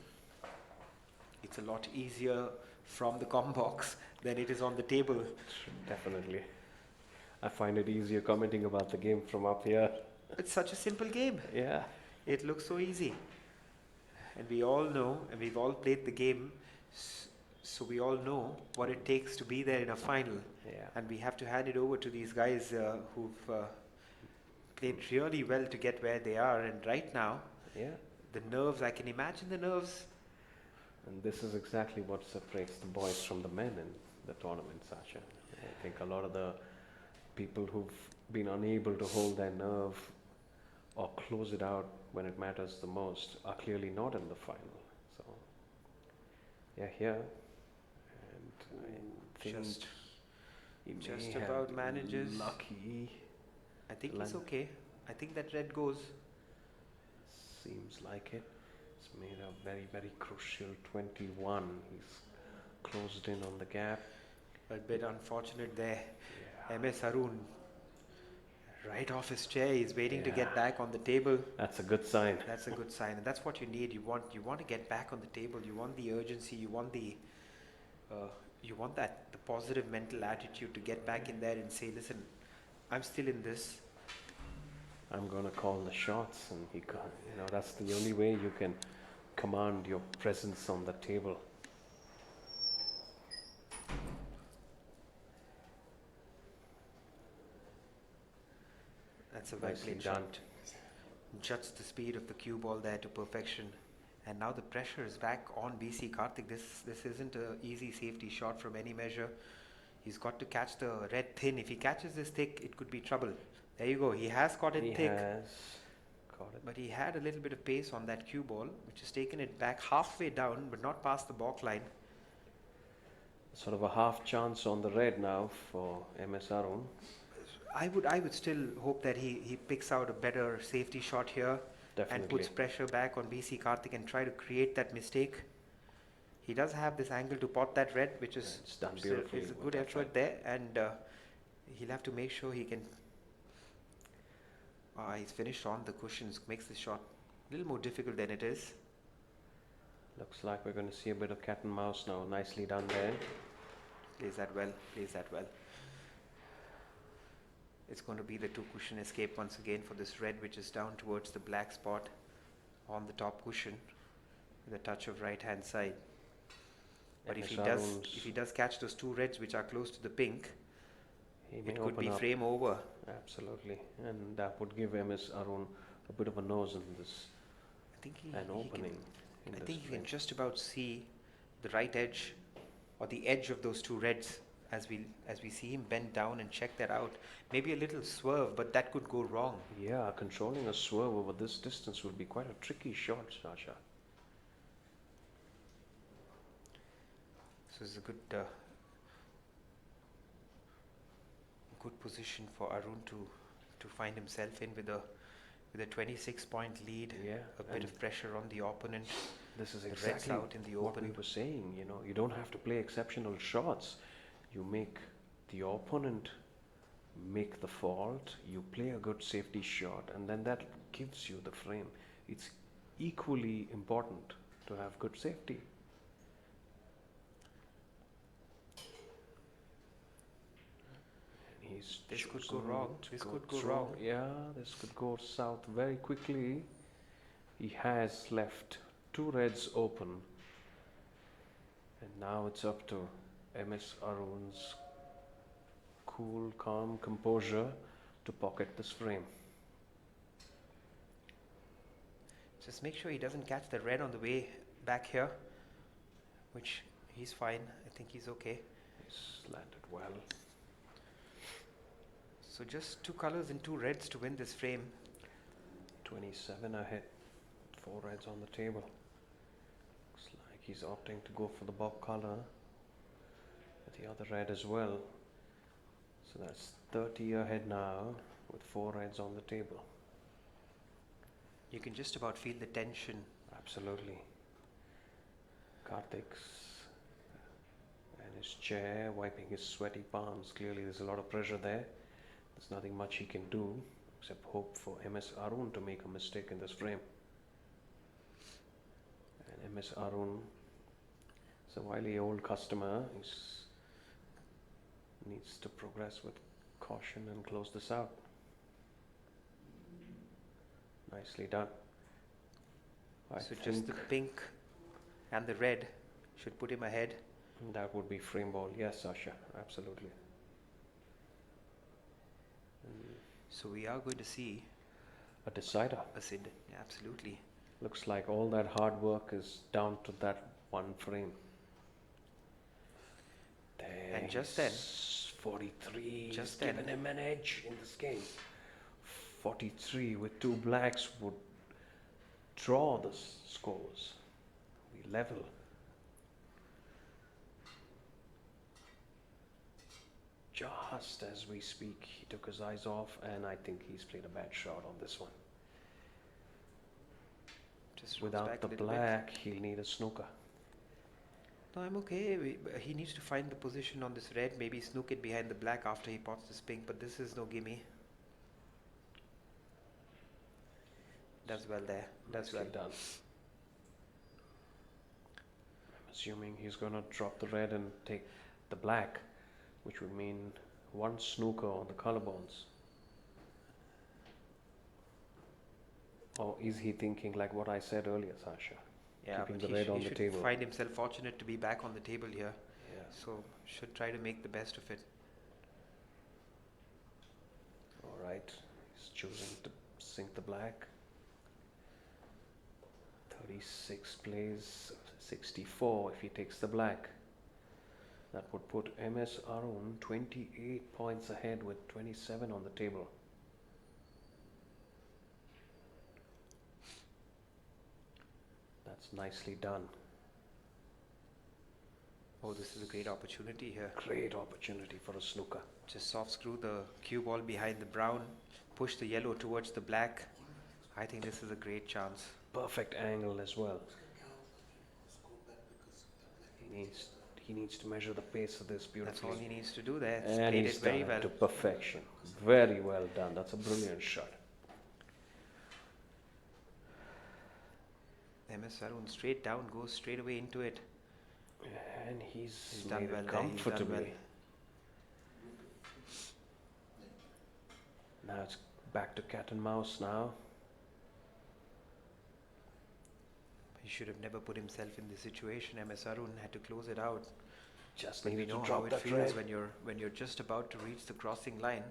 It's a lot easier from the comm box than it is on the table. Definitely. I find it easier commenting about the game from up here. It's such a simple game. Yeah. It looks so easy. And we all know, and we've all played the game, so we all know what it takes to be there in a final. Yeah. And we have to hand it over to these guys who've played really well to get where they are. And right now, Yeah. the nerves, I can imagine the nerves. And this is exactly what separates the boys from the men in the tournament, Sasha. I think a lot of the people who've been unable to hold their nerve or close it out when it matters the most are clearly not in the final. So, yeah, here. And I think Just he just may have about been manages. lucky. I think Land. it's okay. I think that red goes. Seems like it. It's made a very, very crucial 21. He's closed in on the gap. A bit unfortunate there. Yeah. MS Arun, right off his chair, he's waiting to get Yeah. back on the table. That's a good sign. That's a good sign, and that's what you need. You want to get back on the table. You want the urgency. You want the positive mental attitude to get back in there and say, listen, I'm still in this. I'm gonna call the shots, and he can't. That's the only way you can command your presence on the table. That's a well Nicely played done. shot. Judged the speed of the cue ball there to perfection. And now the pressure is back on BC Karthik. This isn't an easy safety shot from any measure. He's got to catch the red thin. If he catches this thick, it could be trouble. There you go. He has caught it He thick. has caught it. But he had a little bit of pace on that cue ball, which has taken it back halfway down, but not past the balk line. Sort of a half chance on the red now for MS Arun. I would still hope that he picks out a better safety shot here and Definitely. puts pressure back on BC Karthik and try to create that mistake. He does have this angle to pot that red, which is It's done still beautifully is a with good that effort red. there, and he'll have to make sure he can. He's finished on the cushions, makes the shot a little more difficult than it is. Looks like we're going to see a bit of cat and mouse now. Nicely done there. Plays that well, plays that well. It's going to be the two cushion escape once again for this red, which is down towards the black spot on the top cushion with a touch of right hand side. But if he does catch those two reds which are close to the pink, He may it could open be up. frame over. Absolutely. And that would give MS Arun a bit of a nose in this, I think an opening. in I this think you frame. can just about see the right edge or the edge of those two reds as we see him bend down and check that out. Maybe a little swerve, but that could go wrong. Yeah, controlling a swerve over this distance would be quite a tricky shot, Sasha. So it's a good position for Arun to find himself in with a 26-point lead. Yeah, A bit of pressure on the opponent. This is The red's exactly out in the what we open. were saying. You don't have to play exceptional shots. You make the opponent make the fault, you play a good safety shot, and then that gives you the frame. It's equally important to have good safety. This could go wrong. This could go wrong. Yeah, this could go south very quickly. He has left two reds open, and now it's up to MS Arun's cool, calm composure to pocket this frame. Just make sure he doesn't catch the red on the way back here, which he's fine. I think he's okay. He's landed well. So just two colors and two reds to win this frame. 27 ahead. Four reds on the table. Looks like he's opting to go for the bob color with the other red as well. So that's 30 ahead now with four reds on the table. You can just about feel the tension. Absolutely. Karthik's and his chair, wiping his sweaty palms. Clearly there's a lot of pressure there. There's nothing much he can do except hope for MS Arun to make a mistake in this frame. And MS Arun is a wily old customer. He needs to progress with caution and close this out. Nicely done. So just the pink and the red should put him ahead. That would be frame ball. Yes, Sasha, absolutely. So we are going to see A decider. Absolutely. Looks like all that hard work is down to that one frame. There And just then, 43 just given then. him an edge in this game. 43 with two blacks would draw the scores. We level. Just as we speak, he took his eyes off, and I think he's played a bad shot on this one. Just Without the black, he'll need a snooker. No, I'm okay. He needs to find the position on this red. Maybe snook it behind the black after he pots this pink, but this is no gimme. Does well there. Does well. Nicely done. I'm assuming he's going to drop the red and take the black, which would mean one snooker on the collarbones. Or is he thinking like what I said earlier, Sasha? Yeah, Keeping but the red on he the should table. find himself fortunate to be back on the table here. Yeah. So should try to make the best of it. All right. He's choosing to sink the black. 36 plays 64 if he takes the black. That would put MS Arun 28 points ahead with 27 on the table. That's nicely done. Oh, this is a great opportunity here. Great opportunity for a snooker. Just soft screw the cue ball behind the brown, push the yellow towards the black. I think this is a great chance. Perfect angle as well. He needs to measure the pace of this beautifully. That's all he needs to do there. It's And played he's it very done well. it to perfection. Very well done. That's a brilliant shot. MS Arun straight down, goes straight away into it. And he's done made well it there, he's done comfortably. Now it's back to cat and mouse now. He should have never put himself in this situation. MS Arun had to close it out. Just But we needed know to how drop it that feels red. when you're just about to reach the crossing line.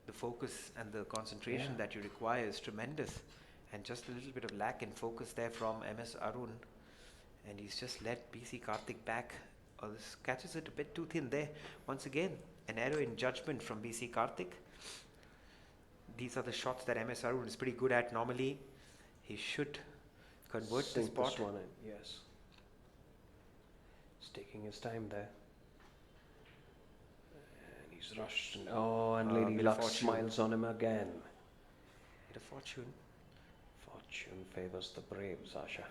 The focus and the concentration that you require is tremendous, and just a little bit of lack in focus there from MS Arun, and he's just let BC Karthik back. This catches it a bit too thin there. Once again, an error in judgment from BC Karthik. These are the shots that MS Arun is pretty good at normally. He should convert the Sink spot. this one in, yes. He's taking his time there. And he's rushed. And Lady bit of Luck fortune. smiles on him again. Bit of fortune. Fortune favors the brave, Sasha.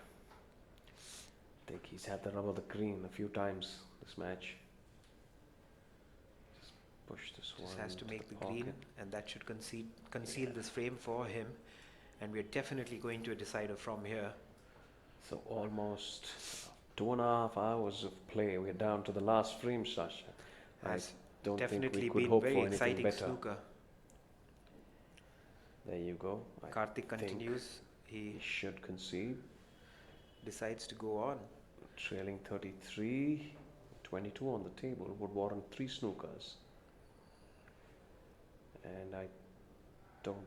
I think he's had the rub of the green a few times this match. Just push this one. Just has to into make the pocket. green, and that should conceal this frame for him. And we're definitely going to a decider from here. So almost 2.5 hours of play. We're down to the last frame, Sasha. Has I don't think definitely we could been hope very for anything exciting better. snooker. There you go. I Karthik think continues. He He should concede. decides to go on. Trailing 33, 22 on the table would warrant 3 snookers. And I don't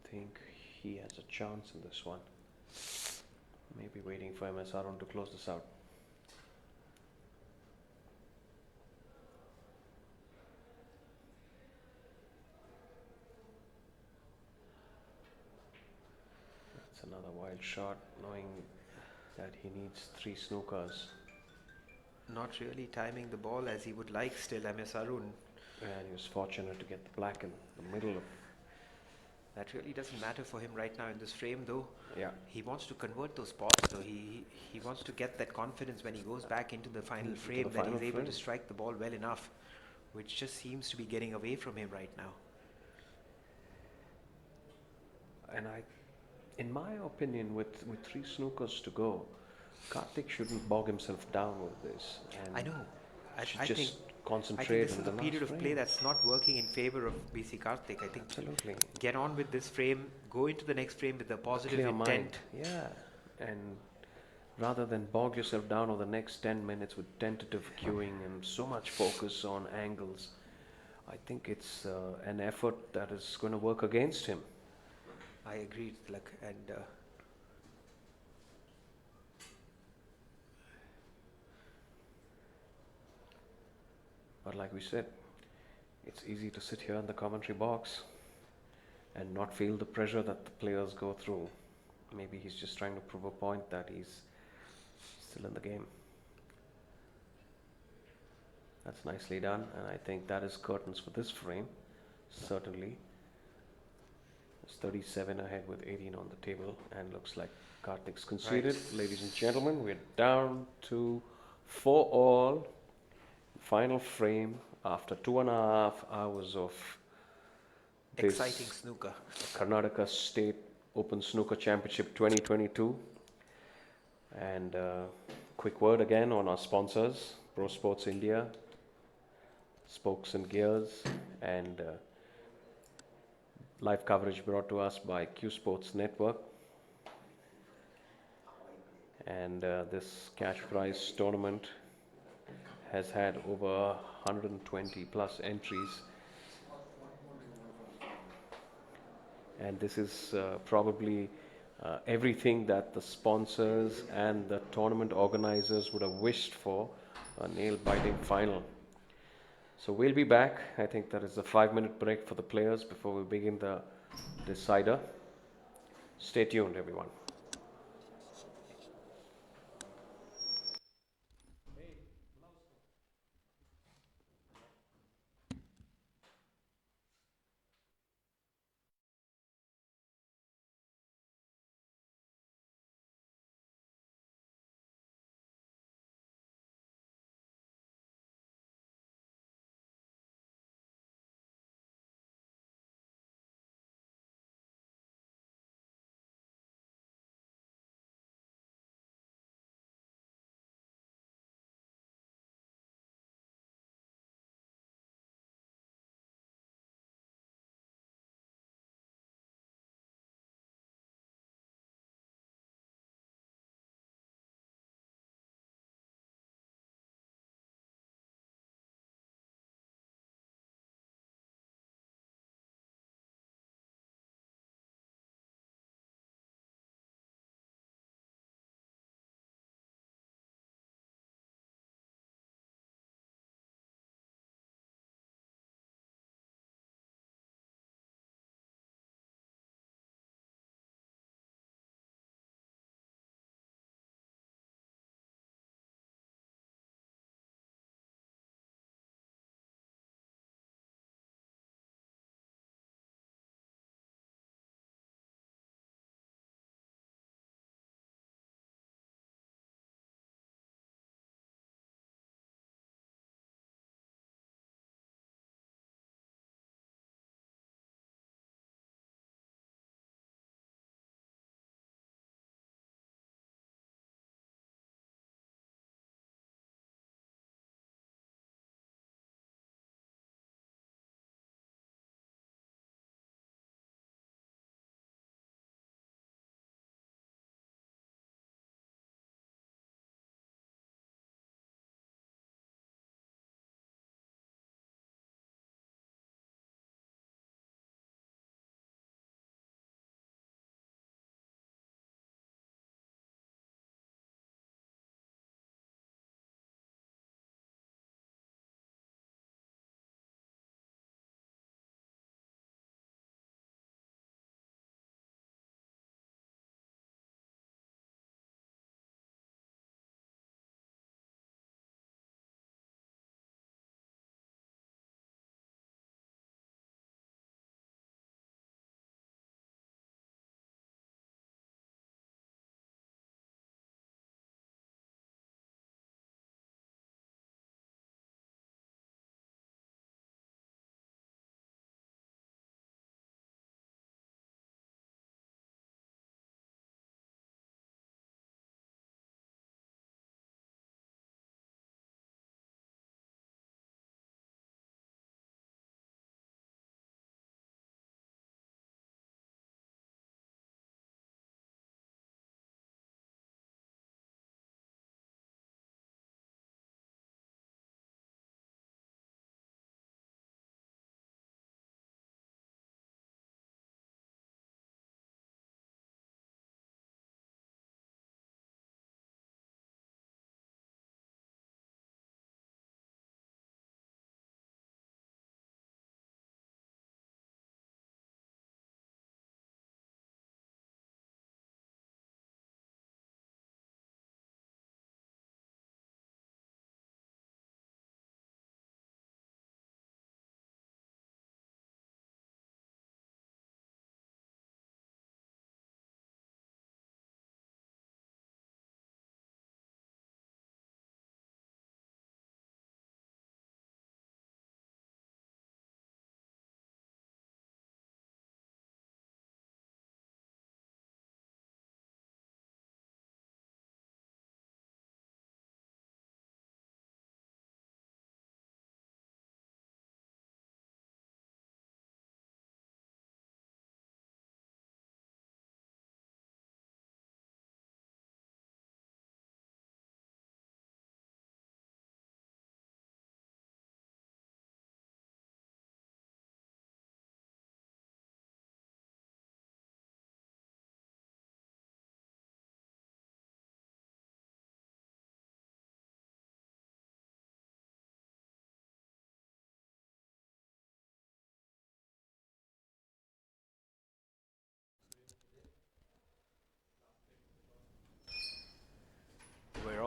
think he has a chance in this one. Maybe waiting for MS Arun to close this out. That's another wild shot, knowing that he needs 3 snookers. Not really timing the ball as he would like still, MS Arun. And he was fortunate to get the black in the middle of. That really doesn't matter for him right now in this frame though. Yeah. He wants to convert those spots though. He wants to get that confidence when he goes back into the final Into the frame that final he's able frame. to strike the ball well enough, which just seems to be getting away from him right now. And in my opinion, with 3 snookers to go, Karthik shouldn't bog himself down with this. And I know. I should think just I concentrate think this on is the a period last of frame. play that's not working in favor of BC Karthik. I think Absolutely. get on with this frame, go into the next frame with a positive Clear intent. mind. Yeah. And rather than bog yourself down over the next 10 minutes with tentative cueing and so much focus on angles, I think it's an effort that is going to work against him. I agree, Tilak, and But like we said, it's easy to sit here in the commentary box and not feel the pressure that the players go through. Maybe he's just trying to prove a point that he's still in the game. That's nicely done, and I think that is curtains for this frame. Certainly. It's 37 ahead with 18 on the table, and looks like Karthik's conceded. Right. Ladies and gentlemen, we're down to 4 all. Final frame after 2.5 hours of this exciting snooker. Karnataka State Open Snooker Championship 2022. And quick word again on our sponsors, Pro Sports India, Spokes and Gears, and live coverage brought to us by Q Sports Network. And this cash prize tournament has had over 120 plus entries, and this is probably everything that the sponsors and the tournament organizers would have wished for, a nail-biting final. So we'll be back. I think there is a 5-minute break for the players before we begin the decider. Stay tuned, everyone.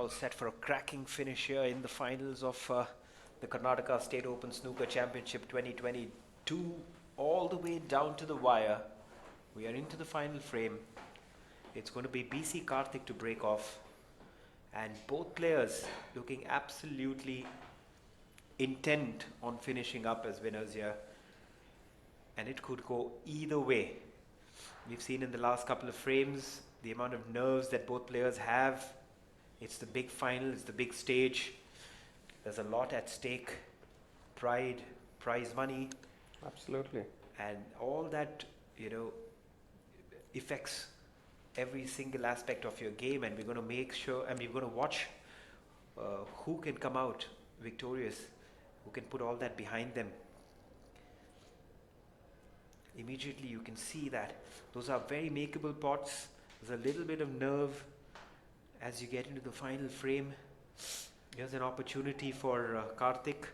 all set for a cracking finish here in the finals of the Karnataka State Open Snooker Championship 2022, all the way down to the wire. We are into the final frame. It's going to be BC Karthik to break off, and both players looking absolutely intent on finishing up as winners here, and it could go either way. We've seen in the last couple of frames the amount of nerves that both players have. It's the big final, it's the big stage. There's a lot at stake. Pride, prize money. Absolutely. And all that, affects every single aspect of your game. And we're going to make sure, and we're going to watch who can come out victorious, who can put all that behind them. Immediately you can see that those are very makeable pots. There's a little bit of nerve as you get into the final frame. Here's an opportunity for Karthik.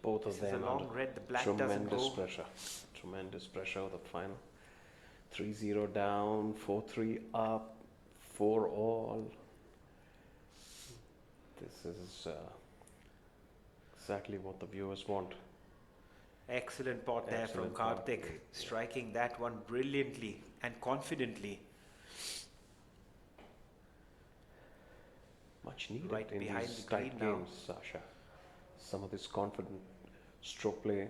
Both of This them is a long under red. The black doesn't go. Tremendous pressure of the final. 3-0 down, 4-3 up, 4 all. This is exactly what the viewers want. Excellent pot there from Excellent pot. Karthik, striking that one brilliantly and confidently. Much needed Right in behind these the tight green now. games, Sasha. Some of this confident stroke play.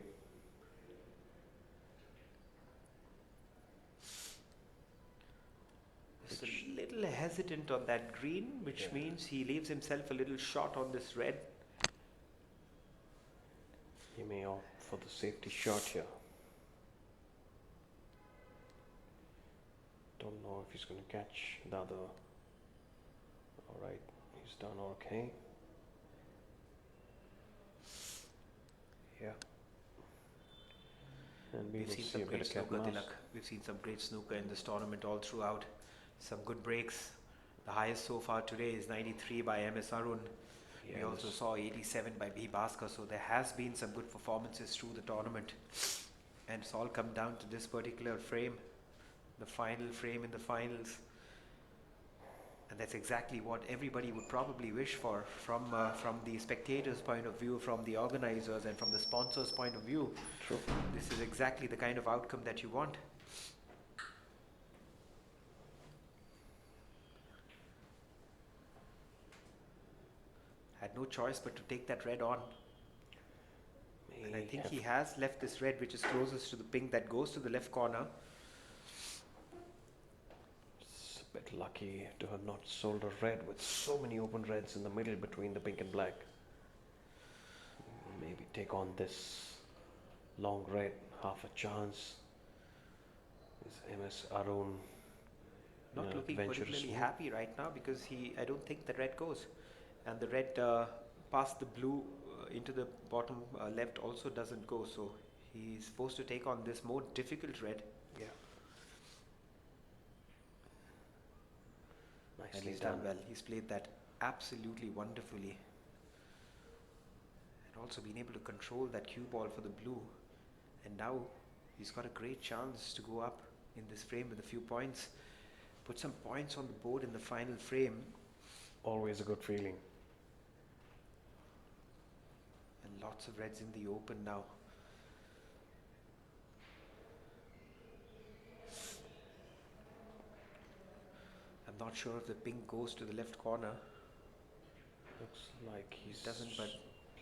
Just a little hesitant on that green, which means he leaves himself a little short on this red. He may opt for the safety shot here. Don't know if he's going to catch the other. Alright, he's done okay. Yeah. And we We've will seen see some a bit great of cat snooker, mouse. Tilak. We've seen some great snooker in this tournament all throughout. Some good breaks. The highest so far today is 93 by MS Arun. We Yeah, also saw 87 by B Bhaskar, so there has been some good performances through the tournament. And it's all come down to this particular frame, the final frame in the finals. And that's exactly what everybody would probably wish for from the spectators' point of view, from the organizers and from the sponsors' point of view. True. This is exactly the kind of outcome that you want. Had no choice but to take that red on. And I think he has left this red, which is closest to the pink, that goes to the left corner. It's a bit lucky to have not sold a red with so many open reds in the middle between the pink and black. Maybe take on this long red, half a chance. Is MS Arun Not looking particularly happy right now because I don't think the red goes. And the red past the blue into the bottom left also doesn't go. So he's forced to take on this more difficult red. Yeah. And Nicely he's done well. He's played that absolutely wonderfully. And also been able to control that cue ball for the blue. And now he's got a great chance to go up in this frame with a few points. Put some points on the board in the final frame. Always a good feeling. And lots of reds in the open now. I'm not sure if the pink goes to the left corner. Looks like he's Doesn't, but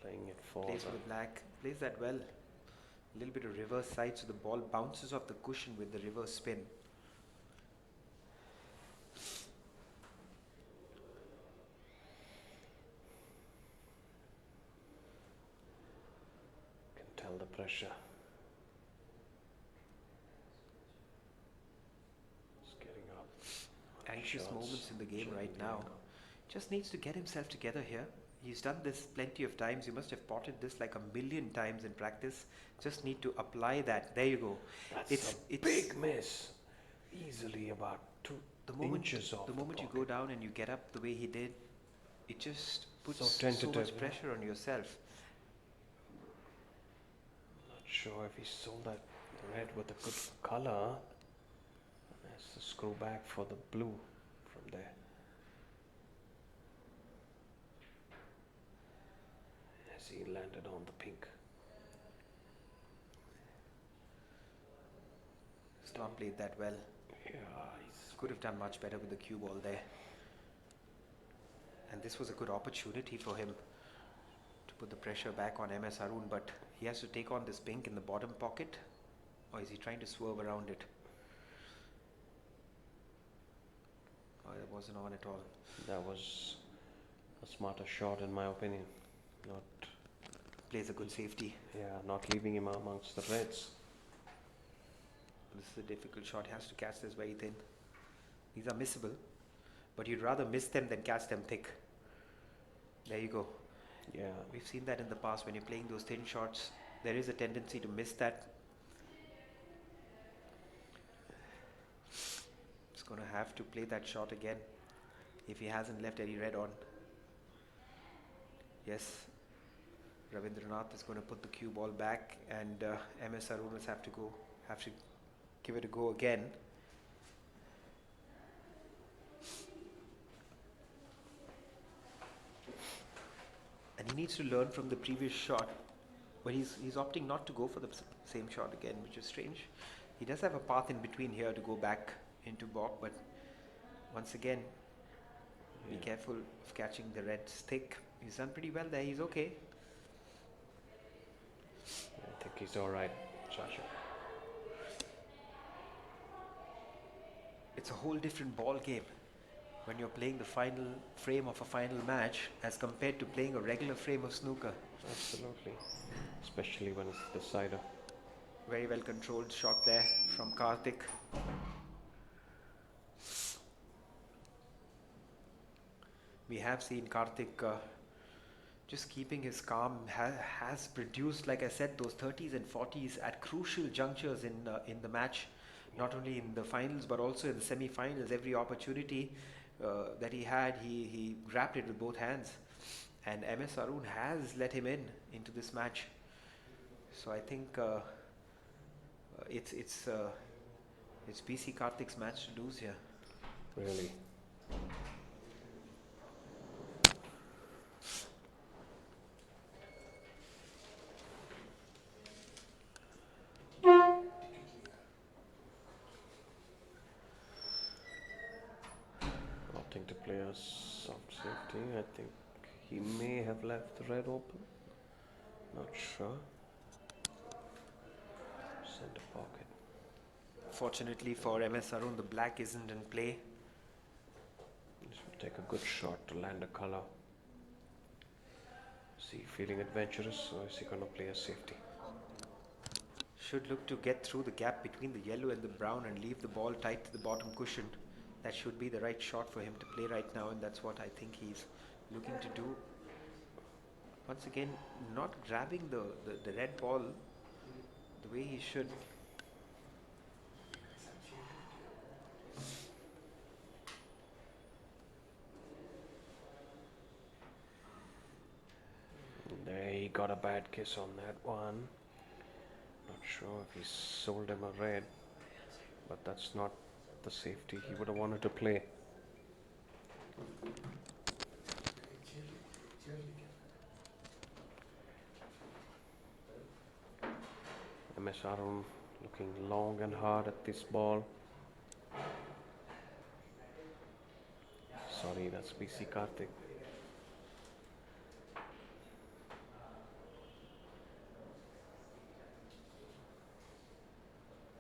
playing it for plays the with black. Plays that well. A little bit of reverse side, so the ball bounces off the cushion with the reverse spin. can tell the pressure. It's getting up. Anxious Shots. moments in the game right Yeah. now. Just needs to get himself together here. He's done this plenty of times. You must have potted this like a million times in practice. Just need to apply that. There you go. That's a big miss. Easily about 2 inches off. The moment you go down and you get up the way he did, it just puts So so tentative, much yeah. pressure on yourself. Not sure if he sold that red with a good color. There's the screw back for the blue from there. as he landed on the pink. He's not played that well. Yeah, Could have done much better with the cue ball there. And this was a good opportunity for him to put the pressure back on MS Arun, but he has to take on this pink in the bottom pocket, or is he trying to swerve around it? Oh, that wasn't on at all. that was a smarter shot in my opinion. Not, Plays a good safety. not leaving him amongst the reds. This is a difficult shot. He has to catch this very thin. These are missable, but you'd rather miss them than catch them thick. There you go. Yeah, We've seen that in the past. When you're playing those thin shots, there is a tendency to miss that. He's going to have to play that shot again if he hasn't left any red on. Yes, Ravindranath is going to put the cue ball back, and MS Arun will have to give it a go again. And he needs to learn from the previous shot, but he's opting not to go for the same shot again, which is strange. He does have a path in between here to go back into Bok, but once again, be careful of catching the red stick. He's done pretty well there. He's okay. I think he's alright, Sasha. It's a whole different ball game when you're playing the final frame of a final match as compared to playing a regular frame of snooker. Absolutely. Especially when it's the decider. Very well controlled shot there from Karthik. We have seen Karthik just keeping his calm, has produced, like I said, those 30s and 40s at crucial junctures in the match, not only in the finals but also in the semi-finals. Every opportunity that he had, he grabbed it with both hands, and MS Arun has let him into this match. So I think it's BC Karthik's match to lose here. Really. Opting to play a soft safety. I think he may have left the red open. Not sure. Center pocket. Fortunately for MS Arun, the black isn't in play. This will take a good shot to land a color. Is he feeling adventurous, or is he going to play a safety? Should look to get through the gap between the yellow and the brown and leave the ball tight to the bottom cushion. That should be the right shot for him to play right now, and that's what I think he's looking to do. Once again, not grabbing the red ball the way he should. There, he got a bad kiss on that one. Not sure if he sold him a red, but that's not the safety he would have wanted to play. MS Arun looking long and hard at this ball. Sorry, that's BC Karthik.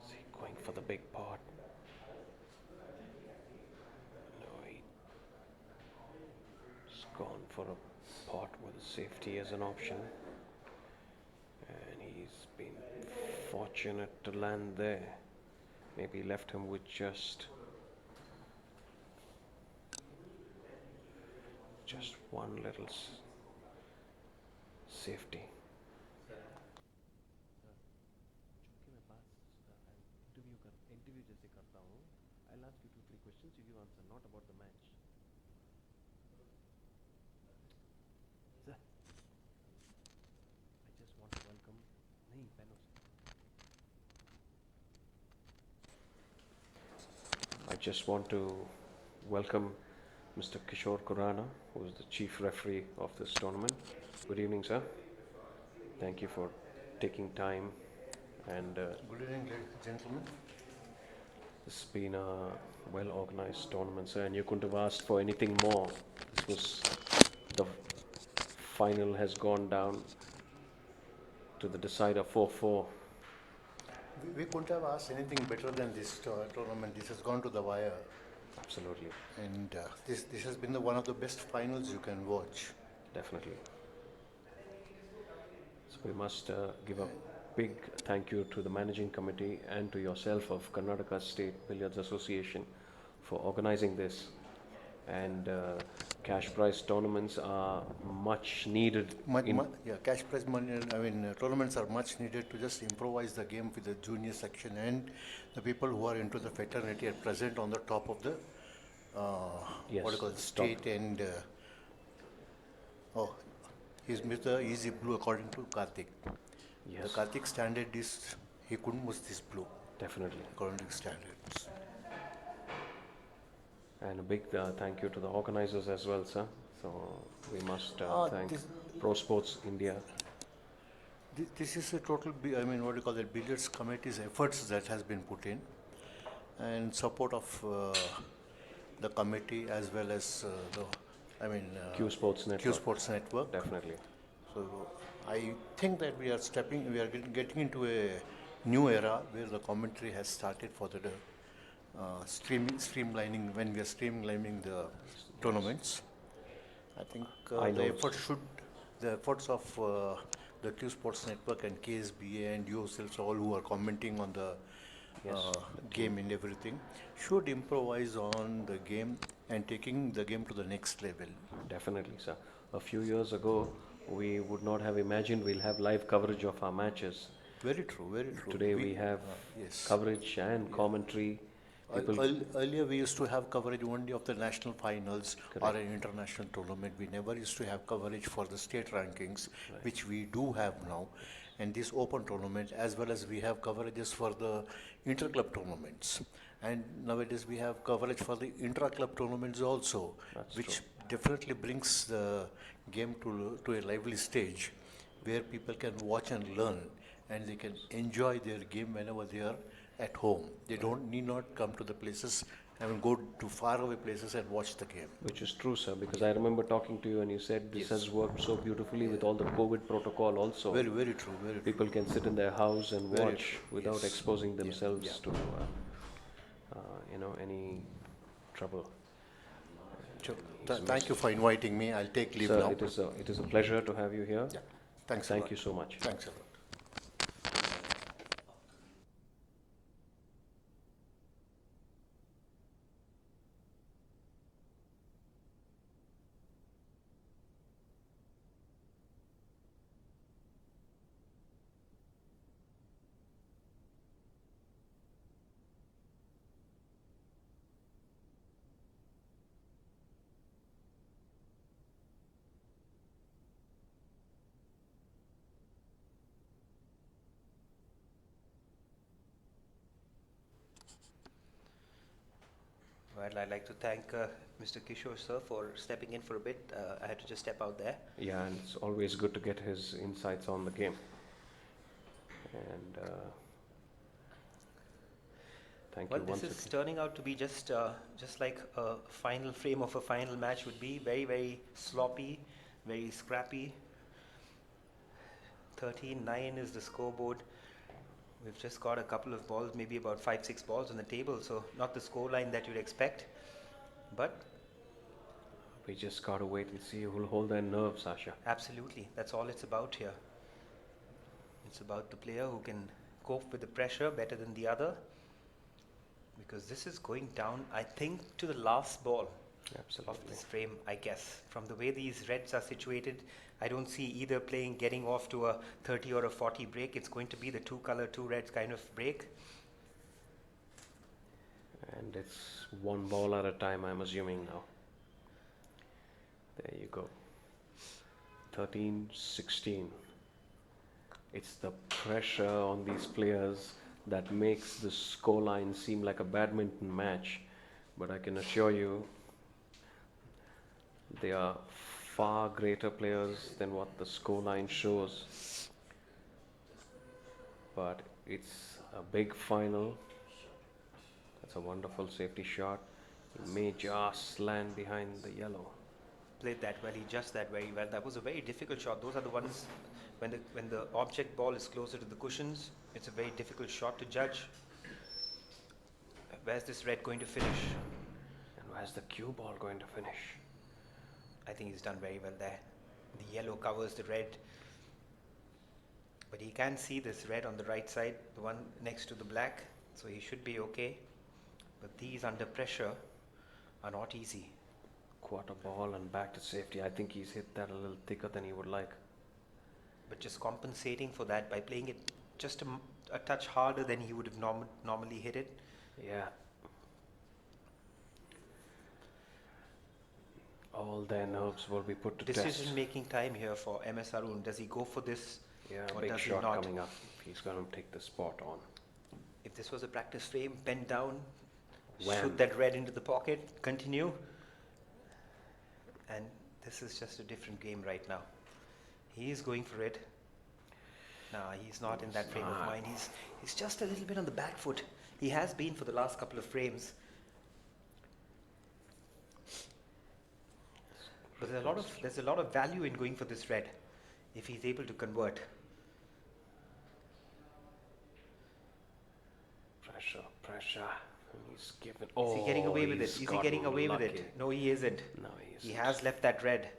Is he going for the big pot? No, he's gone for a pot with safety as an option. And he's been fortunate to land there. Maybe left him with just one little safety. Interview जैसे करता हूँ, I'll ask you 2-3 questions. You answer not about the match. Sir, I just want to welcome. नहीं, पहनो. I just want to welcome Mr. Kishore Khurana, who is the chief referee of this tournament. Good evening, sir. Thank you for taking time, and Good evening, gentlemen. it's been a well-organized tournament, sir, and you couldn't have asked for anything more. This was the final has gone down to the decider 4-4. We couldn't have asked anything better than this tournament. This has gone to the wire, Absolutely, and this has been one of the best finals you can watch. definitely. So we must give a big thank you to the managing committee and to yourself of Karnataka State Billiards Association for organizing this. And cash prize tournaments are much needed. Cash prize money. Tournaments are much needed to just improvise the game with the junior section and the people who are into the fraternity at present on the top of the Yes, what do you call it, state and oh, he's Mr. Easy Blue according to Karthik. Yes, The Karthik standard is he couldn't miss this blue definitely. according to standards. And a big thank you to the organizers as well, sir. So we must thank This, Pro Sports India. this is a total, what do you call it, billiards committee's efforts that has been put in and support of the committee as well as Q Sports Network. Q Sports Network. Definitely. So I think that we are getting into a new era where the commentary has started for the streamlining, when we are streamlining the tournaments. I think the efforts of the Q Sports Network and KSBA and yourselves, all who are commenting on the Yes. game and everything, should improvise on the game and taking the game to the next level. Definitely, sir. A few years ago, we would not have imagined we'll have live coverage of our matches. Very true, very true. Today we have yes. coverage and commentary. People, Earlier we used to have coverage only of the national finals or Correct. an international tournament. We never used to have coverage for the state rankings, which we do have now. And this open tournament, as well as we have coverages for the inter-club tournaments. And nowadays we have coverage for the intra-club tournaments also, That's which true. definitely brings the game to a lively stage where people can watch and learn and they can enjoy their game whenever they are at home. They need not come to the places go to faraway places and watch the game. Which is true, sir, because I remember talking to you and you said this has worked so beautifully with all the COVID protocol also. Very, very true. Very true. People can sit in their house and Very watch true, without yes. exposing themselves Yeah. to any trouble. Sure. Thank you for inviting me. I'll take leave Sir, now. it is a pleasure to have you here. Yeah. Thanks. Thank you so much. Thanks a lot. Well, I'd like to thank Mr. Kishore, sir, for stepping in for a bit. I had to just step out there. Yeah, and it's always good to get his insights on the game. And thank Well, you this once is again. turning out to be just like a final frame of a final match would be. Very, very sloppy, very scrappy. 13-9 is the scoreboard. We've just got a couple of balls, maybe about 5-6 balls on the table, so not the score line that you'd expect. But We just got to wait and see who'll hold their nerve, Sasha. absolutely, that's all it's about here. It's about the player who can cope with the pressure better than the other. Because this is going down, I think, to the last ball of Absolutely. this frame, I guess. From the way these reds are situated, I don't see either getting off to a 30 or a 40 break. It's going to be the two color, two reds kind of break. And it's one ball at a time, I'm assuming now. There you go. 13-16. It's the pressure on these players that makes the scoreline seem like a badminton match. But I can assure you, they are far greater players than what the scoreline shows. but it's a big final. That's a wonderful safety shot. He may just land behind the yellow. Played that well. He judged that very well. That was a very difficult shot. Those are the ones when the object ball is closer to the cushions. It's a very difficult shot to judge. Where's this red going to finish? And where's the cue ball going to finish? I think he's done very well there. The yellow covers the red. But he can see this red on the right side, the one next to the black. So he should be okay. But these under pressure are not easy. Quarter ball and back to safety. I think he's hit that a little thicker than he would like. But just compensating for that by playing it just a touch harder than he would have normally hit it. Yeah. All their nerves will be put to test. Decision making time here for MS Arun. Does he go for this? Yeah, or big does he shot not? coming up. He's going to take the spot on. If this was a practice frame, bend down, Wham. shoot that red into the pocket, continue. And this is just a different game right now. He is going for it. No, he's not in that frame of mind. He's just a little bit on the back foot. He has been for the last couple of frames. But there's a lot of value in going for this red if he's able to convert. Pressure. And he's given. Is he getting away with it? he's Is he getting gotten away with lucky. it? No, he isn't. No, he isn't. He has left that red.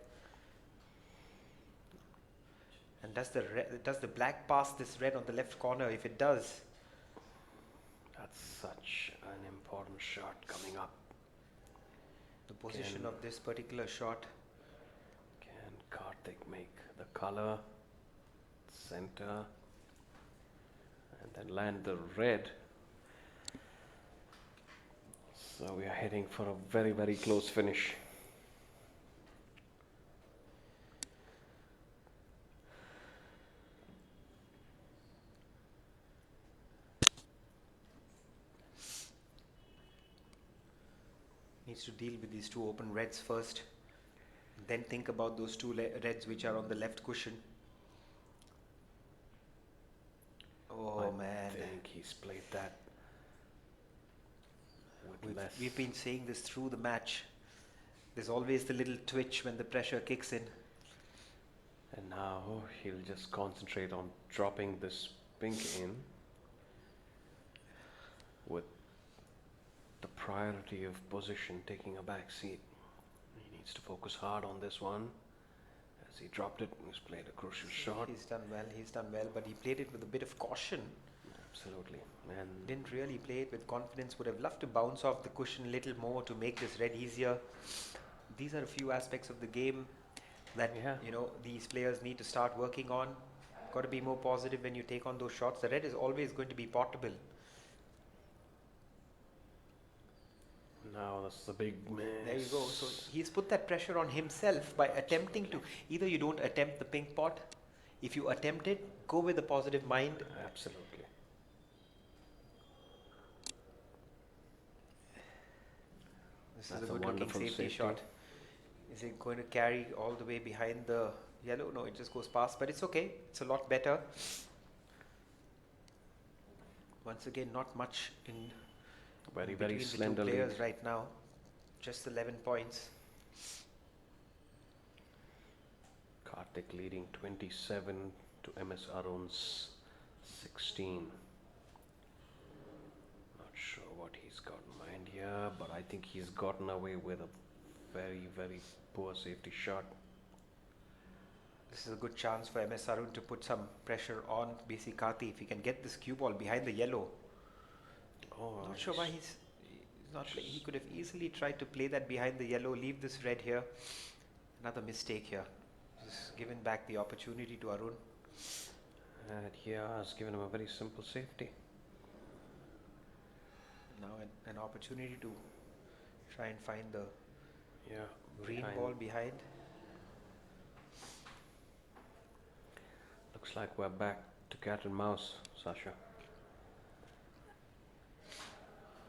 And does the black pass this red on the left corner? If it does, That's such an important shot coming up. the position of this particular shot. Can Karthik make the color, center, and then land the red? So we are heading for a very, very close finish. Needs to deal with these two open reds first. Then think about those two reds which are on the left cushion. Oh man. I think he's played that with less. We've been saying this through the match. There's always the little twitch when the pressure kicks in. And now he'll just concentrate on dropping this pink in with the priority of position taking a back seat. He needs to focus hard on this one. As he dropped it, he's played a crucial shot. He's done well, but he played it with a bit of caution. Absolutely. And Didn't really play it with confidence. Would have loved to bounce off the cushion a little more to make this red easier. These are a few aspects of the game that these players need to start working on. Got to be more positive when you take on those shots. The red is always going to be portable. now that's the big miss. There you go. So he's put that pressure on himself by attempting to. Either you don't attempt the pink pot. If you attempt it, go with a positive mind. Absolutely. This That's is a a good looking wonderful safety safety. shot. Is it going to carry all the way behind the yellow? No, it just goes past, but it's okay. It's a lot better. Once again, not much in Very, between very the two slender players lead. right now. Just 11 points. Karthik leading 27 to MS Arun's 16. Not sure what he's got in mind here, but I think he's gotten away with a very, very poor safety shot. This is a good chance for MS Arun to put some pressure on BC Karthi if he can get this cue ball behind the yellow. Oh, Not sure why he's not playing. He could have easily tried to play that behind the yellow, leave this red here. Another mistake here. Just given back the opportunity to Arun. And here has given him a very simple safety. Now an opportunity to try and find the Yeah, green behind. ball behind. Looks like we're back to cat and mouse, Sasha.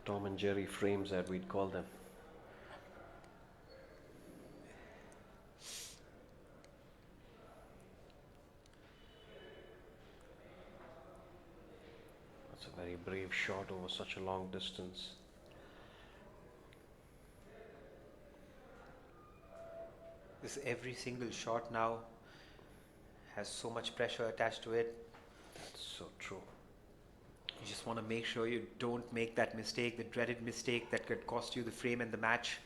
Tom and Jerry frames that we'd call them. It's a very brave shot over such a long distance. This every single shot now has so much pressure attached to it. That's so true. You just want to make sure you don't make that mistake, the dreaded mistake that could cost you the frame and the match.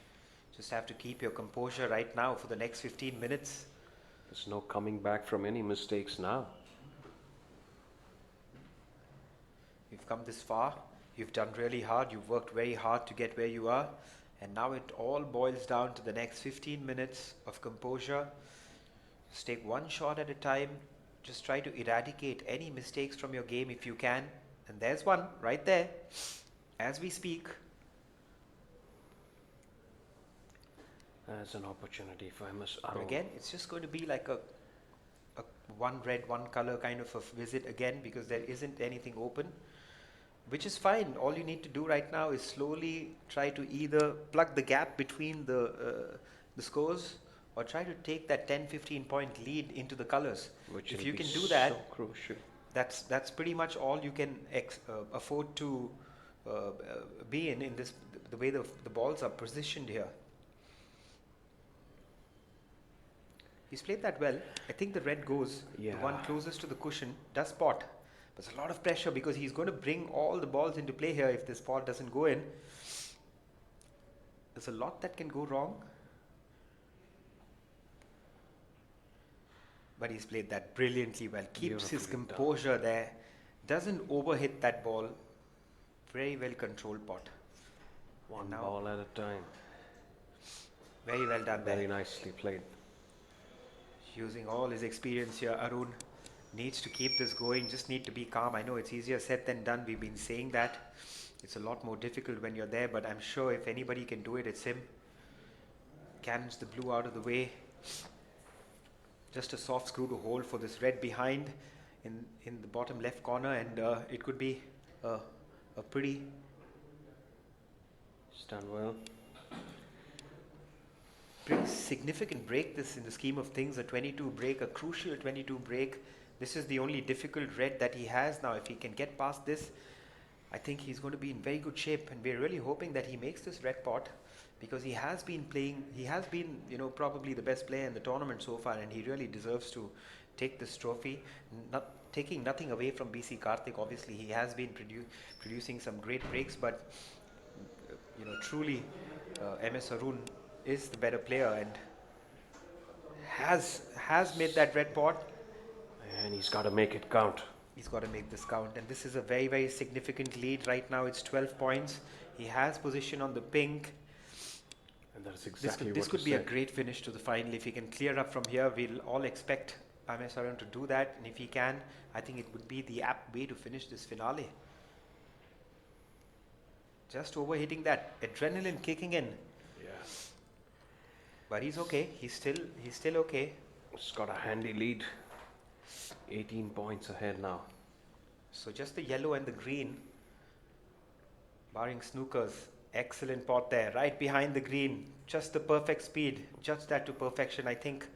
Just have to keep your composure right now for the next 15 minutes. There's no coming back from any mistakes now. You've come this far, you've done really hard, you've worked very hard to get where you are, and now it all boils down to the next 15 minutes of composure. Just take one shot at a time, just try to eradicate any mistakes from your game if you can, and there's one right there, as we speak. There's an opportunity for MS But Arun. again, it's just going to be like a one red, one color kind of a visit again, because there isn't anything open. Which is fine. All you need to do right now is slowly try to either plug the gap between the scores, or try to take that 10-15 point lead into the colors. Which If will you be can do that, so crucial. that's pretty much all you can afford to be in this, the way the balls are positioned here. He's played that well. I think the red goes. Yeah. The one closest to the cushion does spot. There's a lot of pressure because he's going to bring all the balls into play here if this spot doesn't go in. There's a lot that can go wrong. But he's played that brilliantly well. Keeps his Beautifully done. composure there. Doesn't overhit that ball. Very well controlled pot. One now- ball at a time. Very well done there. Very nicely played. Using all his experience here, Arun needs to keep this going, just need to be calm. I know it's easier said than done. We've been saying that. It's a lot more difficult when you're there, but I'm sure if anybody can do it, it's him. Cannons the blue out of the way. Just a soft screw to hold for this red behind in the bottom left corner, and it could be a pretty Stand well. significant break this in the scheme of things, a 22 break, a crucial 22 break. This is the only difficult red that he has now. If he can get past this, I think he's going to be in very good shape, and we're really hoping that he makes this red pot, because he has been playing, he has been, probably the best player in the tournament so far, and he really deserves to take this trophy. Not taking nothing away from BC Karthik, obviously he has been producing some great breaks, but truly MS Arun is the better player and has made that red pot. And he's got to make it count. He's got to make this count, and this is a very, very significant lead right now. It's 12 points. He has position on the pink. And that's exactly This what could you be a said. great finish to the final. If he can clear up from here, we'll all expect MS Arun to do that, and if he can, I think it would be the apt way to finish this finale. Just overhitting that, adrenaline kicking in, Yeah. but he's okay. He's still okay. He's got a handy lead. 18 points ahead now. So just the yellow and the green, barring Snooker's excellent pot there, right behind the green. Just the perfect speed, just that to perfection. I think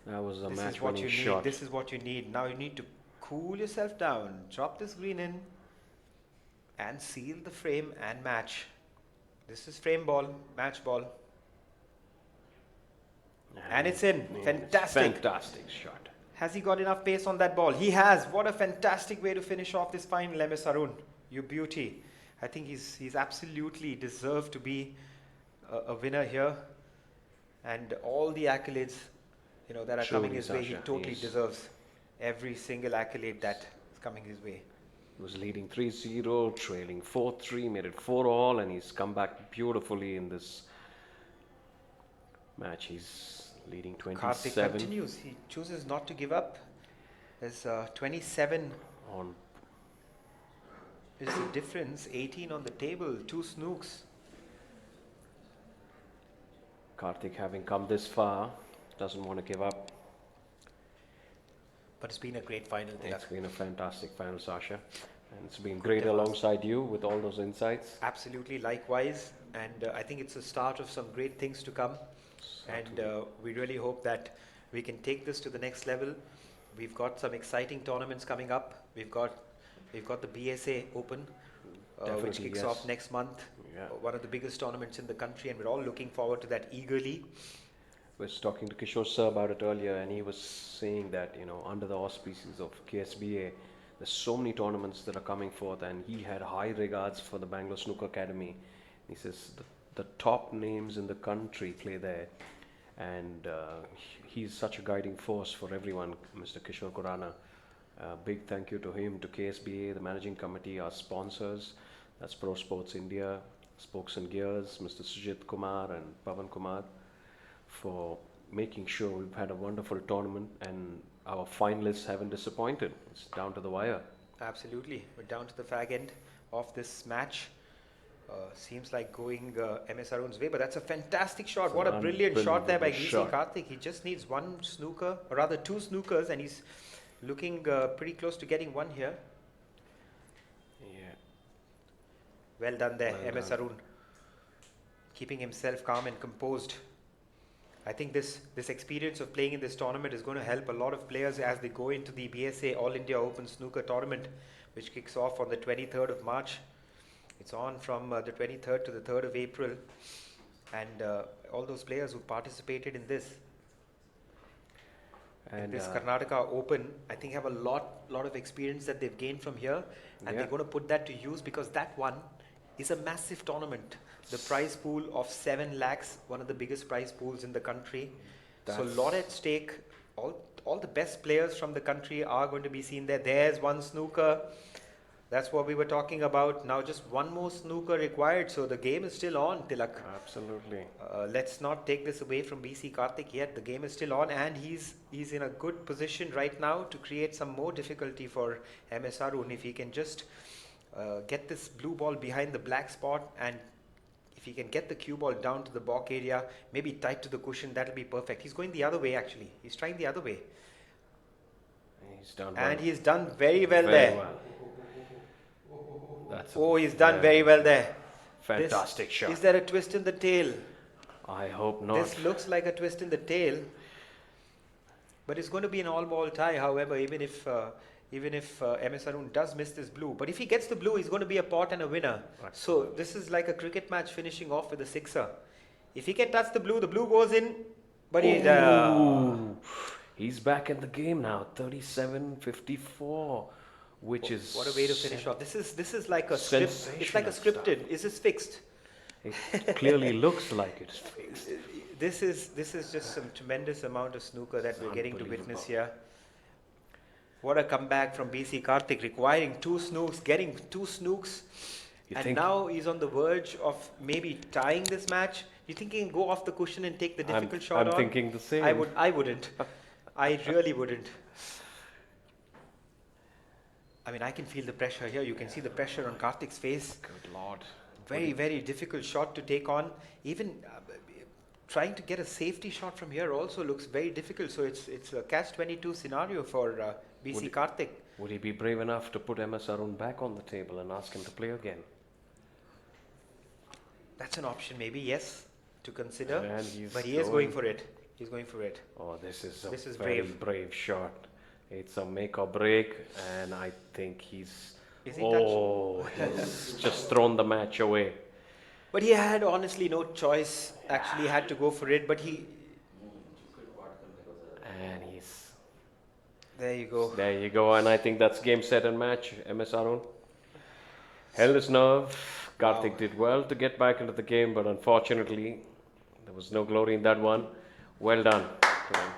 That was a this is what match-winning you shot. need. This is what you need. Now you need to cool yourself down, drop this green in, and seal the frame and match. This is frame ball, match ball. And it's in. Yeah, Fantastic. Fantastic shot. Has he got enough pace on that ball? He has. What a fantastic way to finish off this final, MS Arun. You beauty. I think he's absolutely deserved to be a winner here. And all the accolades, that are coming Truly, his way, he Sasha, totally yes. deserves every single accolade that is coming his way. He was leading 3-0, trailing 4-3, made it 4-all, and he's come back beautifully in this match. He's leading Karthik 27 continues. He chooses not to give up. There's 27 on. is the difference. 18 on the table. 2 snooks. Karthik, having come this far, doesn't want to give up. But it's been a great final there. It's been a fantastic final, Sasha. And it's been great alongside you with all those insights. Absolutely, likewise. And I think it's a start of some great things to come. And we really hope that we can take this to the next level. We've got some exciting tournaments coming up. We've got We've got the BSA Open, which Definitely, kicks yes. off next month. Yeah. One of the biggest tournaments in the country, and we're all looking forward to that eagerly. I was talking to Kishore sir about it earlier, and he was saying that, under the auspices of KSBA, there's so many tournaments that are coming forth, and he had high regards for the Bangalore Snooker Academy. He says the top names in the country play there, and he's such a guiding force for everyone, Mr. Kishore Khurana. Big thank you to him, to KSBA, the managing committee, our sponsors, that's Pro Sports India, Spokes and Gears, Mr. Sujit Kumar and Pavan Kumar, for making sure we've had a wonderful tournament, and our finalists haven't disappointed. It's down to the wire. Absolutely. We're down to the fag end of this match. Seems like going MS Arun's way, but that's a fantastic shot. What a brilliant shot there by Unbelievable GC shot. Karthik. He just needs one snooker, or rather two snookers, and he's looking pretty close to getting one here. Yeah. Well done there, Well MS done. Arun. Keeping himself calm and composed. I think this experience of playing in this tournament is going to help a lot of players as they go into the BSA All India Open Snooker Tournament, which kicks off on the 23rd of March. It's on from the 23rd to the 3rd of April. And all those players who participated in this, And this Karnataka Open, I think have a lot of experience that they've gained from here, and Yeah. they're going to put that to use, because that one is a massive tournament. The prize pool of 7 lakhs, one of the biggest prize pools in the country. So a That's- lot at stake. All the best players from the country are going to be seen there. There's one snooker. That's what we were talking about. Now just one more snooker required. So the game is still on, Tilak. absolutely. Let's not take this away from BC Karthik yet. The game is still on, and he's in a good position right now to create some more difficulty for MS Arun. If he can just get this blue ball behind the black spot, and if he can get the cue ball down to the balk area, maybe tight to the cushion, that'll be perfect. He's going the other way actually. He's trying the other way. He's done And well. he's done very well Very there. well. That's Oh, he's done very well there. fantastic shot. Is there a twist in the tail? I hope not. This looks like a twist in the tail, but it's going to be an all-ball tie. However, even if MS Arun does miss this blue, but if he gets the blue, he's going to be a pot and a winner. So this is like a cricket match finishing off with a sixer. If he can touch the blue goes in. But Ooh. He's back in the game now. 37-54, which is what a way to finish off. This is like a script. It's like a sensational scripted. stuff. Is this fixed? It clearly looks like it's fixed. This is just some tremendous amount of snooker that we're getting to witness Unbelievable. here. What a comeback from BC Karthik, requiring 2 snooks, getting 2 snooks, You and think- now he's on the verge of maybe tying this match. You think he can go off the cushion and take the difficult shot I'm on? thinking the same. I wouldn't. I really wouldn't. I mean, I can feel the pressure here. You can see the pressure on Karthik's face. Good Lord. Very, very difficult shot to take on. Even trying to get a safety shot from here also looks very difficult. So it's a catch-22 scenario for BC Would it- Karthik. Would he be brave enough to put MS Arun back on the table and ask him to play again? That's an option maybe, yes, to consider. And he's But he is going for it. He's going for it. Oh, this is a This is very brave. shot. It's a make or break, and I think he's. Is he he's just thrown the match away. But he had honestly no choice. Actually, he had to go for it. But And he's. there you go. There you go, and I think that's game, set, and match. MS Arun held his nerve. Karthik Wow. did well to get back into the game, but unfortunately, there was no glory in that one. Well done to him.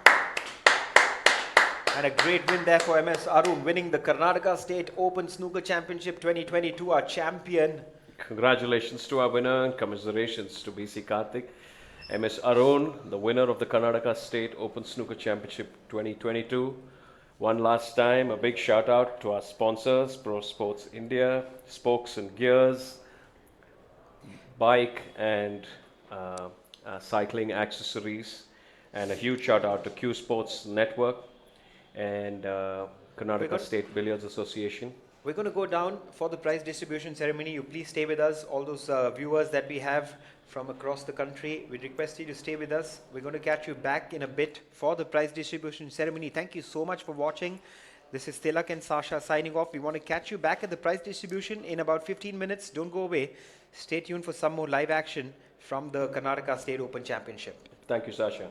And a great win there for MS Arun, winning the Karnataka State Open Snooker Championship 2022, our champion. Congratulations to our winner and commiserations to BC Karthik. MS Arun, the winner of the Karnataka State Open Snooker Championship 2022. One last time, a big shout out to our sponsors, Pro Sports India, Spokes and Gears, bike and cycling accessories, and a huge shout out to Q Sports Network and Karnataka State Billiards Association. We're going to go down for the prize distribution ceremony. You please stay with us. All those viewers that we have from across the country, we request you to stay with us. We're going to catch you back in a bit for the prize distribution ceremony. Thank you so much for watching. This is Tilak and Sasha signing off. We want to catch you back at the prize distribution in about 15 minutes. Don't go away. Stay tuned for some more live action from the Karnataka State Open Championship. Thank you, Sasha.